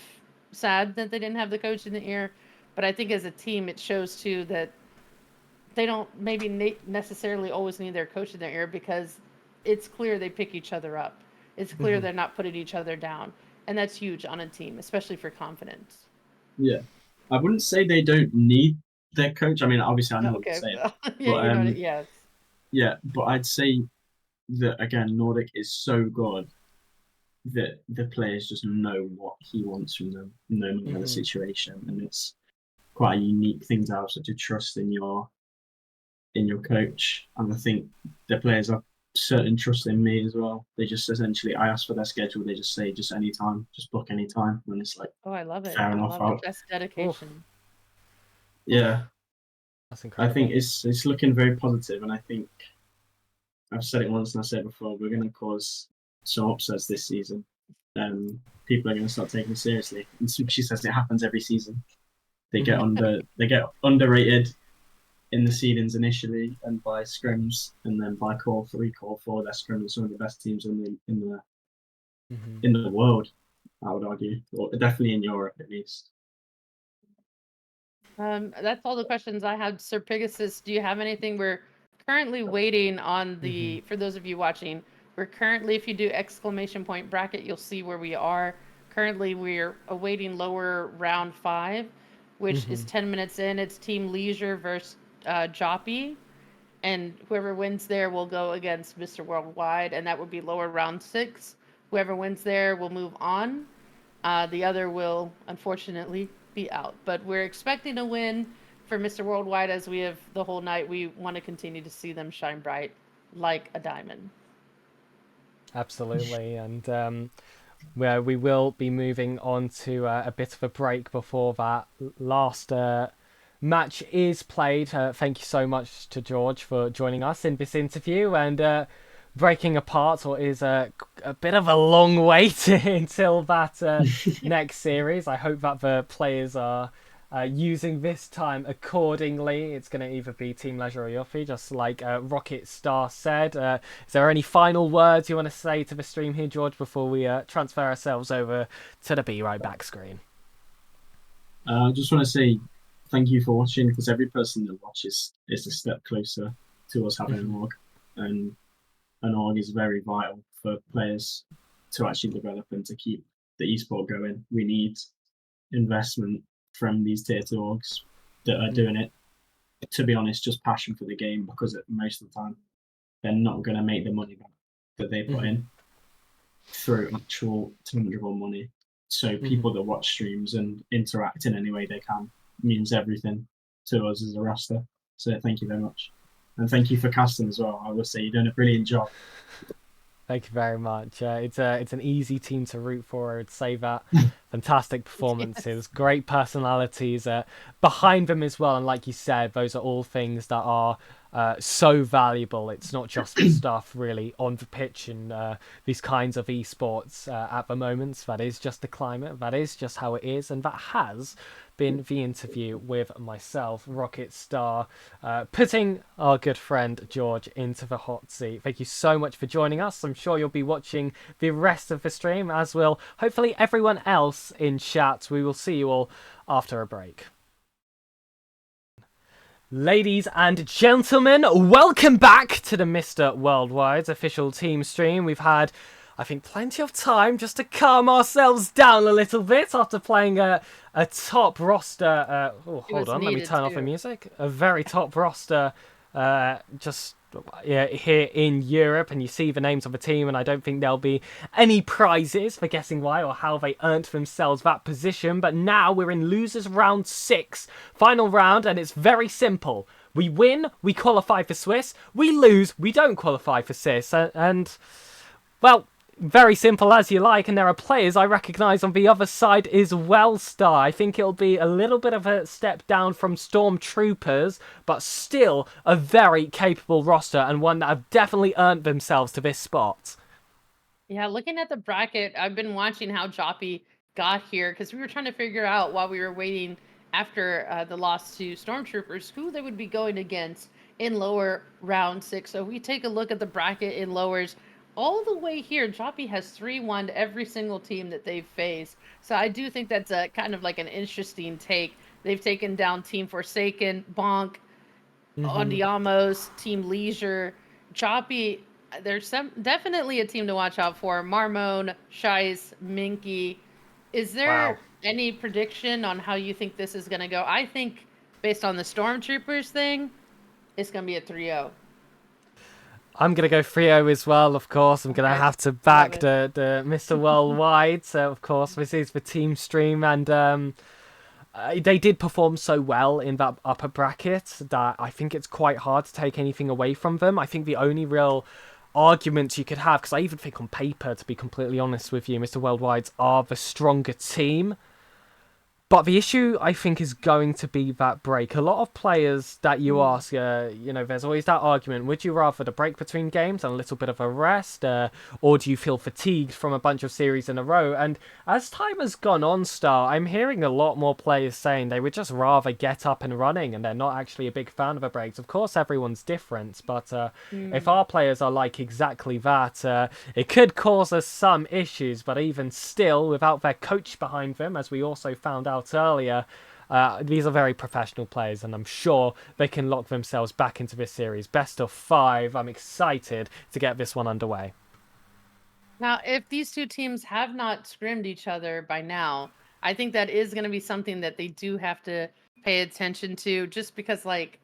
sad that they didn't have the coach in the ear, but I think as a team, it shows too that they don't maybe necessarily always need their coach in their ear, because it's clear they pick each other up. It's clear they're not putting each other down, and that's huge on a team, especially for confidence. Yeah, I wouldn't say they don't need their coach. I mean, obviously, I know what you're Okay. saying, Yeah, but you know, yes. yeah, but I'd say that again, Nordic is so good that the players just know what he wants from them, no matter the situation, and it's quite a unique thing to have such a trust in your coach. And I think the players have certain trust in me as well. They just essentially, I ask for their schedule, they just say just anytime, just book anytime, and it's like Oh, I love it. fair I enough. love it. That's Oof, dedication. Yeah, that's I think incredible. it's looking very positive, and I think I've said it once and I said it before. We're going to cause some upsets this season. People are going to start taking it seriously. And she says it happens every season. They get underrated in the seedings initially, and by scrims, and then by core three, core four, their scrim are some of the best teams in the world. I would argue, or definitely in Europe at least. That's all the questions I had. SirPigasus, do you have anything? We're currently waiting on the, for those of you watching, we're currently, if you do exclamation point bracket, you'll see where we are. Currently, we're awaiting lower round 5, which is 10 minutes in. It's Team Leisure versus Joppy, and whoever wins there will go against Mr. Worldwide, and that would be lower round 6. Whoever wins there will move on. The other will unfortunately be out. But we're expecting a win for Mr. Worldwide, as we have the whole night. We want to continue to see them shine bright like a diamond. Absolutely, and where we will be moving on to a bit of a break before that last match is played. Thank you so much to George for joining us in this interview and breaking apart what is a bit of a long wait until that next series. I hope that the players are using this time accordingly. It's going to either be Team Leisure or Yuffie, just like Rocket Star said. Is there any final words you want to say to the stream here, George, before we transfer ourselves over to the Be Right Back screen? I just want to say thank you for watching, because every person that watches is a step closer to us having an org, and an org is very vital for players to actually develop and to keep the esport going. We need investment from these tier 2 orgs that are doing it, to be honest, just passion for the game, because most of the time they're not going to make the money back that they put in through actual tangible money. So people that watch streams and interact in any way they can means everything to us as a roster. So thank you very much. And thank you for casting as well. I will say you're doing a brilliant job. Thank you very much. It's an easy team to root for. I would say that. Fantastic performances, great personalities behind them as well. And like you said, those are all things that are so valuable. It's not just the stuff really on the pitch and these kinds of esports at the moment. That is just the climate. That is just how it is. And that has been the interview with myself, Rocket Star, putting our good friend George into the hot seat. Thank you so much for joining us. I'm sure you'll be watching the rest of the stream, as will hopefully everyone else in chat. We will see you all after a break. Ladies and gentlemen, welcome back to the Mr. Worldwide's official team stream. We've had I think plenty of time just to calm ourselves down a little bit after playing a top roster. It Hold was on, let me needed turn off the too. music. A very top roster, just here in Europe, and you see the names of the team, and I don't think there'll be any prizes for guessing why or how they earned themselves that position. But now we're in losers round 6, final round, and it's very simple. We win, we qualify for Swiss. We lose, we don't qualify for Swiss, and well, very simple as you like, and there are players I recognise on the other side as well, Star. I think it'll be a little bit of a step down from Stormtroopers, but still a very capable roster and one that have definitely earned themselves to this spot. Yeah, looking at the bracket, I've been watching how Joppy got here because we were trying to figure out while we were waiting after the loss to Stormtroopers who they would be going against in lower round 6. So if we take a look at the bracket in lowers, all the way here, Joppy has 3-1 to every single team that they've faced. So I do think that's a kind of like an interesting take. They've taken down Team Forsaken, Bonk, Andiamos, Team Leisure, Choppy. There's definitely a team to watch out for. Marmone, Shice, Minky. Is Wow. there any prediction on how you think this is going to go? I think based on the Stormtroopers thing, it's going to be a 3-0. I'm going to go 3-0 as well, of course. I'm going to Okay. have to back the Mr. Worldwide. So, of course, this is the team stream, and they did perform so well in that upper bracket that I think it's quite hard to take anything away from them. I think the only real argument you could have, because I even think on paper, to be completely honest with you, Mr. Worldwide's are the stronger team. But the issue, I think, is going to be that break. A lot of players that you ask, there's always that argument. Would you rather the break between games and a little bit of a rest? Or do you feel fatigued from a bunch of series in a row? And as time has gone on, Star, I'm hearing a lot more players saying they would just rather get up and running, and they're not actually a big fan of the breaks. Of course, everyone's different, but if our players are like exactly that, it could cause us some issues. But even still, without their coach behind them, as we also found out earlier, these are very professional players, and I'm sure they can lock themselves back into this series. Best of 5. I'm excited to get this one underway. Now, if these two teams have not scrimmed each other by now, I think that is going to be something that they do have to pay attention to, just because, like,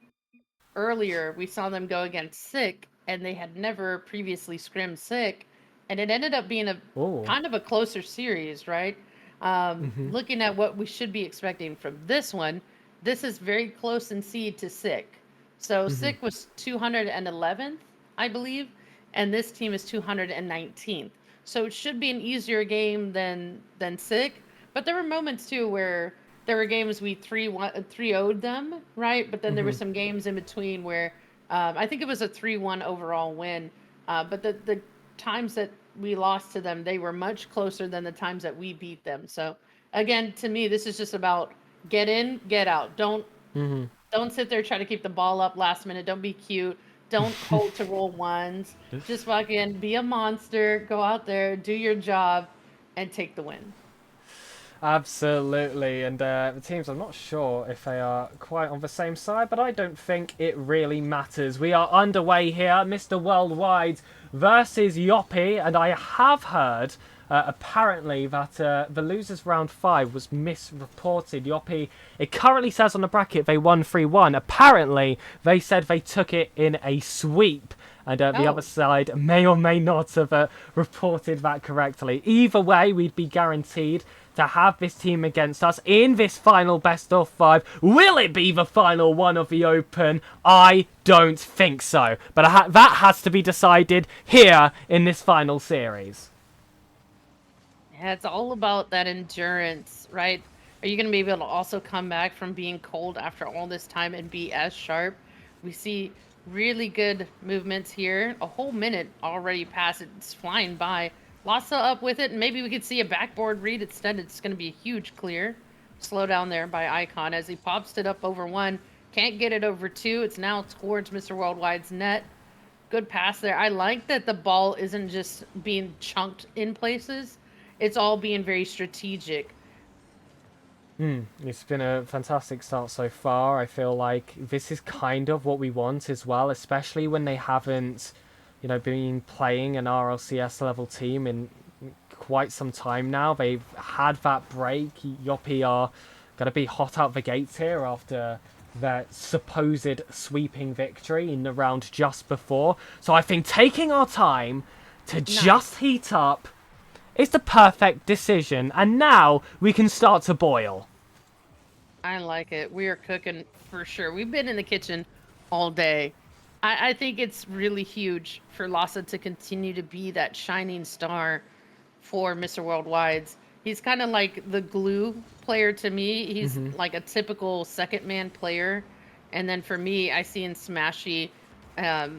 earlier we saw them go against Sick, and they had never previously scrimmed Sick, and it ended up being a kind of a closer series, right? Looking at what we should be expecting from this one, this is very close in seed to Sick. So Sick was 211th, I believe, and this team is 219th. So it should be an easier game than Sick. But there were moments too where there were games we 3-0'd them, right? But then there were some games in between where I think it was a 3-1 overall win. But the times that we lost to them, they were much closer than the times that we beat them. So again, to me, this is just about get in, get out. Don't sit there try to keep the ball up last minute. Don't be cute. Don't hold to roll ones. Just fucking be a monster. Go out there, do your job, and take the win. Absolutely, and the teams, I'm not sure if they are quite on the same side, but I don't think it really matters. We are underway here, Mr. Worldwide versus Yoppy, and I have heard apparently that the losers round 5 was misreported. Yoppy, it currently says on the bracket they won 3-1. Apparently, they said they took it in a sweep. And the other side may or may not have reported that correctly. Either way, we'd be guaranteed to have this team against us in this final best of 5. Will it be the final one of the Open? I don't think so. But that has to be decided here in this final series. Yeah, it's all about that endurance, right? Are you going to be able to also come back from being cold after all this time and be as sharp? We see really good movements here. A whole minute already passed. It's flying by. Lhasa up with it, and maybe we could see a backboard read extended. It's going to be a huge clear. Slow down there by Icon as he pops it up over 1. Can't get it over 2. It's now towards Mr. Worldwide's net. Good pass there. I like that the ball isn't just being chunked in places. It's all being very strategic. It's been a fantastic start so far. I feel like this is kind of what we want as well, especially when they haven't been playing an RLCS level team in quite some time now. They've had that break. Yoppie are going to be hot out the gates here after their supposed sweeping victory in the round just before. So I think taking our time to just heat up is the perfect decision. And now we can start to boil. I like it. We are cooking for sure. We've been in the kitchen all day. I think it's really huge for Lhasa to continue to be that shining star for Mr. Worldwide's. He's kind of like the glue player to me. He's like a typical second man player. And then for me, I see in Smashy a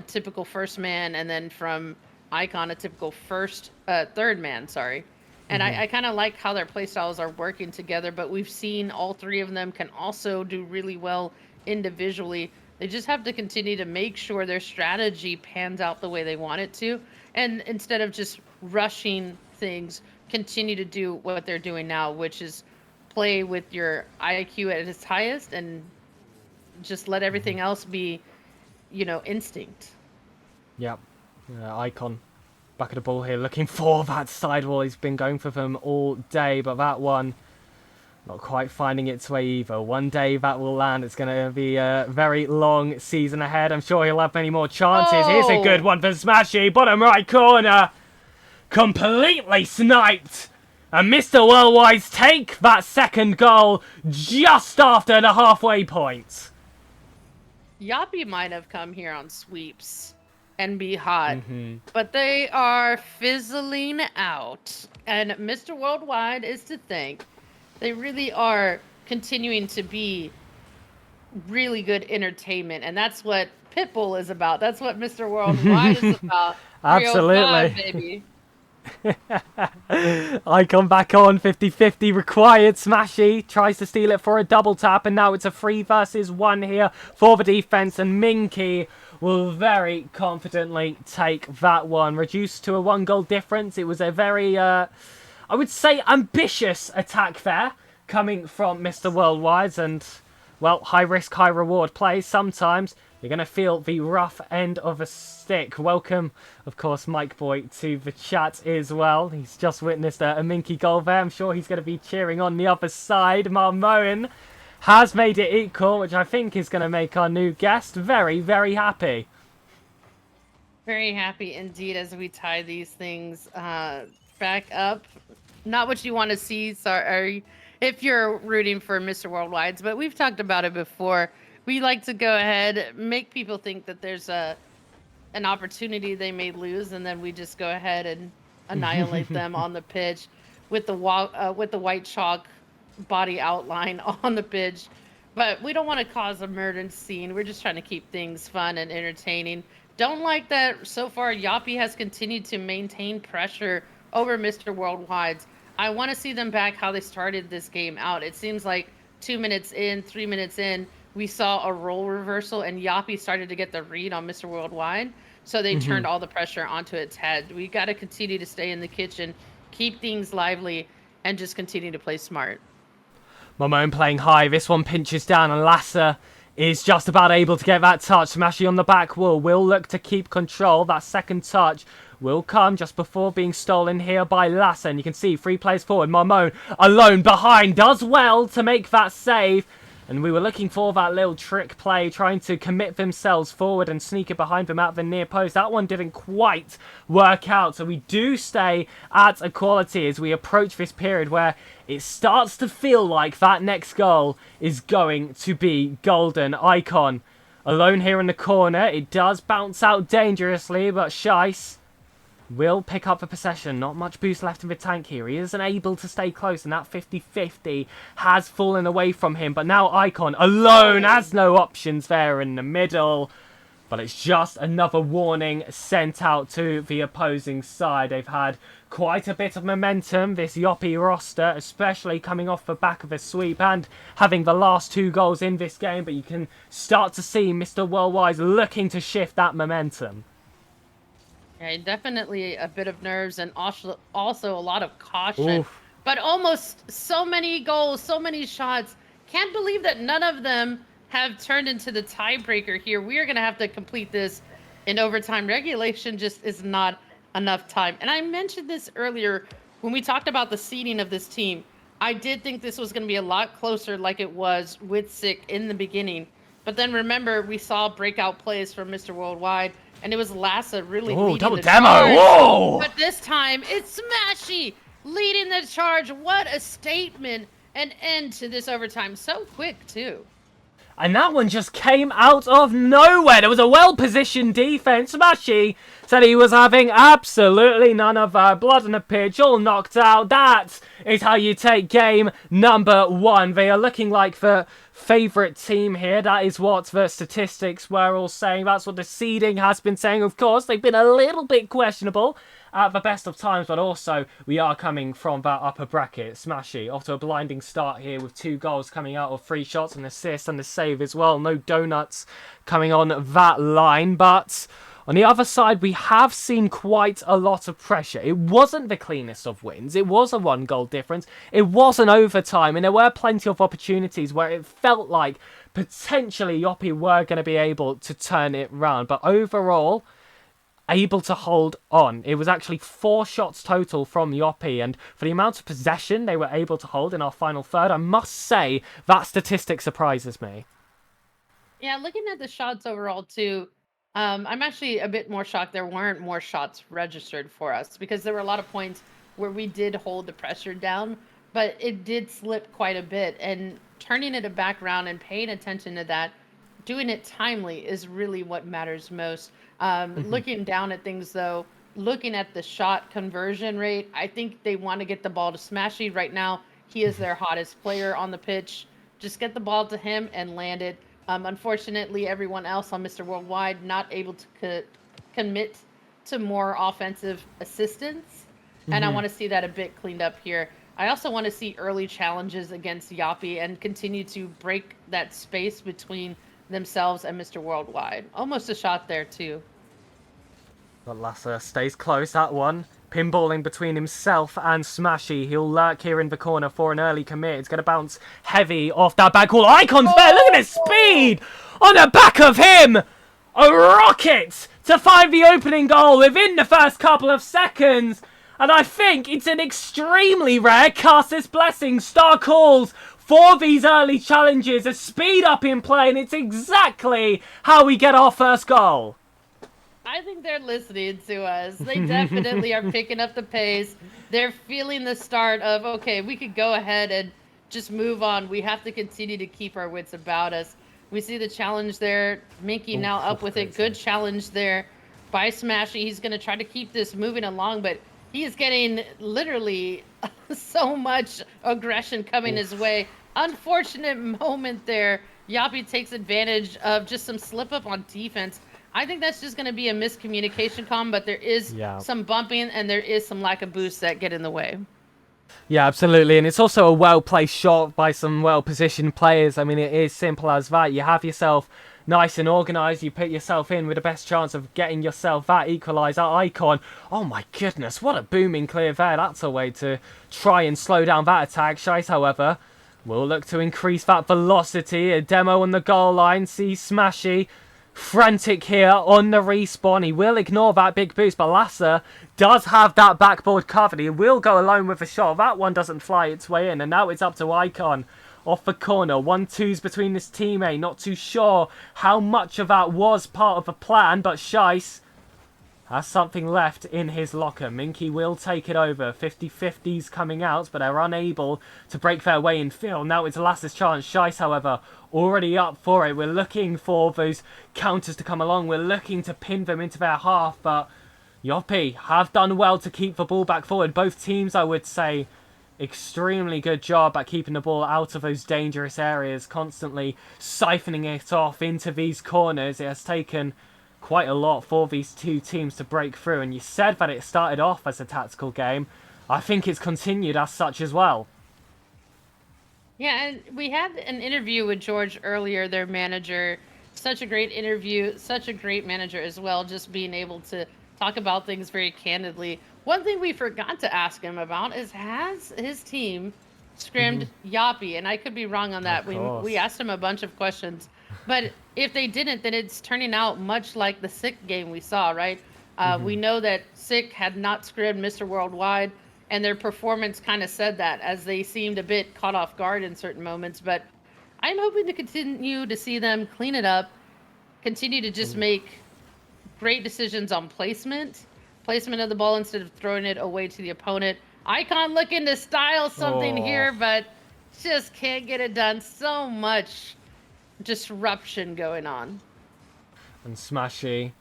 typical first man, and then from Icon, a typical third man, sorry. And I kind of like how their playstyles are working together, but we've seen all three of them can also do really well individually. They just have to continue to make sure their strategy pans out the way they want it to. And instead of just rushing things, continue to do what they're doing now, which is play with your IQ at its highest and just let everything else be, instinct. Yep. Icon back at the ball here, looking for that sidewall. He's been going for them all day, but that one not quite finding its way either. One day that will land. It's going to be a very long season ahead. I'm sure he'll have many more chances. Here's a good one for Smashy. Bottom right corner. Completely sniped. And Mr. Worldwide's take that second goal just after the halfway point. Yoppie might have come here on sweeps and be hot, but they are fizzling out. And Mr. Worldwide is to thank. They really are continuing to be really good entertainment, and that's what Pitbull is about. That's what Mr. Worldwide is about. Absolutely. 305, baby. Icon back on, 50-50 required. Smashy tries to steal it for a double tap, and now it's a 3 versus 1 here for the defense, and Minky will very confidently take that one. Reduced to a 1-goal difference. It was a very, I would say, ambitious attack there coming from Mr. Worldwide, and, well, high risk, high reward plays. Sometimes you're going to feel the rough end of a stick. Welcome, of course, Mike Boy, to the chat as well. He's just witnessed a Minky goal there. I'm sure he's going to be cheering on the other side. Marmoen has made it equal, which I think is going to make our new guest very, very happy. Very happy indeed as we tie these things back up. Not what you want to see, sorry, if you're rooting for Mr. Worldwide's, but we've talked about it before. We like to go ahead, make people think that there's an opportunity they may lose, and then we just go ahead and annihilate them on the pitch with the white chalk body outline on the pitch. But we don't want to cause a murder scene. We're just trying to keep things fun and entertaining. Don't like that so far Yoppie has continued to maintain pressure over Mr. Worldwide's. I want to see them back how they started this game out. It seems like 2 minutes in, 3 minutes in, we saw a role reversal and Yoppie started to get the read on Mr. Worldwide. So they turned all the pressure onto its head. We got to continue to stay in the kitchen, keep things lively, and just continue to play smart. Marmoen playing high. This one pinches down, and Lhasa is just about able to get that touch. Smashy on the back wall. Will look to keep control. That second touch will come just before being stolen here by Lhasa. And you can see 3 players forward. Marmoen alone behind. Does well to make that save. And we were looking for that little trick play, trying to commit themselves forward and sneak it behind them at the near post. That one didn't quite work out. So we do stay at equality as we approach this period where it starts to feel like that next goal is going to be golden. Icon alone here in the corner. It does bounce out dangerously, but Shice will pick up the possession. Not much boost left in the tank here. He isn't able to stay close, and that 50-50 has fallen away from him. But now Icon alone has no options there in the middle. But it's just another warning sent out to the opposing side. They've had quite a bit of momentum, this Yoppie roster, especially coming off the back of a sweep and having the last 2 goals in this game. But you can start to see Mr. Worldwide looking to shift that momentum. Yeah, definitely a bit of nerves and also a lot of caution. Oof. But almost so many goals, so many shots. Can't believe that none of them have turned into the tiebreaker here. We are going to have to complete this In overtime, regulation just is not enough time. And I mentioned this earlier when we talked about the seeding of this team. I did think this was going to be a lot closer like it was with Sick in the beginning. But then remember, we saw breakout plays from Mr. Worldwide, and it was Lassa really leading double the demo. charge. Whoa! But this time, it's Smashy leading the charge. What a statement. An end to this overtime. So quick, too. And that one just came out of nowhere. There was a well-positioned defense. Smashy said he was having absolutely none of blood on the pitch, all knocked out. That is how you take game number 1. They are looking like the favourite team here. That is what the statistics were all saying. That's what the seeding has been saying. Of course, they've been a little bit questionable at the best of times, but also we are coming from that upper bracket. Smashy off to a blinding start here with 2 goals coming out of 3 shots, an assist and a save as well. No donuts coming on that line, but on the other side we have seen quite a lot of pressure. It wasn't the cleanest of wins. It was a 1 goal difference. It was an overtime, and there were plenty of opportunities where it felt like potentially Yoppie were going to be able to turn it round, but overall able to hold on. It was actually 4 shots total from Yoppie, and for the amount of possession they were able to hold in our final third, I must say that statistic surprises me. Yeah, looking at the shots overall too, I'm actually a bit more shocked there weren't more shots registered for us, because there were a lot of points where we did hold the pressure down, but it did slip quite a bit, and turning it back around and paying attention to that, doing it timely is really what matters most. Looking down at things though, looking at the shot conversion rate, I think they want to get the ball to Smashy right now. He is their hottest player on the pitch. Just get the ball to him and land it. Unfortunately, everyone else on Mr. Worldwide not able to commit to more offensive assistance. And I want to see that a bit cleaned up here. I also want to see early challenges against Yoppie and continue to break that space between themselves and Mr. Worldwide. Almost a shot there too. But Lassa stays close, that one. Pinballing between himself and Smashy. He'll lurk here in the corner for an early commit. It's going to bounce heavy off that back wall. Icon's there! Look at his speed! On the back of him! A rocket to find the opening goal within the first couple of seconds. And I think it's an extremely rare Caster's blessing. Star calls for these early challenges. A speed up in play, and it's exactly how we get our first goal. I think they're listening to us. They definitely are picking up the pace. They're feeling the start of, okay, we could go ahead and just move on. We have to continue to keep our wits about us. We see the challenge there. Minky now up with it. Good challenge there by Smashy. He's going to try to keep this moving along, but he is getting literally so much aggression coming his way. Unfortunate moment there. Yoppie takes advantage of just some slip up on defense. I think that's just going to be a miscommunication, but there is some bumping and there is some lack of boost that get in the way. Yeah, absolutely. And it's also a well-placed shot by some well-positioned players. I mean, it is simple as that. You have yourself nice and organised. You put yourself in with the best chance of getting yourself that equaliser icon. Oh my goodness, what a booming clear there. That's a way to try and slow down that attack. Shice, however, will look to increase that velocity. A demo on the goal line. See Smashy frantic here on the respawn. He will ignore that big boost, but Lassa does have that backboard covered. He will go alone with a shot. That one doesn't fly its way in, and now it's up to Icon off the corner. 1-2s between this teammate. Not too sure how much of that was part of the plan, but Shice has something left in his locker. Minky will take it over. 50-50s coming out, but they're unable to break their way in field. Now it's Lassa's chance. Shice, however, already up for it. We're looking for those counters to come along. We're looking to pin them into their half, but Yoppie have done well to keep the ball back forward. Both teams, I would say, extremely good job at keeping the ball out of those dangerous areas, constantly siphoning it off into these corners. It has taken quite a lot for these two teams to break through, and you said that it started off as a tactical game. I think it's continued as such as well. Yeah, and we had an interview with George earlier, their manager. Such a great interview, such a great manager as well, just being able to talk about things very candidly. One thing we forgot to ask him about is, has his team scrimmed Yoppie? And I could be wrong on that. We asked him a bunch of questions But if they didn't, then it's turning out much like the Sick game we saw, right? We know that Sick had not scribbed Mr. Worldwide, and their performance kind of said that, as they seemed a bit caught off guard in certain moments. But I'm hoping to continue to see them clean it up, continue to just make great decisions on placement of the ball instead of throwing it away to the opponent. Icon looking to style something here, but just can't get it done. So much disruption going on. And Smashy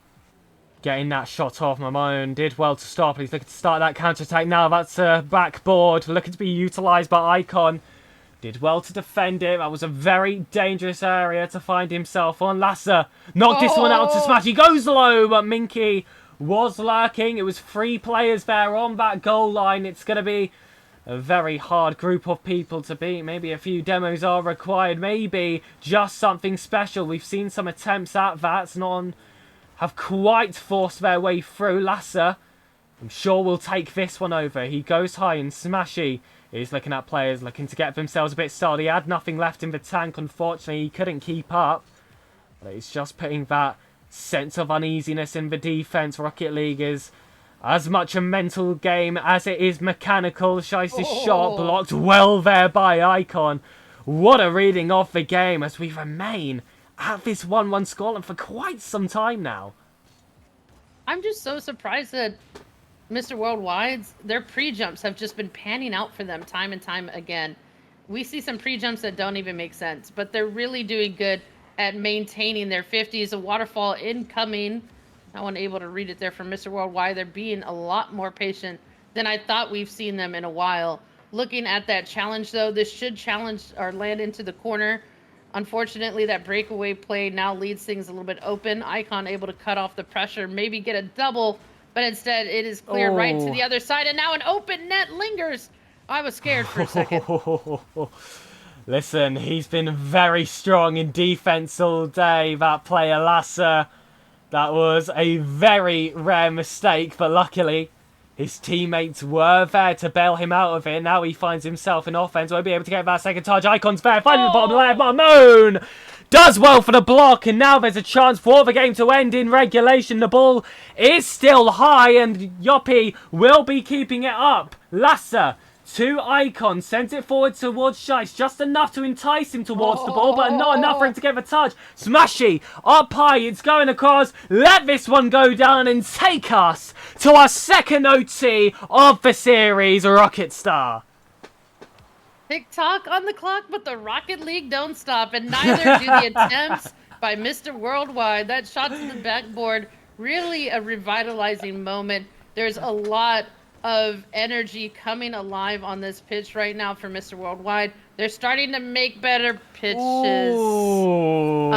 getting that shot off. Mamone did well to stop. He's looking to start that counter-attack now. That's a backboard looking to be utilised by Icon. Did well to defend it. That was a very dangerous area to find himself on. Lasser knocked this one out to Smash. He goes low, but Minky was lurking. It was 3 players there on that goal line. It's going to be a very hard group of people to beat. Maybe a few demos are required. Maybe just something special. We've seen some attempts at that. None have quite forced their way through. Lasser, I'm sure, will take this one over. He goes high, and Smashy is looking at players looking to get themselves a bit started. He had nothing left in the tank, unfortunately. He couldn't keep up. But it's just putting that sense of uneasiness in the defense. Rocket League is as much a mental game as it is mechanical. Sheisty's shot blocked well there by Icon. What a reading of the game as we remain at this 1-1 scoreline for quite some time now. I'm just so surprised that Mr. Worldwide's, their pre-jumps have just been panning out for them time and time again. We see some pre-jumps that don't even make sense, but they're really doing good at maintaining their 50s. A waterfall incoming. No one able to read it there from Mr. Worldwide. They're being a lot more patient than I thought we've seen them in a while. Looking at that challenge, though, this should challenge or land into the corner. Unfortunately, that breakaway play now leaves things a little bit open. Icon able to cut off the pressure, maybe get a double, but instead it is cleared right to the other side, and now an open net lingers. I was scared for a second. Listen, he's been very strong in defense all day, that player Lasser. That was a very rare mistake, but luckily his teammates were there to bail him out of it. Now he finds himself in offense. Won't be able to get that second touch. Icon's there, finding the bottom left. Mamone does well for the block, and now there's a chance for the game to end in regulation. The ball is still high, and Yoppie will be keeping it up. Lasser to Icon, sends it forward towards Shice, just enough to entice him towards the ball, but not enough for him to get the touch. Smashy, up high, it's going across. Let this one go down and take us to our second OT of the series, Rocket Star. Tick-tock on the clock, but the Rocket League don't stop, and neither do the attempts by Mr. Worldwide. That shot to the backboard, really a revitalizing moment. There's a lot of energy coming alive on this pitch right now for Mr. Worldwide. They're starting to make better pitches. You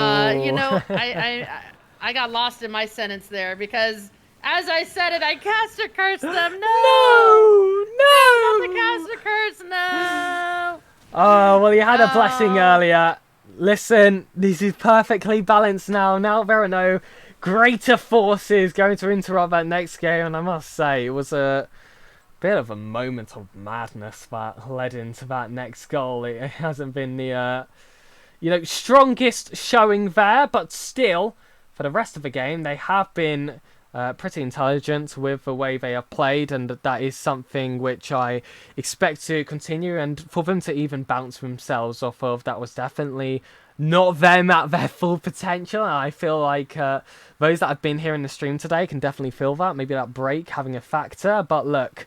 know, I got lost in my sentence there because as I said it, I caster cursed them. No, not the caster curse. No. Oh well, you had a blessing earlier. Listen, this is perfectly balanced now. Now there are no greater forces going to interrupt that next game, and I must say it was a bit of a moment of madness that led into that next goal. It hasn't been the strongest showing there, but still, for the rest of the game, they have been pretty intelligent with the way they have played, and that is something which I expect to continue, and for them to even bounce themselves off of, that was definitely not them at their full potential. And I feel like those that have been here in the stream today can definitely feel that, maybe that break having a factor. But look,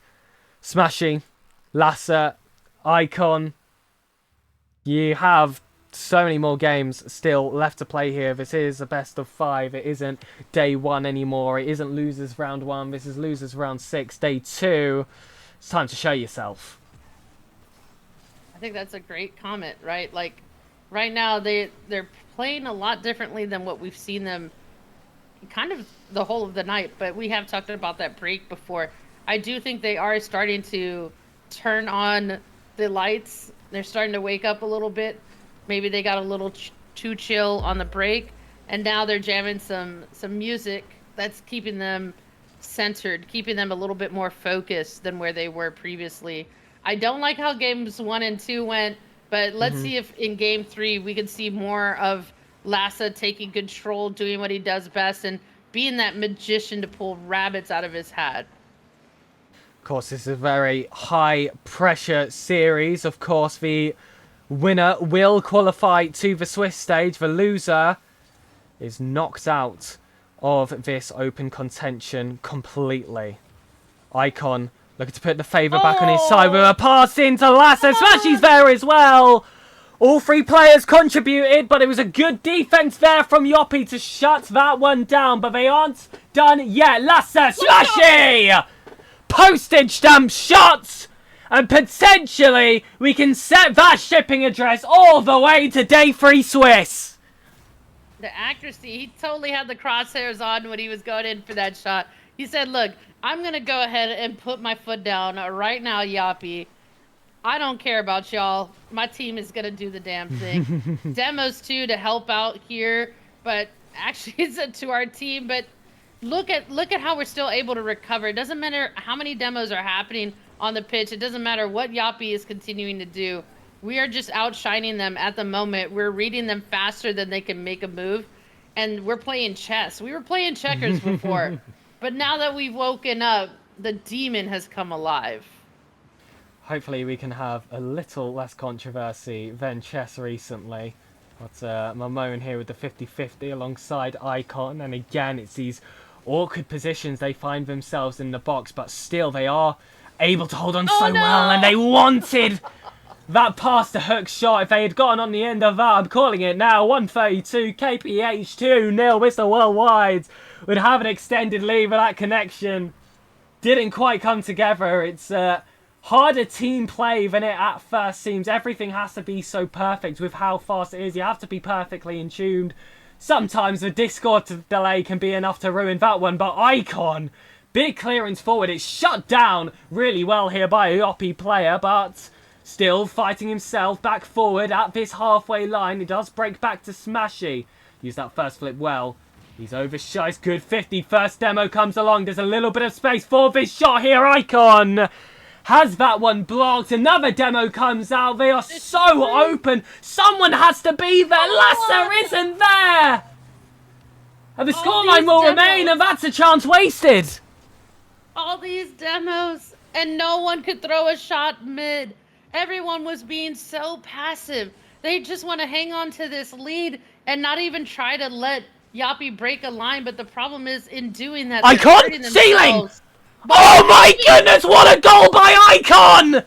Smashy, Lasser, Icon, you have so many more games still left to play here. This is a best of 5. It isn't day 1 anymore. It isn't losers round 1. This is losers round 6, day 2. It's time to show yourself. I think that's a great comment, right? Like, right now they're playing a lot differently than what we've seen them kind of the whole of the night, but we have talked about that break before. I do think they are starting to turn on the lights. They're starting to wake up a little bit. Maybe they got a little too chill on the break, and now they're jamming some music that's keeping them centered, keeping them a little bit more focused than where they were previously. I don't like how games 1 and 2 went, but let's see if in game 3 we can see more of Lassa taking control, doing what he does best, and being that magician to pull rabbits out of his hat. Of course, this is a very high-pressure series. Of course, the winner will qualify to the Swiss stage. The loser is knocked out of this open contention completely. Icon looking to put the favour back on his side with a pass into Lassa. Smashy's there as well. All three players contributed, but it was a good defense there from Yoppie to shut that one down. But they aren't done yet. Lassa, Smashy! Postage stamp shots! And potentially, we can set that shipping address all the way to day 3 Swiss. The accuracy, he totally had the crosshairs on when he was going in for that shot. He said, look, I'm going to go ahead and put my foot down right now, Yoppie. I don't care about y'all. My team is going to do the damn thing. Demos, too, to help out here. But actually, it's to our team. But look at how we're still able to recover. It doesn't matter how many demos are happening on the pitch. It doesn't matter what Yoppie is continuing to do. We are just outshining them at the moment. We're reading them faster than they can make a move. And we're playing chess. We were playing checkers before. But now that we've woken up, the demon has come alive. Hopefully we can have a little less controversy than chess recently. But Mamone here with the 50-50 alongside Icon. And again, it's these awkward positions they find themselves in the box. But still, they are able to hold on well. And they wanted that pass to hook shot. If they had gotten on the end of that, I'm calling it now. 132, KPH 2-0. Mr. Worldwide would have an extended lead, but that connection didn't quite come together. It's harder team play than it at first seems. Everything has to be so perfect with how fast it is. You have to be perfectly in tuned. Sometimes the Discord delay can be enough to ruin that one, but Icon, big clearance forward. It's shut down really well here by a Yoppie player, but still fighting himself back forward at this halfway line. He does break back to Smashy. Use that first flip well. He's overshot. It's good 50. First demo comes along. There's a little bit of space for this shot here. Icon has that one blocked. Another demo comes out. They are so open. Someone has to be there. Lassa isn't there. And the scoreline will remain, and that's a chance wasted. All these demos, and no one could throw a shot mid. Everyone was being so passive. They just want to hang on to this lead and not even try to let Yoppie break a line. But the problem is, in doing that, Icon ceiling. Oh my goodness! What a goal by Icon!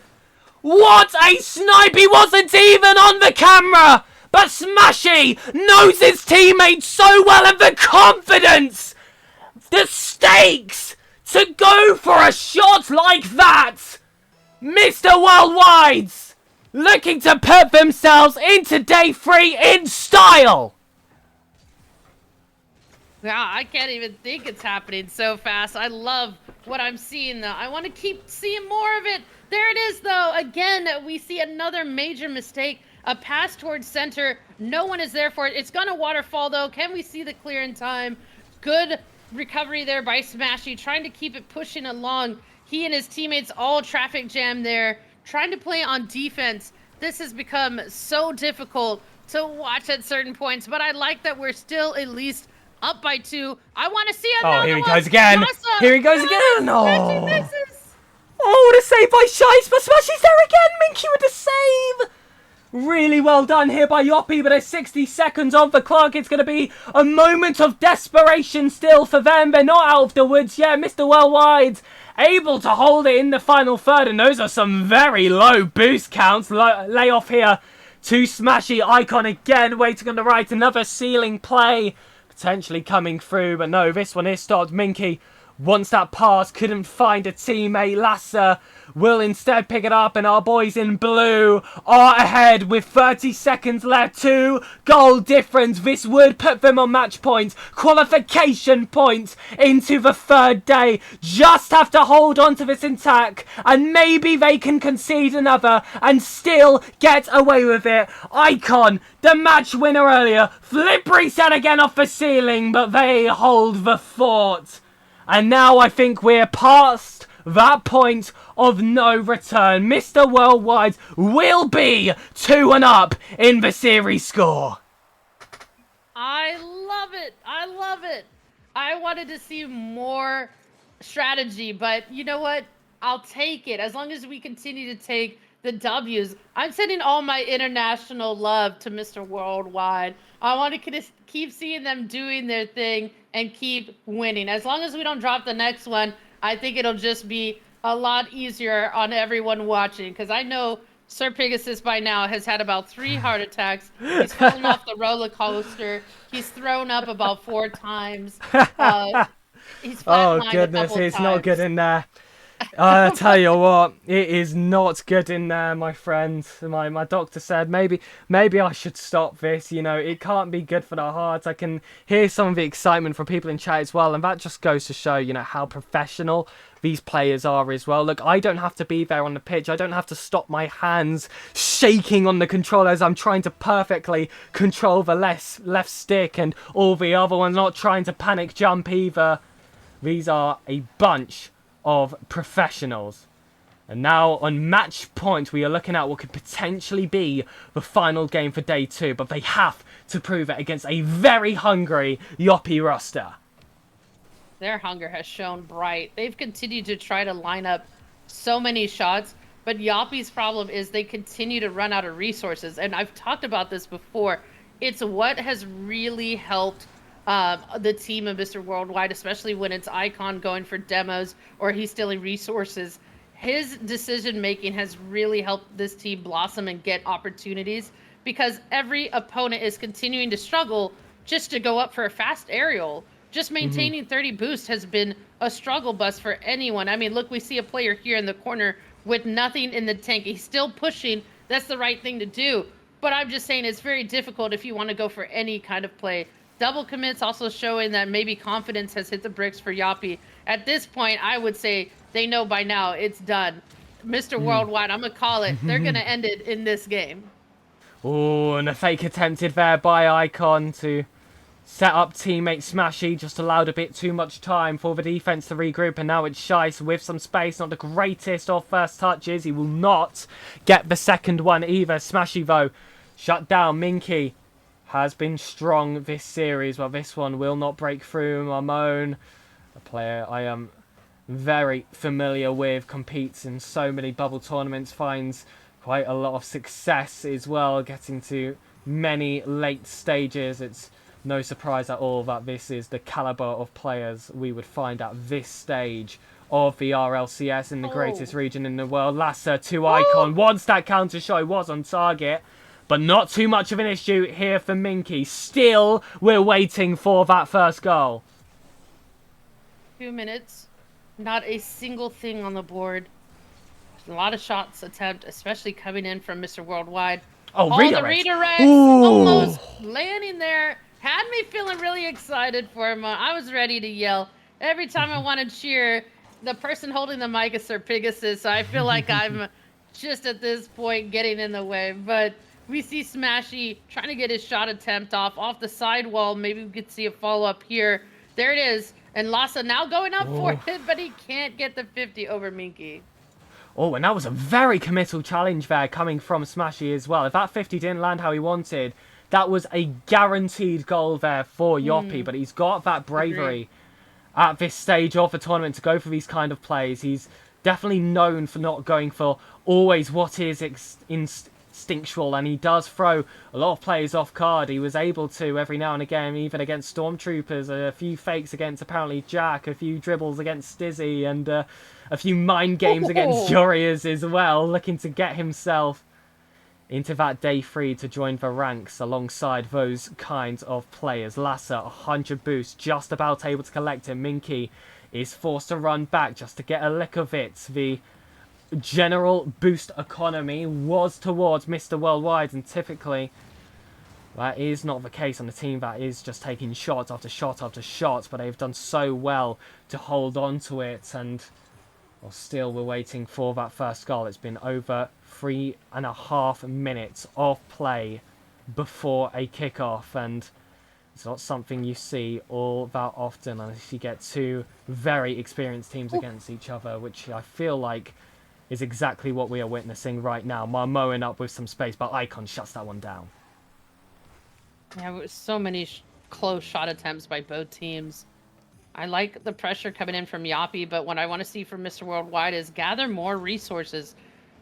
What a snipe! He wasn't even on the camera, but Smashy knows his teammates so well, and the confidence, the stakes to go for a shot like that. Mr. Worldwide's looking to put themselves into day 3 in style. Yeah, I can't even think it's happening so fast. I love what I'm seeing, though. I want to keep seeing more of it. There it is, though. Again, we see another major mistake. A pass towards center. No one is there for it. It's going to waterfall, though. Can we see the clear in time? Good recovery there by Smashy, trying to keep it pushing along. He and his teammates all traffic jam there, trying to play on defense. This has become so difficult to watch at certain points, but I like that we're still at least up by 2. I want to see another one. Oh, here he goes again. Massa. Here he goes again. Oh, Misses. Oh, what a save by Shice, but Smashy's there again. Minky with the save. Really well done here by Yoppie, but there's 60 seconds on the clock. It's going to be a moment of desperation still for them. They're not out of the woods yet. Mr. Worldwide able to hold it in the final third, and those are some very low boost counts. Lay off here to Smashy. Icon again waiting on the right. Another ceiling play potentially coming through, but no, this one is stopped. Minky wants that pass, couldn't find a teammate. Lassa will instead pick it up, and our boys in blue are ahead with 30 seconds left. 2 goal difference. This would put them on match points, qualification points into the 3rd day. Just have to hold on to this intact, and maybe they can concede another and still get away with it. Icon, the match winner earlier, flip reset again off the ceiling, but they hold the fort. And now I think we're past that point of no return. Mr. Worldwide will be 2-up in the series score. it. I love it. I wanted to see more strategy, but you know what? I'll take it as long as we continue to take the W's. I'm sending all my international love to Mr. Worldwide. I want to keep seeing them doing their thing and keep winning. As long as we don't drop the next one, I think it'll just be a lot easier on everyone watching, because I know SirPigasus by now has had about 3 heart attacks. He's fallen off the roller coaster. He's thrown up about 4 times. He's Oh flatlined a goodness, couple it's times. not good in there. I tell you what, it is not good in there, my friend. My doctor said maybe I should stop this. You know, it can't be good for the heart. I can hear some of the excitement from people in chat as well, and that just goes to show, you know, how professional these players are as well. Look, I don't have to be there on the pitch. I don't have to stop my hands shaking on the controller as I'm trying to perfectly control the left stick and all the other ones, not trying to panic jump either. These are a bunch of professionals. And now on match point, we are looking at what could potentially be the final game for day 2, but they have to prove it against a very hungry Yoppie roster. Their hunger has shown bright. They've continued to try to line up so many shots, but Yoppie's problem is they continue to run out of resources. And I've talked about this before. It's what has really helped the team of Mr. Worldwide, especially when it's Icon going for demos or he's stealing resources. His decision making has really helped this team blossom and get opportunities, because every opponent is continuing to struggle just to go up for a fast aerial. Just maintaining 30 boost has been a struggle bus for anyone. I mean, look, we see a player here in the corner with nothing in the tank. He's still pushing. That's the right thing to do. But I'm just saying it's very difficult if you want to go for any kind of play. Double commits also showing that maybe confidence has hit the bricks for Yoppie. At this point, I would say they know by now it's done. Mr. Worldwide, I'm going to call it. They're going to end it in this game. Oh, and a fake attempted there by Icon to set up teammate Smashy. Just allowed a bit too much time for the defense to regroup, and now it's Shice with some space. Not the greatest of first touches. He will not get the second one either. Smashy, though, shut down. Minky has been strong this series, but this one will not break through. Marmone, a player I am very familiar with, competes in so many bubble tournaments, finds quite a lot of success as well, getting to many late stages. It's no surprise at all that this is the caliber of players we would find at this stage of the RLCS in the greatest region in the world. Lasser to Icon. Once that counter shot was on target, but not too much of an issue here for Minky. Still, we're waiting for that first goal. 2 minutes. Not a single thing on the board. A lot of shots attempt, especially coming in from Mr. Worldwide. Oh, the redirects. Ooh. Almost landing there. Had me feeling really excited for him. I was ready to yell. Every time I want to cheer, the person holding the mic is SirPigasus, so I feel like I'm just at this point getting in the way. But we see Smashy trying to get his shot attempt off the sidewall. Maybe we could see a follow-up here. There it is. And Lhasa now going up for it, but he can't get the 50 over Minky. Oh, and that was a very committal challenge there coming from Smashy as well. If that 50 didn't land how he wanted, that was a guaranteed goal there for Yoppie. But he's got that bravery at this stage of the tournament to go for these kind of plays. He's definitely known for not going for always what is instinctual, and he does throw a lot of players off guard. He was able to every now and again, even against Stormtroopers, a few fakes against apparently Jack, a few dribbles against Stizzy, and a few mind games against Jorias as well, looking to get himself into that day 3 to join the ranks alongside those kinds of players. Lasser, 100 boost, just about able to collect it. Minky is forced to run back just to get a lick of it. The general boost economy was towards Mr. Worldwide, and typically that is not the case on a team that is just taking shot after shot after shot, but they've done so well to hold on to it. And well, still we're waiting for that first goal. It's been over 3.5 minutes of play before a kickoff, and it's not something you see all that often unless you get two very experienced teams against each other, which I feel like is exactly what we are witnessing right now. Marmoing up with some space, but Icon shuts that one down. Yeah, so many close shot attempts by both teams. I like the pressure coming in from Yoppie, but what I want to see from Mr. Worldwide is gather more resources.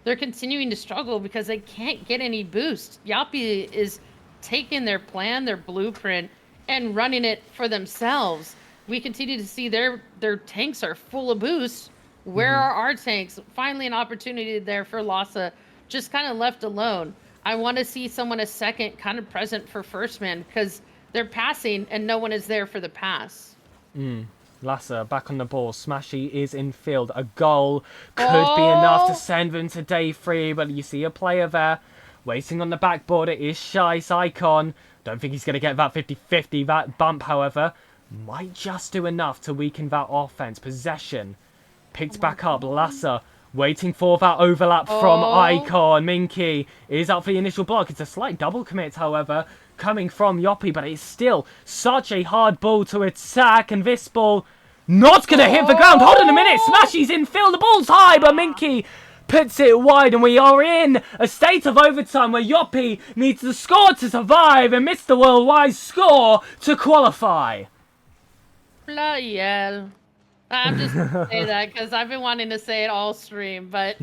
They're continuing to struggle because they can't get any boost. Yoppie is taking their plan, their blueprint, and running it for themselves. We continue to see their tanks are full of boost. Where are our tanks? Finally, an opportunity there for Lhasa, just kind of left alone. I want to see someone a second kind of present for first man because they're passing and no one is there for the pass. Lhasa back on the ball. Smashy is in field. A goal could be enough to send them to day 3, but you see a player there waiting on the backboard. It is Shice Icon. Don't think he's going to get that 50-50. That bump, however, might just do enough to weaken that offense. Possession picked back up. Lhasa waiting for that overlap from Icon. Minky is up for the initial block. It's a slight double commit, however, coming from Yoppie, but it's still such a hard ball to attack, and this ball not going to hit the ground. Hold on a minute. Smashy's in field. The ball's high, but Minky puts it wide, and we are in a state of overtime where Yoppie needs to score to survive and Mr. Worldwide score to qualify. Bloody hell. I'm just going to say that because I've been wanting to say it all stream. But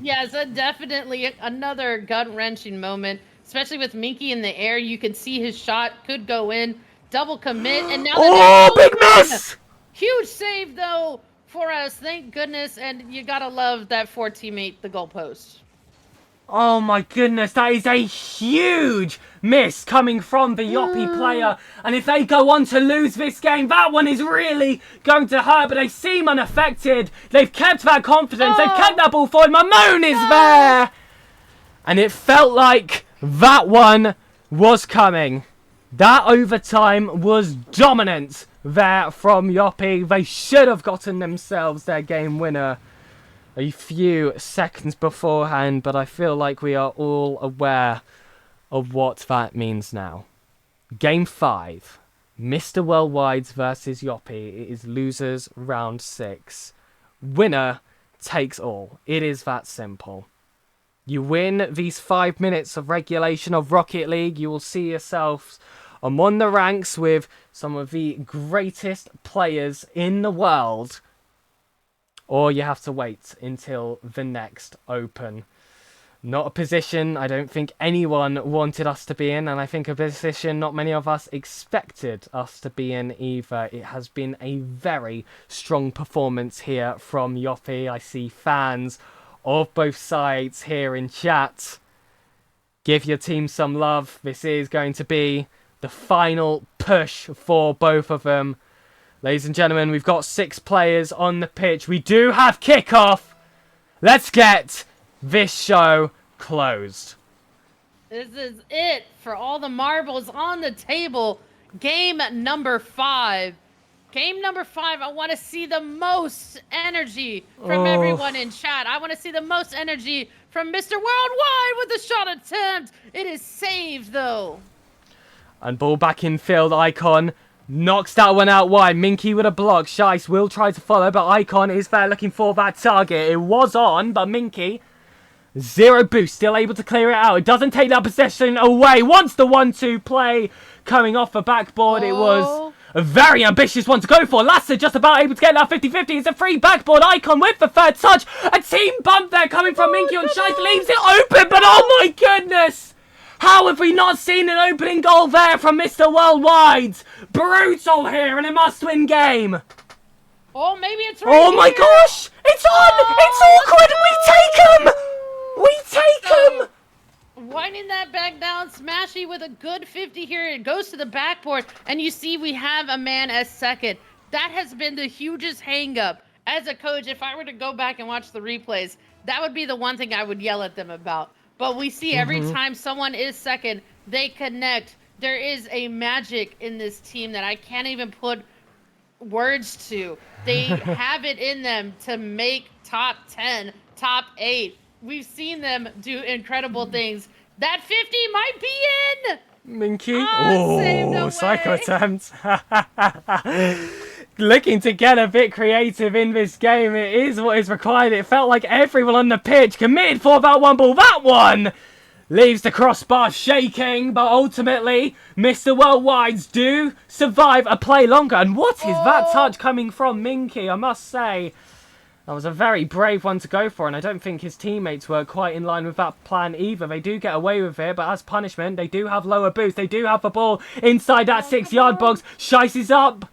yes, definitely another gut-wrenching moment, especially with Minky in the air. You can see his shot could go in. Double commit. And now big miss! Huge save, though, for us. Thank goodness. And you got to love that for teammate, the goalpost. Oh my goodness, that is a huge miss coming from the Yoppie player. And if they go on to lose this game, that one is really going to hurt. But they seem unaffected. They've kept that confidence. They've kept that ball forward. Mamone is there. And it felt like that one was coming. That overtime was dominant there from Yoppie. They should have gotten themselves their game winner a few seconds beforehand, but I feel like we are all aware of what that means now. Game 5, Mr. Worldwide's versus Yoppie. It is losers round 6. Winner takes all. It is that simple. You win these 5 minutes of regulation of Rocket League, you will see yourselves among the ranks with some of the greatest players in the world, or you have to wait until the next Open. Not a position I don't think anyone wanted us to be in, and I think a position not many of us expected us to be in either. It has been a very strong performance here from Yoppie. I see fans of both sides here in chat. Give your team some love. This is going to be the final push for both of them. Ladies and gentlemen, we've got 6 players on the pitch. We do have kickoff. Let's get this show closed. This is it for all the marbles on the table. Game number 5. Game number 5, I want to see the most energy from everyone in chat. I want to see the most energy from Mr. Worldwide with the shot attempt. It is saved, though. And ball back in field. Icon knocks that one out wide. Minky with a block. Shice will try to follow, but Icon is there looking for that target. It was on, but Minky, 0 boost, still able to clear it out. It doesn't take that possession away. Once the 1-2 play coming off the backboard, it was a very ambitious one to go for. Lhasa just about able to get that 50-50. It's a free backboard. Icon with the third touch. A team bump there coming from Minky on Shice. Leaves it open, but oh my goodness! How have we not seen an opening goal there from Mr. Worldwide? Brutal here in a must-win game. Oh, maybe it's right Oh my gosh! It's on! It's awkward! We take him! Winding that back down, Smashy with a good 50 here. It goes to the backboard, and you see we have a man as second. That has been the hugest hang-up. As a coach, if I were to go back and watch the replays, that would be the one thing I would yell at them about. But we see every time someone is second, they connect. There is a magic in this team that I can't even put words to. They have it in them to make top 10, top 8. We've seen them do incredible things. That 50 might be in! Minky. Saved away. Psycho attempt. Looking to get a bit creative in this game. It is what is required. It felt like everyone on the pitch committed for that one ball. That one Leaves the crossbar shaking, but ultimately, Mr. Worldwides do survive a play longer. And what is that touch coming from Minky? I must say, that was a very brave one to go for, and I don't think his teammates were quite in line with that plan either. They do get away with it, but as punishment, they do have lower boost. They do have the ball inside that 6-yard box. Shice is up.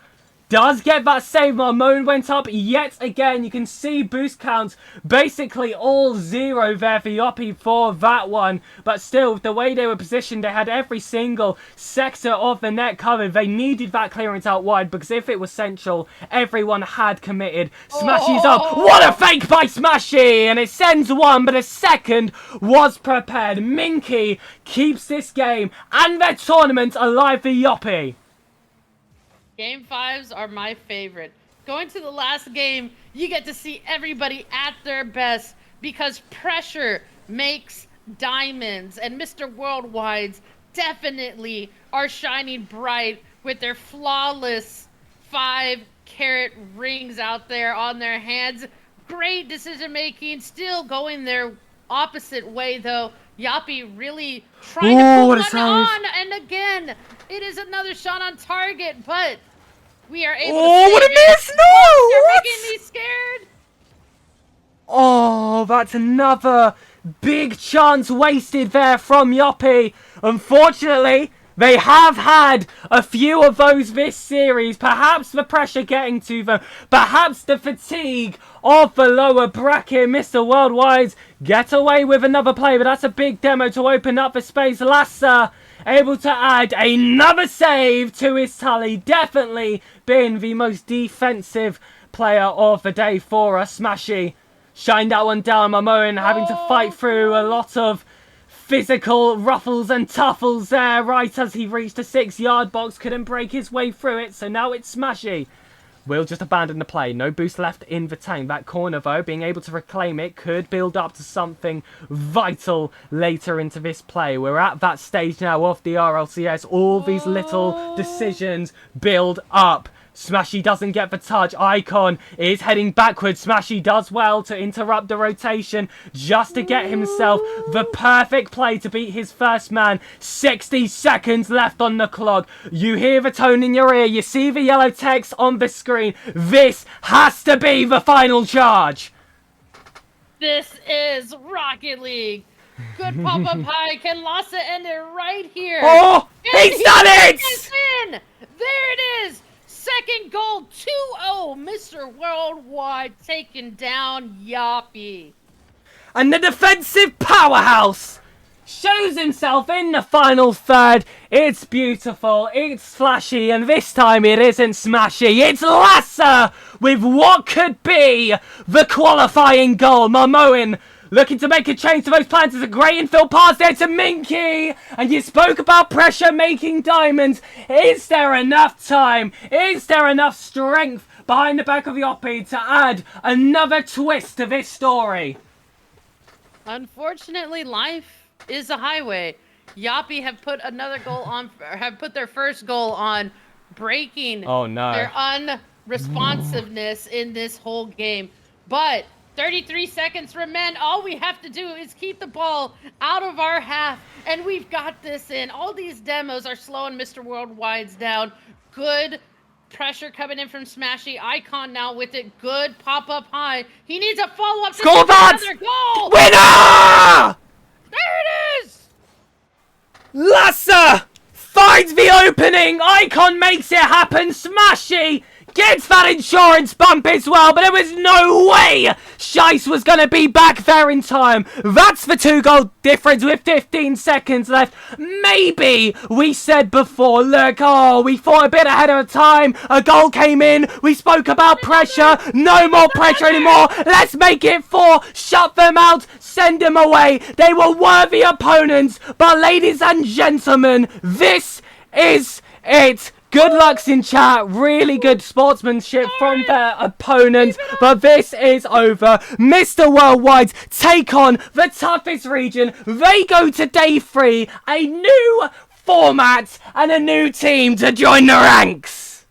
Does get that save. Marmone went up yet again. You can see boost counts basically all 0 there for Yoppie for that one. But still, the way they were positioned, they had every single sector of the net covered. They needed that clearance out wide because if it was central, everyone had committed. Smashy's up. What a fake by Smashy! And it sends one, but a second was prepared. Minky keeps this game and their tournament alive for Yoppie. Game 5s are my favorite. Going to the last game, you get to see everybody at their best because pressure makes diamonds. And Mr. Worldwides definitely are shining bright with their flawless 5-carat rings out there on their hands. Great decision making, still going their opposite way though. Yoppie really trying to pull one on, and again, it is another shot on target, but we are able to save what a miss! it. No! You're What? making me scared! Oh, that's another big chance wasted there from Yoppie. Unfortunately, they have had a few of those this series. Perhaps the pressure getting to them. Perhaps the fatigue of the lower bracket. Mr. Worldwide get away with another play, but that's a big demo to open up the space. Lassa able to add another save to his tally. Definitely been the most defensive player of the day for us. Smashy shined that one down. Momoan having to fight through a lot of physical ruffles and tuffles there right as he reached the 6-yard box. Couldn't break his way through it, so now it's Smashy. Will just abandon the play. No boost left in the tank. That corner, though, being able to reclaim it could build up to something vital later into this play. We're at that stage now of the RLCS. All these little decisions build up. Smashy doesn't get the touch. Icon is heading backwards. Smashy does well to interrupt the rotation just to get himself the perfect play to beat his first man. 60 seconds left on the clock. You hear the tone in your ear. You see the yellow text on the screen. This has to be the final charge. This is Rocket League. Good pop-up high. Can Lassa end it right here? Oh, he's done it! In. There it is. Second goal, 2-0, Mr. Worldwide taking down Yoppie. And the defensive powerhouse shows himself in the final third. It's beautiful, it's flashy, and this time it isn't Smashy. It's Lassa with what could be the qualifying goal. Marmoin looking to make a change to those plans. There's a great infield pass there to Minky. And you spoke about pressure making diamonds. Is there enough time? Is there enough strength behind the back of Yoppie to add another twist to this story? Unfortunately, life is a highway. Yoppie have put another goal on, have put their first goal on breaking their unresponsiveness in this whole game. But 33 seconds remain. All we have to do is keep the ball out of our half, and we've got this in. All these demos are slowing Mr. Worldwide's down. Good pressure coming in from Smashy. Icon now with it. Good pop-up high. He needs a follow-up to Score that! another goal! Winner! There it is! Lassa finds the opening. Icon makes it happen. Smashy gets that insurance bump as well, but there was no way Shice was going to be back there in time. That's the 2-goal difference with 15 seconds left. Maybe we said before, look, we thought a bit ahead of time. A goal came in. We spoke about pressure. No more pressure anymore. Let's make it 4. Shut them out. Send them away. They were worthy opponents. But ladies and gentlemen, this is it. Good lucks in chat, really good sportsmanship from their opponents, but this is over. Mr. Worldwide take on the toughest region. They go to day 3, a new format and a new team to join the ranks.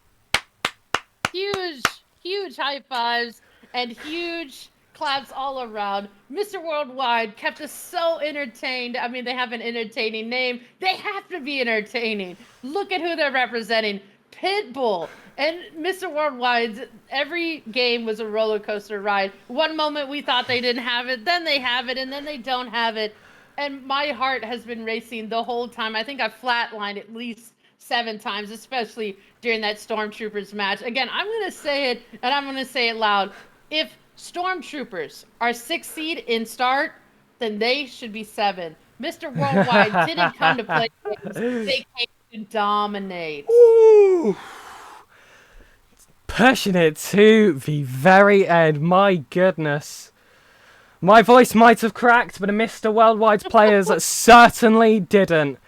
Huge high fives and huge claps all around. Mr. Worldwide kept us so entertained. I mean, they have an entertaining name. They have to be entertaining. Look at who they're representing. Pitbull. And Mr. Worldwide's every game was a roller coaster ride. One moment we thought they didn't have it, then they have it, and then they don't have it. And my heart has been racing the whole time. I think I flatlined at least 7 times, especially during that Stormtroopers match. Again, I'm going to say it, and I'm going to say it loud. If Stormtroopers are 6th seed in start, then they should be 7. Mr. Worldwide didn't come to play games. They came to dominate. Ooh. Pushing it to the very end. My goodness. My voice might have cracked, but Mr. Worldwide's players certainly didn't.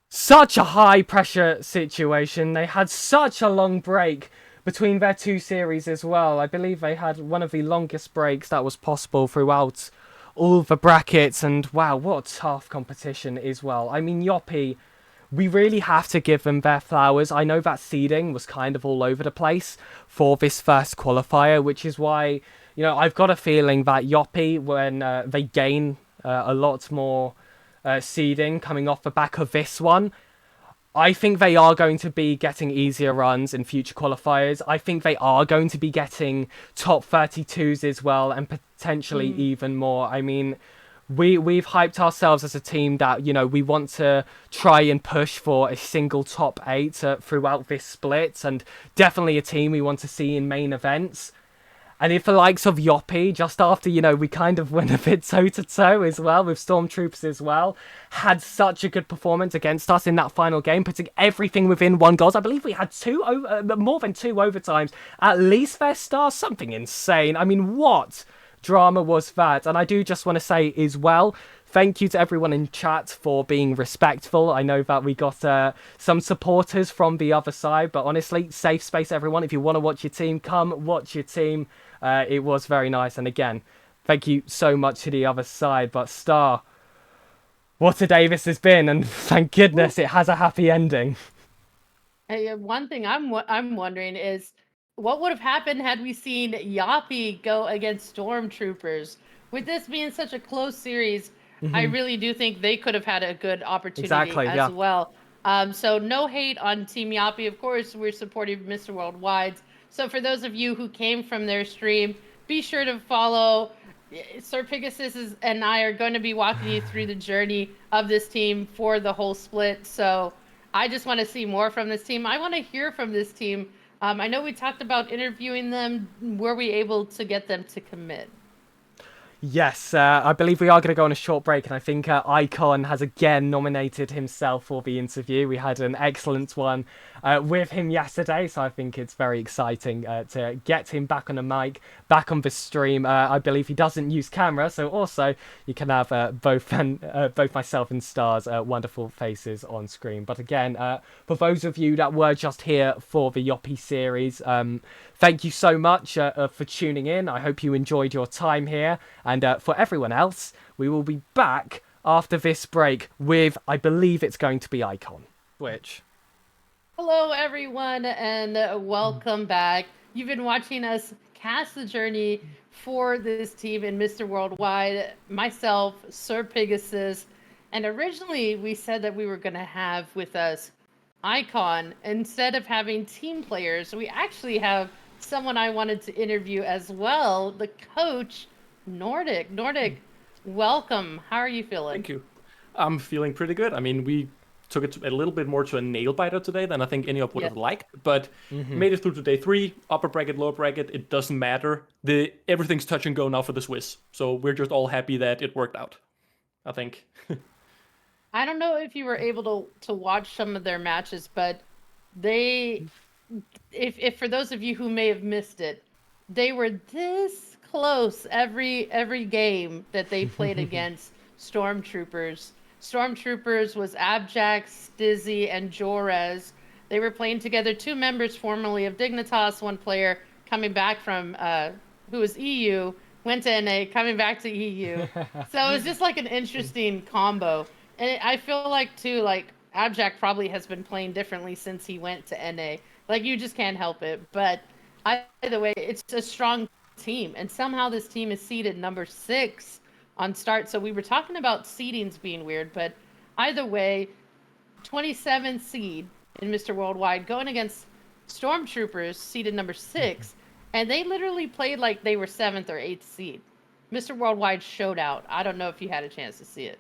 Such a high pressure situation. They had such a long break between their 2 series as well. I believe they had one of the longest breaks that was possible throughout all the brackets. And wow, what a tough competition as well. I mean, Yoppie, we really have to give them their flowers. I know that seeding was kind of all over the place for this first qualifier, which is why, you know, I've got a feeling that Yoppie, when they gain a lot more seeding coming off the back of this one, I think they are going to be getting easier runs in future qualifiers. I think they are going to be getting top 32s as well, and potentially even more. I mean, we've hyped ourselves as a team that, you know, we want to try and push for a single top 8 throughout this split, and definitely a team we want to see in main events. And if the likes of Yoppie, just after, you know, we kind of went a bit toe-to-toe as well with Stormtroopers as well, had such a good performance against us in that final game, putting everything within 1 goal. I believe we had more than 2 overtimes, at least their stars, something insane. I mean, what drama was that? And I do just want to say as well, thank you to everyone in chat for being respectful. I know that we got some supporters from the other side, but honestly, safe space, everyone. If you want to watch your team, come watch your team. It was very nice. And again, thank you so much to the other side. But Star, what a day this has been. And thank goodness it has a happy ending. Hey, one thing I'm wondering is, what would have happened had we seen Yoppie go against Stormtroopers? With this being such a close series, I really do think they could have had a good opportunity as well. So no hate on Team Yoppie. Of course, we're supporting Mr. Worldwide. So for those of you who came from their stream, be sure to follow. SirPigasus and I are going to be walking you through the journey of this team for the whole split. So I just want to see more from this team. I want to hear from this team. I know we talked about interviewing them. Were we able to get them to commit? Yes, I believe we are going to go on a short break, and I think Icon has again nominated himself for the interview. We had an excellent one with him yesterday, so I think it's very exciting to get him back on a mic, back on the stream. I believe he doesn't use camera, so also you can have both myself and Star's wonderful faces on screen. But again, for those of you that were just here for the Yoppie series, thank you so much for tuning in. I hope you enjoyed your time here. And for everyone else, we will be back after this break with, I believe it's going to be Icon. Which? Hello, everyone, and welcome back. You've been watching us cast the journey for this team in Mr. Worldwide, myself, SirPigasus, and originally we said that we were going to have with us Icon. Instead of having team players, we actually have someone I wanted to interview as well, the coach, Nordic. Nordic, welcome. How are you feeling? Thank you. I'm feeling pretty good. I mean, we took it a little bit more to a nail biter today than I think any of would have liked, but made it through to day 3, upper bracket, lower bracket. It doesn't matter. Everything's touch and go now for the Swiss. So we're just all happy that it worked out, I think. I don't know if you were able to watch some of their matches, but if for those of you who may have missed it, they were this close every game that they played against Stormtroopers. Stormtroopers was Abjack, Stizzy, and Jorez. They were playing together, 2 members formerly of Dignitas, 1 player coming back from who was EU, went to NA, coming back to EU. So it was just like an interesting combo. And I feel like too, like Abjack probably has been playing differently since he went to NA. Like, you just can't help it. But either way, it's a strong team, and somehow this team is seeded number 6 on start. So we were talking about seedings being weird, but either way, 27 seed in Mr. Worldwide going against Stormtroopers seeded number 6, and they literally played like they were 7th or 8th seed. Mr. Worldwide showed out. I don't know if you had a chance to see it.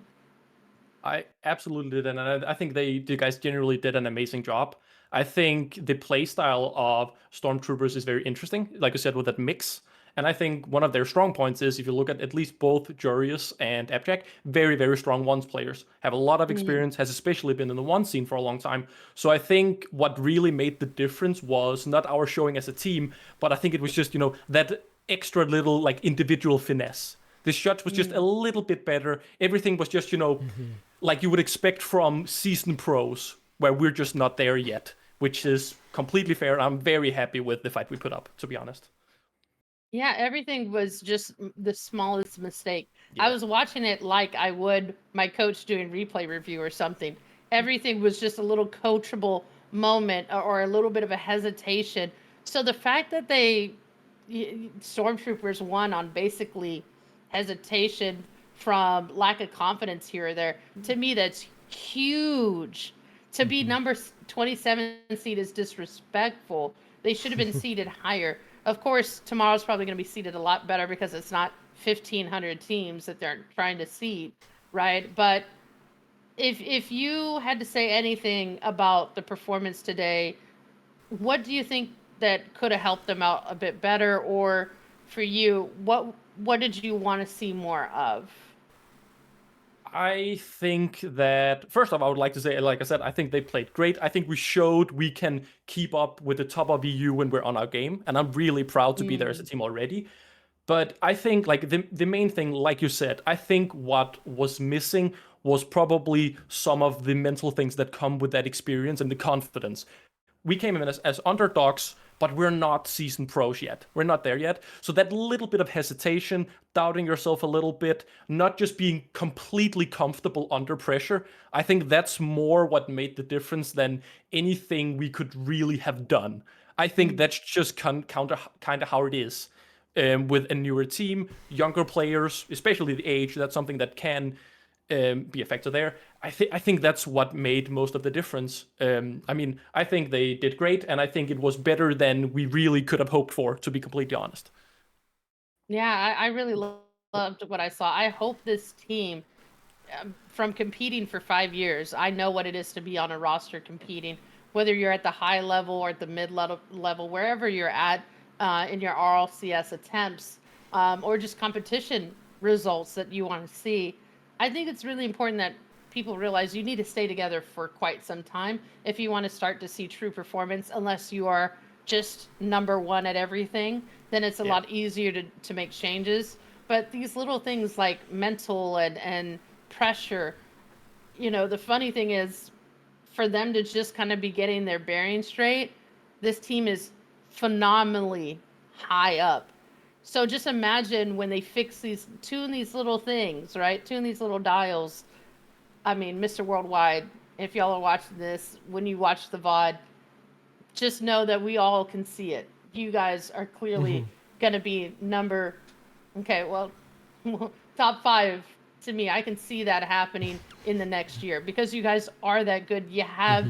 I absolutely did, and I think the guys generally did an amazing job. I think the playstyle of Stormtroopers is very interesting, like you said, with that mix. And I think one of their strong points is if you look at least both Jurius and Abjack, very, very strong ones players. Have a lot of experience, has especially been in the one scene for a long time. So I think what really made the difference was not our showing as a team, but I think it was just, that extra little like individual finesse. The shot was just a little bit better. Everything was just, like you would expect from seasoned pros, where we're just not there yet, which is completely fair. I'm very happy with the fight we put up, to be honest. Yeah, everything was just the smallest mistake. Yeah. I was watching it like I would my coach doing replay review or something. Everything was just a little coachable moment or a little bit of a hesitation. So the fact that Stormtroopers won on basically hesitation from lack of confidence here or there, to me that's huge. To be number 27 seed is disrespectful. They should have been seeded higher. Of course, tomorrow's probably going to be seeded a lot better because it's not 1,500 teams that they're trying to seed, right? But if you had to say anything about the performance today, what do you think that could have helped them out a bit better? Or for you, what did you want to see more of? I think that, first off, I would like to say, like I said, I think they played great. I think we showed we can keep up with the top of EU when we're on our game, and I'm really proud to be there as a team already. But I think, like, the main thing, like you said, I think what was missing was probably some of the mental things that come with that experience and the confidence. We came in as underdogs, but we're not seasoned pros yet. We're not there yet. So that little bit of hesitation, doubting yourself a little bit, not just being completely comfortable under pressure, I think that's more what made the difference than anything we could really have done. I think that's just kind of how it is. With a newer team, younger players, especially the age, that's something that can be a factor there. I think that's what made most of the difference. I think they did great, and I think it was better than we really could have hoped for, to be completely honest. Yeah, I really loved what I saw. I hope this team, from competing for 5 years, I know what it is to be on a roster competing, whether you're at the high level or at the mid level, wherever you're at in your RLCS attempts, or just competition results that you want to see. I think it's really important that people realize you need to stay together for quite some time if you want to start to see true performance, unless you are just number one at everything, then it's a lot easier to make changes. But these little things like mental and pressure, the funny thing is for them to just kind of be getting their bearing straight, this team is phenomenally high up. So just imagine when they tune these little things, right? Tune these little dials. I mean, Mr. Worldwide, if y'all are watching this, when you watch the VOD, just know that we all can see it. You guys are clearly going to be top 5 to me. I can see that happening in the next year because you guys are that good. You have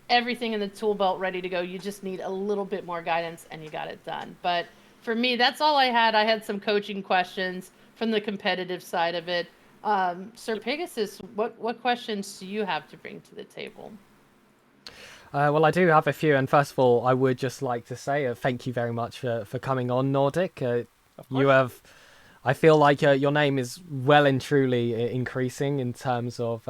everything in the tool belt ready to go. You just need a little bit more guidance and you got it done. But for me, that's all I had. I had some coaching questions from the competitive side of it. SirPigasus, what questions do you have to bring to the table? Well, I do have a few, and first of all, I would just like to say thank you very much for coming on, Nordic. I feel like your name is well and truly increasing in terms of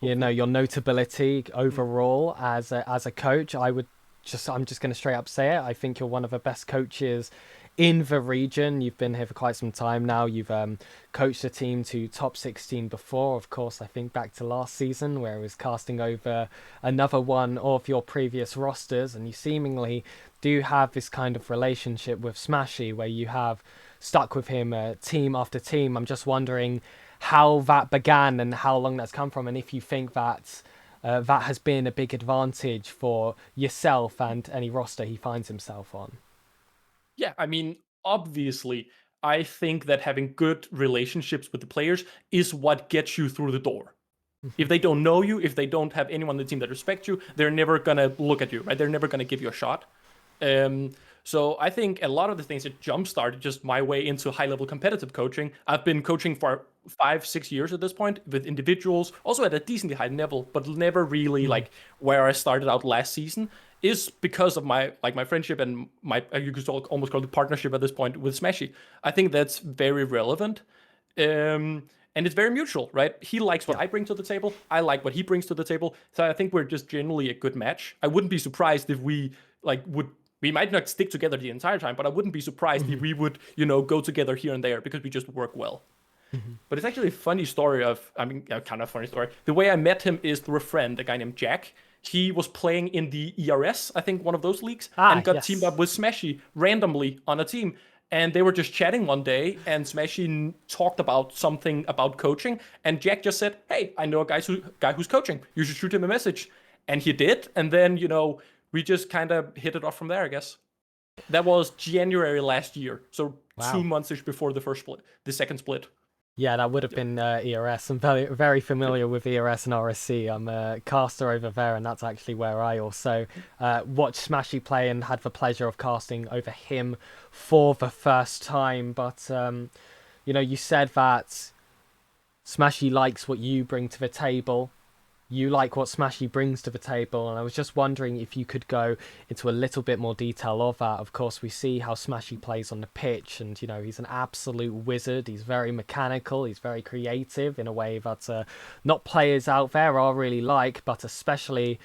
your notability overall as a coach. I'm just going to straight up say it. I think you're one of the best coaches in the region. You've been here for quite some time now. You've coached a team to top 16 before. Of course, I think back to last season where it was casting over another one of your previous rosters, and you seemingly do have this kind of relationship with Smashy where you have stuck with him team after team. I'm just wondering how that began and how long that's come from, and if you think that that has been a big advantage for yourself and any roster he finds himself on. Yeah, I mean, obviously, I think that having good relationships with the players is what gets you through the door. If they don't know you, if they don't have anyone on the team that respects you, they're never gonna look at you, right? They're never gonna give you a shot. So I think a lot of the things that jump-started just my way into high-level competitive coaching. I've been coaching for 5-6 years at this point with individuals, also at a decently high level, but never really like where I started out last season. Is because of my friendship and my, you could almost call it partnership at this point with Smashy. I think that's very relevant. And it's very mutual, right? He likes what I bring to the table. I like what he brings to the table. So I think we're just generally a good match. I wouldn't be surprised if we we might not stick together the entire time, but I wouldn't be surprised if we would, go together here and there because we just work well. But it's actually a funny story kind of funny story. The way I met him is through a friend, a guy named Jack. He was playing in the ERS, I think one of those leagues, and got teamed up with Smashy randomly on a team. And they were just chatting one day, and Smashy talked about something about coaching, and Jack just said, "Hey, I know a guy who's coaching. You should shoot him a message." And he did, and then we just kind of hit it off from there, I guess. That was January last year, so 2 months-ish before the second split. Yeah, that would have been ERS. I'm very, very familiar with ERS and RSC. I'm a caster over there, and that's actually where I also watched Smashy play and had the pleasure of casting over him for the first time. But, you said that Smashy likes what you bring to the table. You like what Smashy brings to the table, and I was just wondering if you could go into a little bit more detail of that. Of course, we see how Smashy plays on the pitch, and he's an absolute wizard. He's very mechanical, he's very creative in a way that not players out there are really like, but especially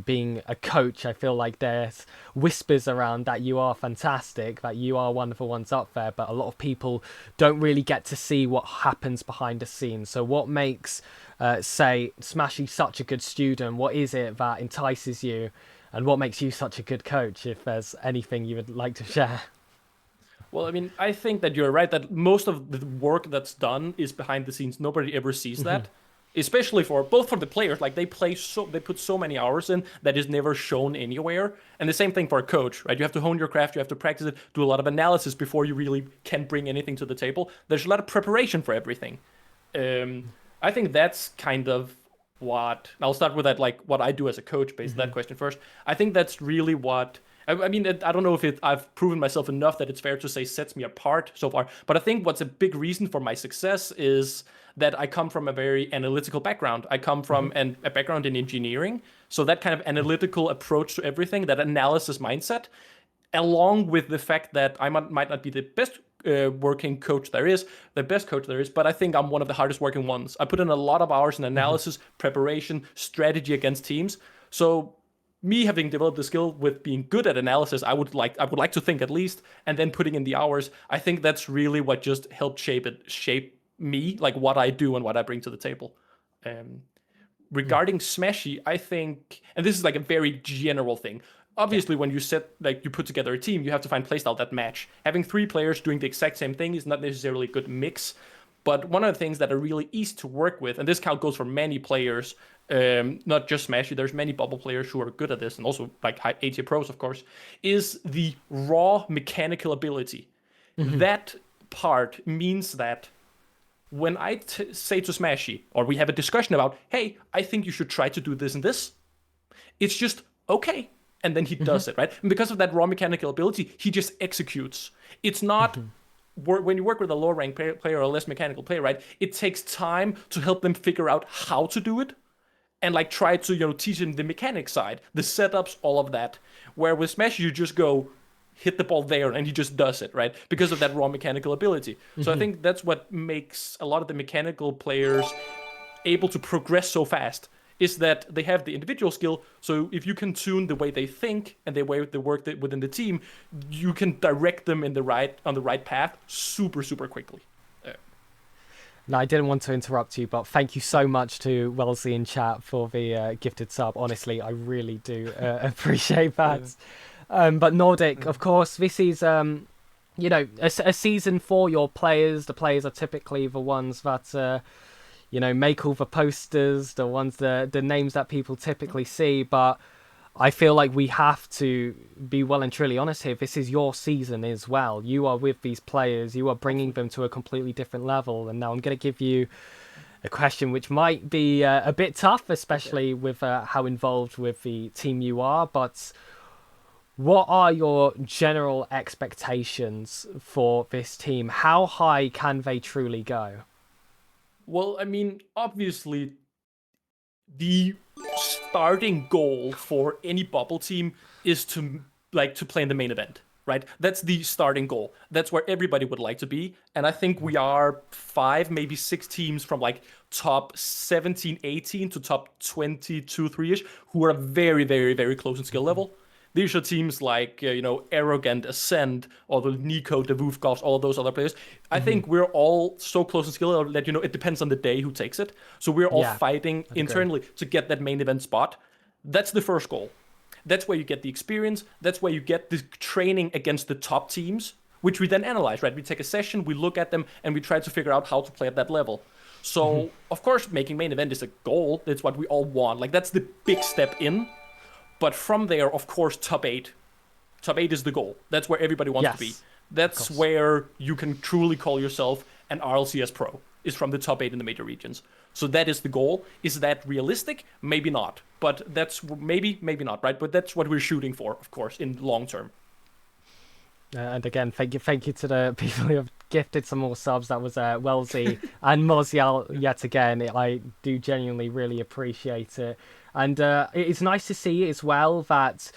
being a coach, I feel like there's whispers around that you are fantastic, that you are one of the ones up there, but a lot of people don't really get to see what happens behind the scenes. So what makes, say, Smashy such a good student? What is it that entices you? And what makes you such a good coach, if there's anything you would like to share? Well, I think that you're right, that most of the work that's done is behind the scenes. Nobody ever sees that. Especially both for the players, like they put so many hours in that is never shown anywhere. And the same thing for a coach, right? You have to hone your craft, you have to practice it, do a lot of analysis before you really can bring anything to the table. There's a lot of preparation for everything. I think that's kind of what, I'll start with that, like what I do as a coach based on that question first. I think that's really what, I don't know if I've proven myself enough that it's fair to say sets me apart so far, but I think what's a big reason for my success is that I come from a very analytical background. I come from a background in engineering, so that kind of analytical approach to everything, that analysis mindset, along with the fact that I might not be the best working coach there is, the best coach there is, but I think I'm one of the hardest working ones. I put in a lot of hours in analysis, preparation, strategy against teams. So me having developed the skill with being good at analysis, I would like to think at least, and then putting in the hours, I think that's really what just helped shape me, like what I do and what I bring to the table. Regarding Smashy, I think, and this is like a very general thing, obviously when you you put together a team, you have to find playstyle that match. Having 3 players doing the exact same thing is not necessarily a good mix, but one of the things that are really easy to work with, and this count goes for many players, not just Smashy, there's many bubble players who are good at this, and also like ATA pros, of course, is the raw mechanical ability. That part means that when I say to Smashy, or we have a discussion about, hey, I think you should try to do this and this, it's just, okay. And then he does it, right? And because of that raw mechanical ability, he just executes. It's not, when you work with a lower ranked player or a less mechanical player, right? It takes time to help them figure out how to do it and like try to, teach them the mechanic side, the setups, all of that. Where with Smashy, you just go, hit the ball there, and he just does it, right? Because of that raw mechanical ability. So I think that's what makes a lot of the mechanical players able to progress so fast, is that they have the individual skill. So if you can tune the way they think and the way they work within the team, you can direct them on the right path super, super quickly. No, I didn't want to interrupt you, but thank you so much to Wellesley in chat for the gifted sub. Honestly, I really do appreciate that. But Nordic, of course, this is, a season for your players. The players are typically the ones that, make all the posters, the names that people typically see. But I feel like we have to be well and truly honest here. This is your season as well. You are with these players. You are bringing them to a completely different level. And now I'm going to give you a question which might be a bit tough, especially with how involved with the team you are. But what are your general expectations for this team? How high can they truly go? Well, I mean, obviously, the starting goal for any bubble team is to play in the main event, right? That's the starting goal. That's where everybody would like to be. And I think we are 5, maybe 6 teams from like top 17, 18 to top 22, 3-ish who are very, very, very close in skill level. These are teams like, Arrogant, Ascend, or the Nico, the Wolfgoffs, all those other players. I think we're all so close in skill level that, it depends on the day who takes it. So we're all fighting internally to get that main event spot. That's the first goal. That's where you get the experience. That's where you get the training against the top teams, which we then analyze, right? We take a session, we look at them, and we try to figure out how to play at that level. So, of course, making main event is a goal. That's what we all want. Like, that's the big step in. But from there, of course, top 8. Top 8 is the goal. That's where everybody wants to be. That's where you can truly call yourself an RLCS pro, is from the top 8 in the major regions. So that is the goal. Is that realistic? Maybe not. But that's maybe not, right? But that's what we're shooting for, of course, in long term. And again, thank you to the people who have gifted some more subs. That was Wellesley and Mozial yet again. I do genuinely really appreciate it. And it's nice to see as well that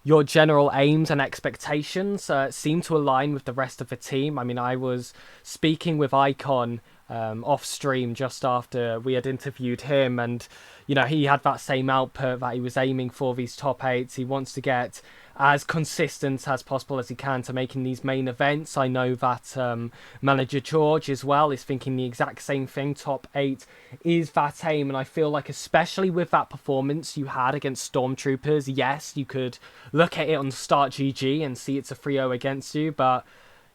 your general aims and expectations seem to align with the rest of the team. I mean, I was speaking with Icon off stream just after we had interviewed him, and he had that same output that he was aiming for these top 8s. He wants to get as consistent as possible as he can to making these main events. I know that manager George as well is thinking the exact same thing. Top 8 is that aim, and I feel like especially with that performance you had against Stormtroopers, yes, you could look at it on Start GG and see it's a 3-0 against you, but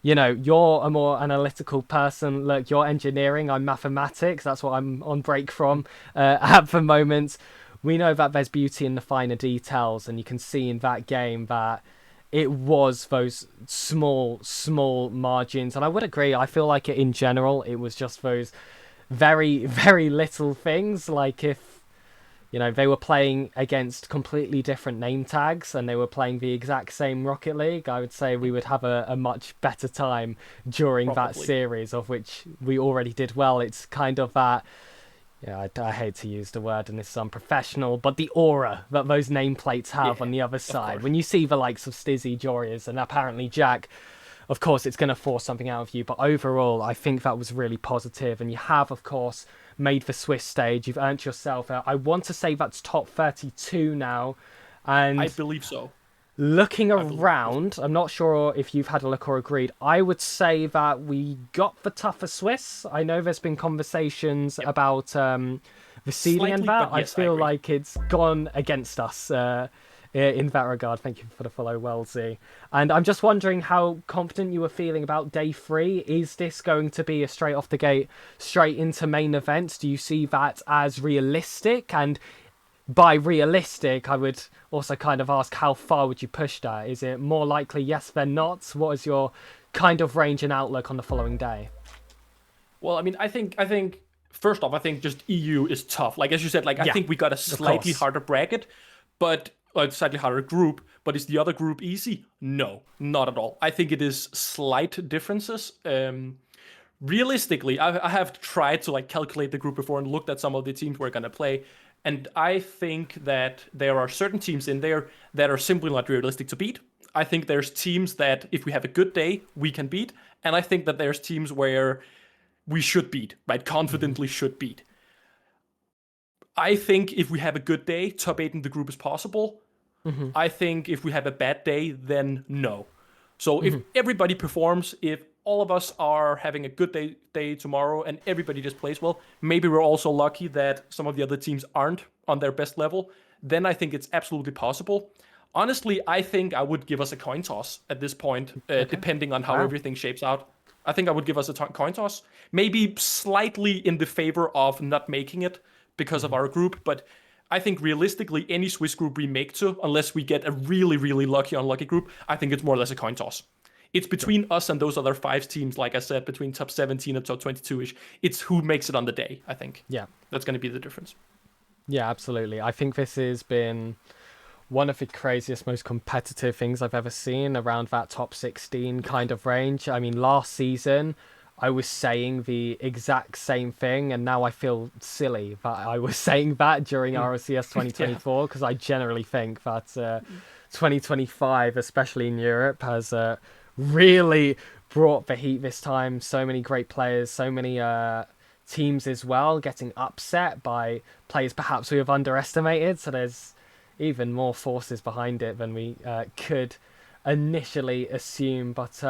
you're a more analytical person. Look, you're engineering, I'm mathematics. That's what I'm on break from at the moment. We know that there's beauty in the finer details, and you can see in that game that it was those small margins. And I would agree, I feel like in general, it was just those very, very little things. Like if, they were playing against completely different name tags and they were playing the exact same Rocket League, I would say we would have a much better time during that series, of which we already did well. It's kind of that... Yeah, I hate to use the word, and this is unprofessional, but the aura that those nameplates have on the other side. When you see the likes of Stizzy, Jorius, and apparently Jack, of course, it's going to force something out of you. But overall, I think that was really positive. And you have, of course, made the Swiss stage. You've earned yourself out. I want to say that's top 32 now. And I believe so. Looking around, I'm not sure if you've had a look or agreed. I would say that we got the tougher Swiss. I know there's been conversations about the seeding and that. Yes, I feel like it's gone against us in that regard. Thank you for the follow, Wellesley. And I'm just wondering how confident you were feeling about day 3. Is this going to be a straight off the gate, straight into main event? Do you see that as realistic? And by realistic, I would also kind of ask, how far would you push that? Is it more likely yes than not? What is your kind of range and outlook on the following day? Well, I mean, I think first off, I think just EU is tough. Like, as you said, I think we got a slightly harder bracket, but a slightly harder group. But is the other group easy? No, not at all. I think it is slight differences. Realistically, I have tried to calculate the group before and looked at some of the teams we're gonna play. And I think that there are certain teams in there that are simply not realistic to beat. I think there's teams that, if we have a good day, we can beat. And I think that there's teams where we should beat, right? Confidently should beat. I think if we have a good day, top 8 in the group is possible. I think if we have a bad day, then no. So if everybody performs, if all of us are having a good day tomorrow and everybody just plays well, maybe we're also lucky that some of the other teams aren't on their best level, then I think it's absolutely possible. Honestly, I think I would give us a coin toss at this point, depending on how everything shapes out. I think I would give us a coin toss, maybe slightly in the favor of not making it because of our group, but I think realistically, any Swiss group we make to, unless we get a really, really unlucky group, I think it's more or less a coin toss. It's between us and those other 5 teams, like I said, between top 17 and top 22-ish. It's who makes it on the day, I think. Yeah. That's going to be the difference. Yeah, absolutely. I think this has been one of the craziest, most competitive things I've ever seen around that top 16 kind of range. I mean, last season, I was saying the exact same thing, and now I feel silly that I was saying that during RLCS 2024, because I generally think that 2025, especially in Europe, has really brought the heat this time. So many great players, so many teams as well getting upset by players perhaps we have underestimated. So there's even more forces behind it than we could initially assume. But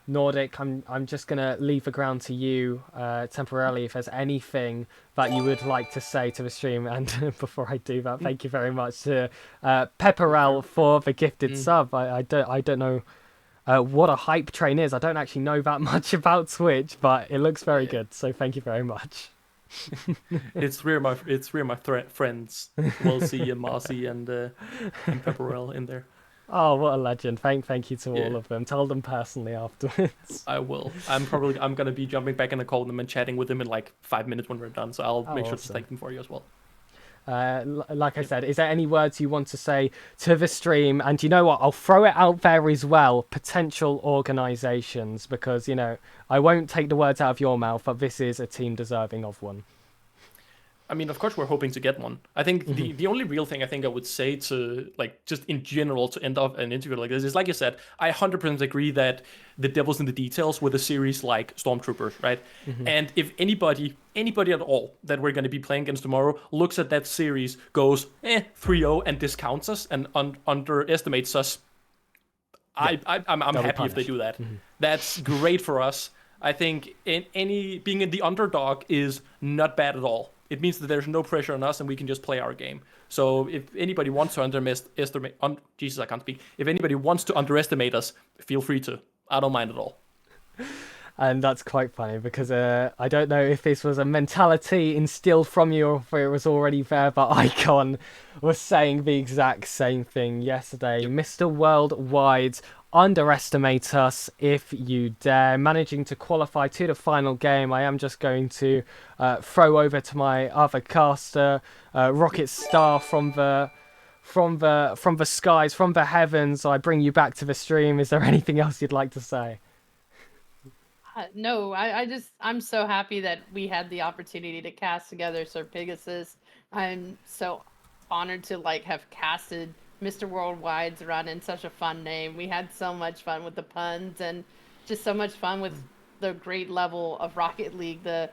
Nordic, I'm just gonna leave the ground to you temporarily if there's anything that you would like to say to the stream. And before I do that, thank you very much to Pepperell for the gifted sub. I don't know what a hype train is. I don't actually know that much about Twitch, but it looks very good. So thank you very much. It's three of my friends, Wolsey and Marcy and Pepperell in there. Oh, what a legend! Thank you to all of them. Tell them personally afterwards. I will. I'm gonna be jumping back in the call them and chatting with them in like 5 minutes when we're done. So I'll make sure to thank them for you as well. Like I said, is there any words you want to say to the stream? And you know what? I'll throw it out there as well. Potential organisations, because, you know, I won't take the words out of your mouth, but this is a team deserving of one. I mean, of course, we're hoping to get one. I think the only real thing I think I would say to, like, just in general to end off an interview like this is, like you said, I 100% agree that the devil's in the details with a series like Stormtroopers, right? And if anybody at all that we're going to be playing against tomorrow looks at that series, goes 3-0 and discounts us and underestimates us, I'm happy if they do that. That's great for us. I think being in the underdog is not bad at all. It means that there's no pressure on us and we can just play our game. So if anybody wants to If anybody wants to underestimate us, feel free to. I don't mind at all. And that's quite funny because I don't know if this was a mentality instilled from you or if it was already there, but Icon was saying the exact same thing yesterday. Mr. Worldwide, underestimate us if you dare. Managing to qualify to the final game. I am just going to throw over to my other caster, Rocket Star from the skies, from the heavens. I bring you back to the stream. Is there anything else you'd like to say? No, I'm so happy that we had the opportunity to cast together SirPigasus. I'm so honored to have casted Mr. Worldwide's run in such a fun name. We had so much fun with the puns and just so much fun with the great level of Rocket League, the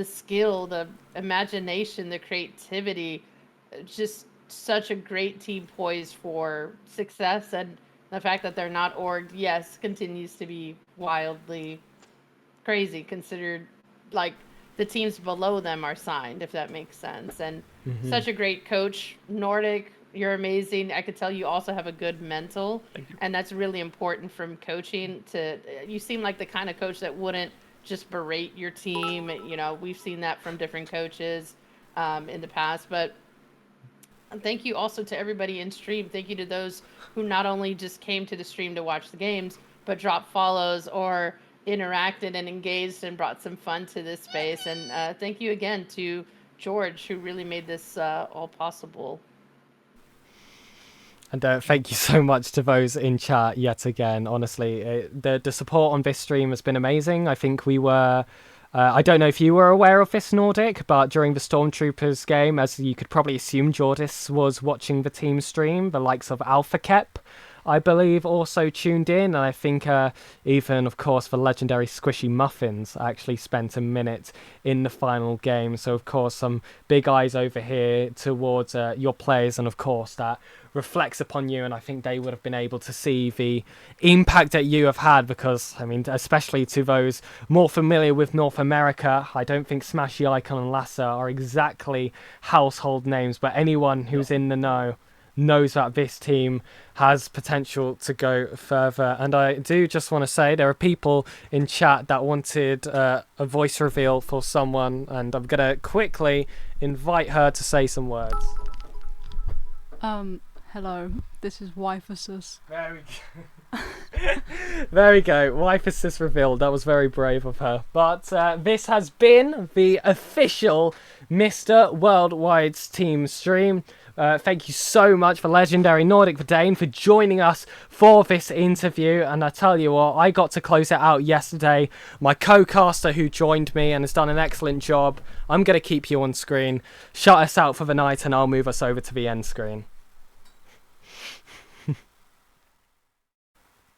skill, the imagination, the creativity. Just such a great team poised for success, and the fact that they're not orged, yes, continues to be wildly crazy considered the teams below them are signed, if that makes sense. And such a great coach. Nordic, you're amazing. I could tell you also have a good mental, and that's really important from coaching. You seem like the kind of coach that wouldn't just berate your team. You know, we've seen that from different coaches in the past. But thank you also to everybody in stream. Thank you to those who not only just came to the stream to watch the games, but dropped follows or interacted and engaged and brought some fun to this space. And thank you again to George, who really made this all possible. And thank you so much to those in chat yet again. Honestly, the support on this stream has been amazing. I think we were... I don't know if you were aware of this, Nordic, but during the Stormtroopers game, as you could probably assume, Jordis was watching the team stream. The likes of Alpha Kep, I believe, also tuned in. And I think even, of course, the legendary Squishy Muffins actually spent a minute in the final game. So, of course, some big eyes over here towards your players. And, of course, that reflects upon you. And I think they would have been able to see the impact that you have had. Because, I mean, especially to those more familiar with North America, I don't think Smashy, Icon and Lassa are exactly household names. But anyone who's in the know knows that this team has potential to go further. And I do just want to say there are people in chat that wanted a voice reveal for someone, and I'm going to quickly invite her to say some words. Hello, this is Wifasus. There we go. There we go. Wifasus revealed. That was very brave of her. But this has been the official Mr. Worldwide's team stream. Thank you so much for Legendary Nordic Verdane for joining us for this interview. And I tell you what, I got to close it out yesterday. My co-caster who joined me and has done an excellent job. I'm going to keep you on screen. Shut us out for the night and I'll move us over to the end screen.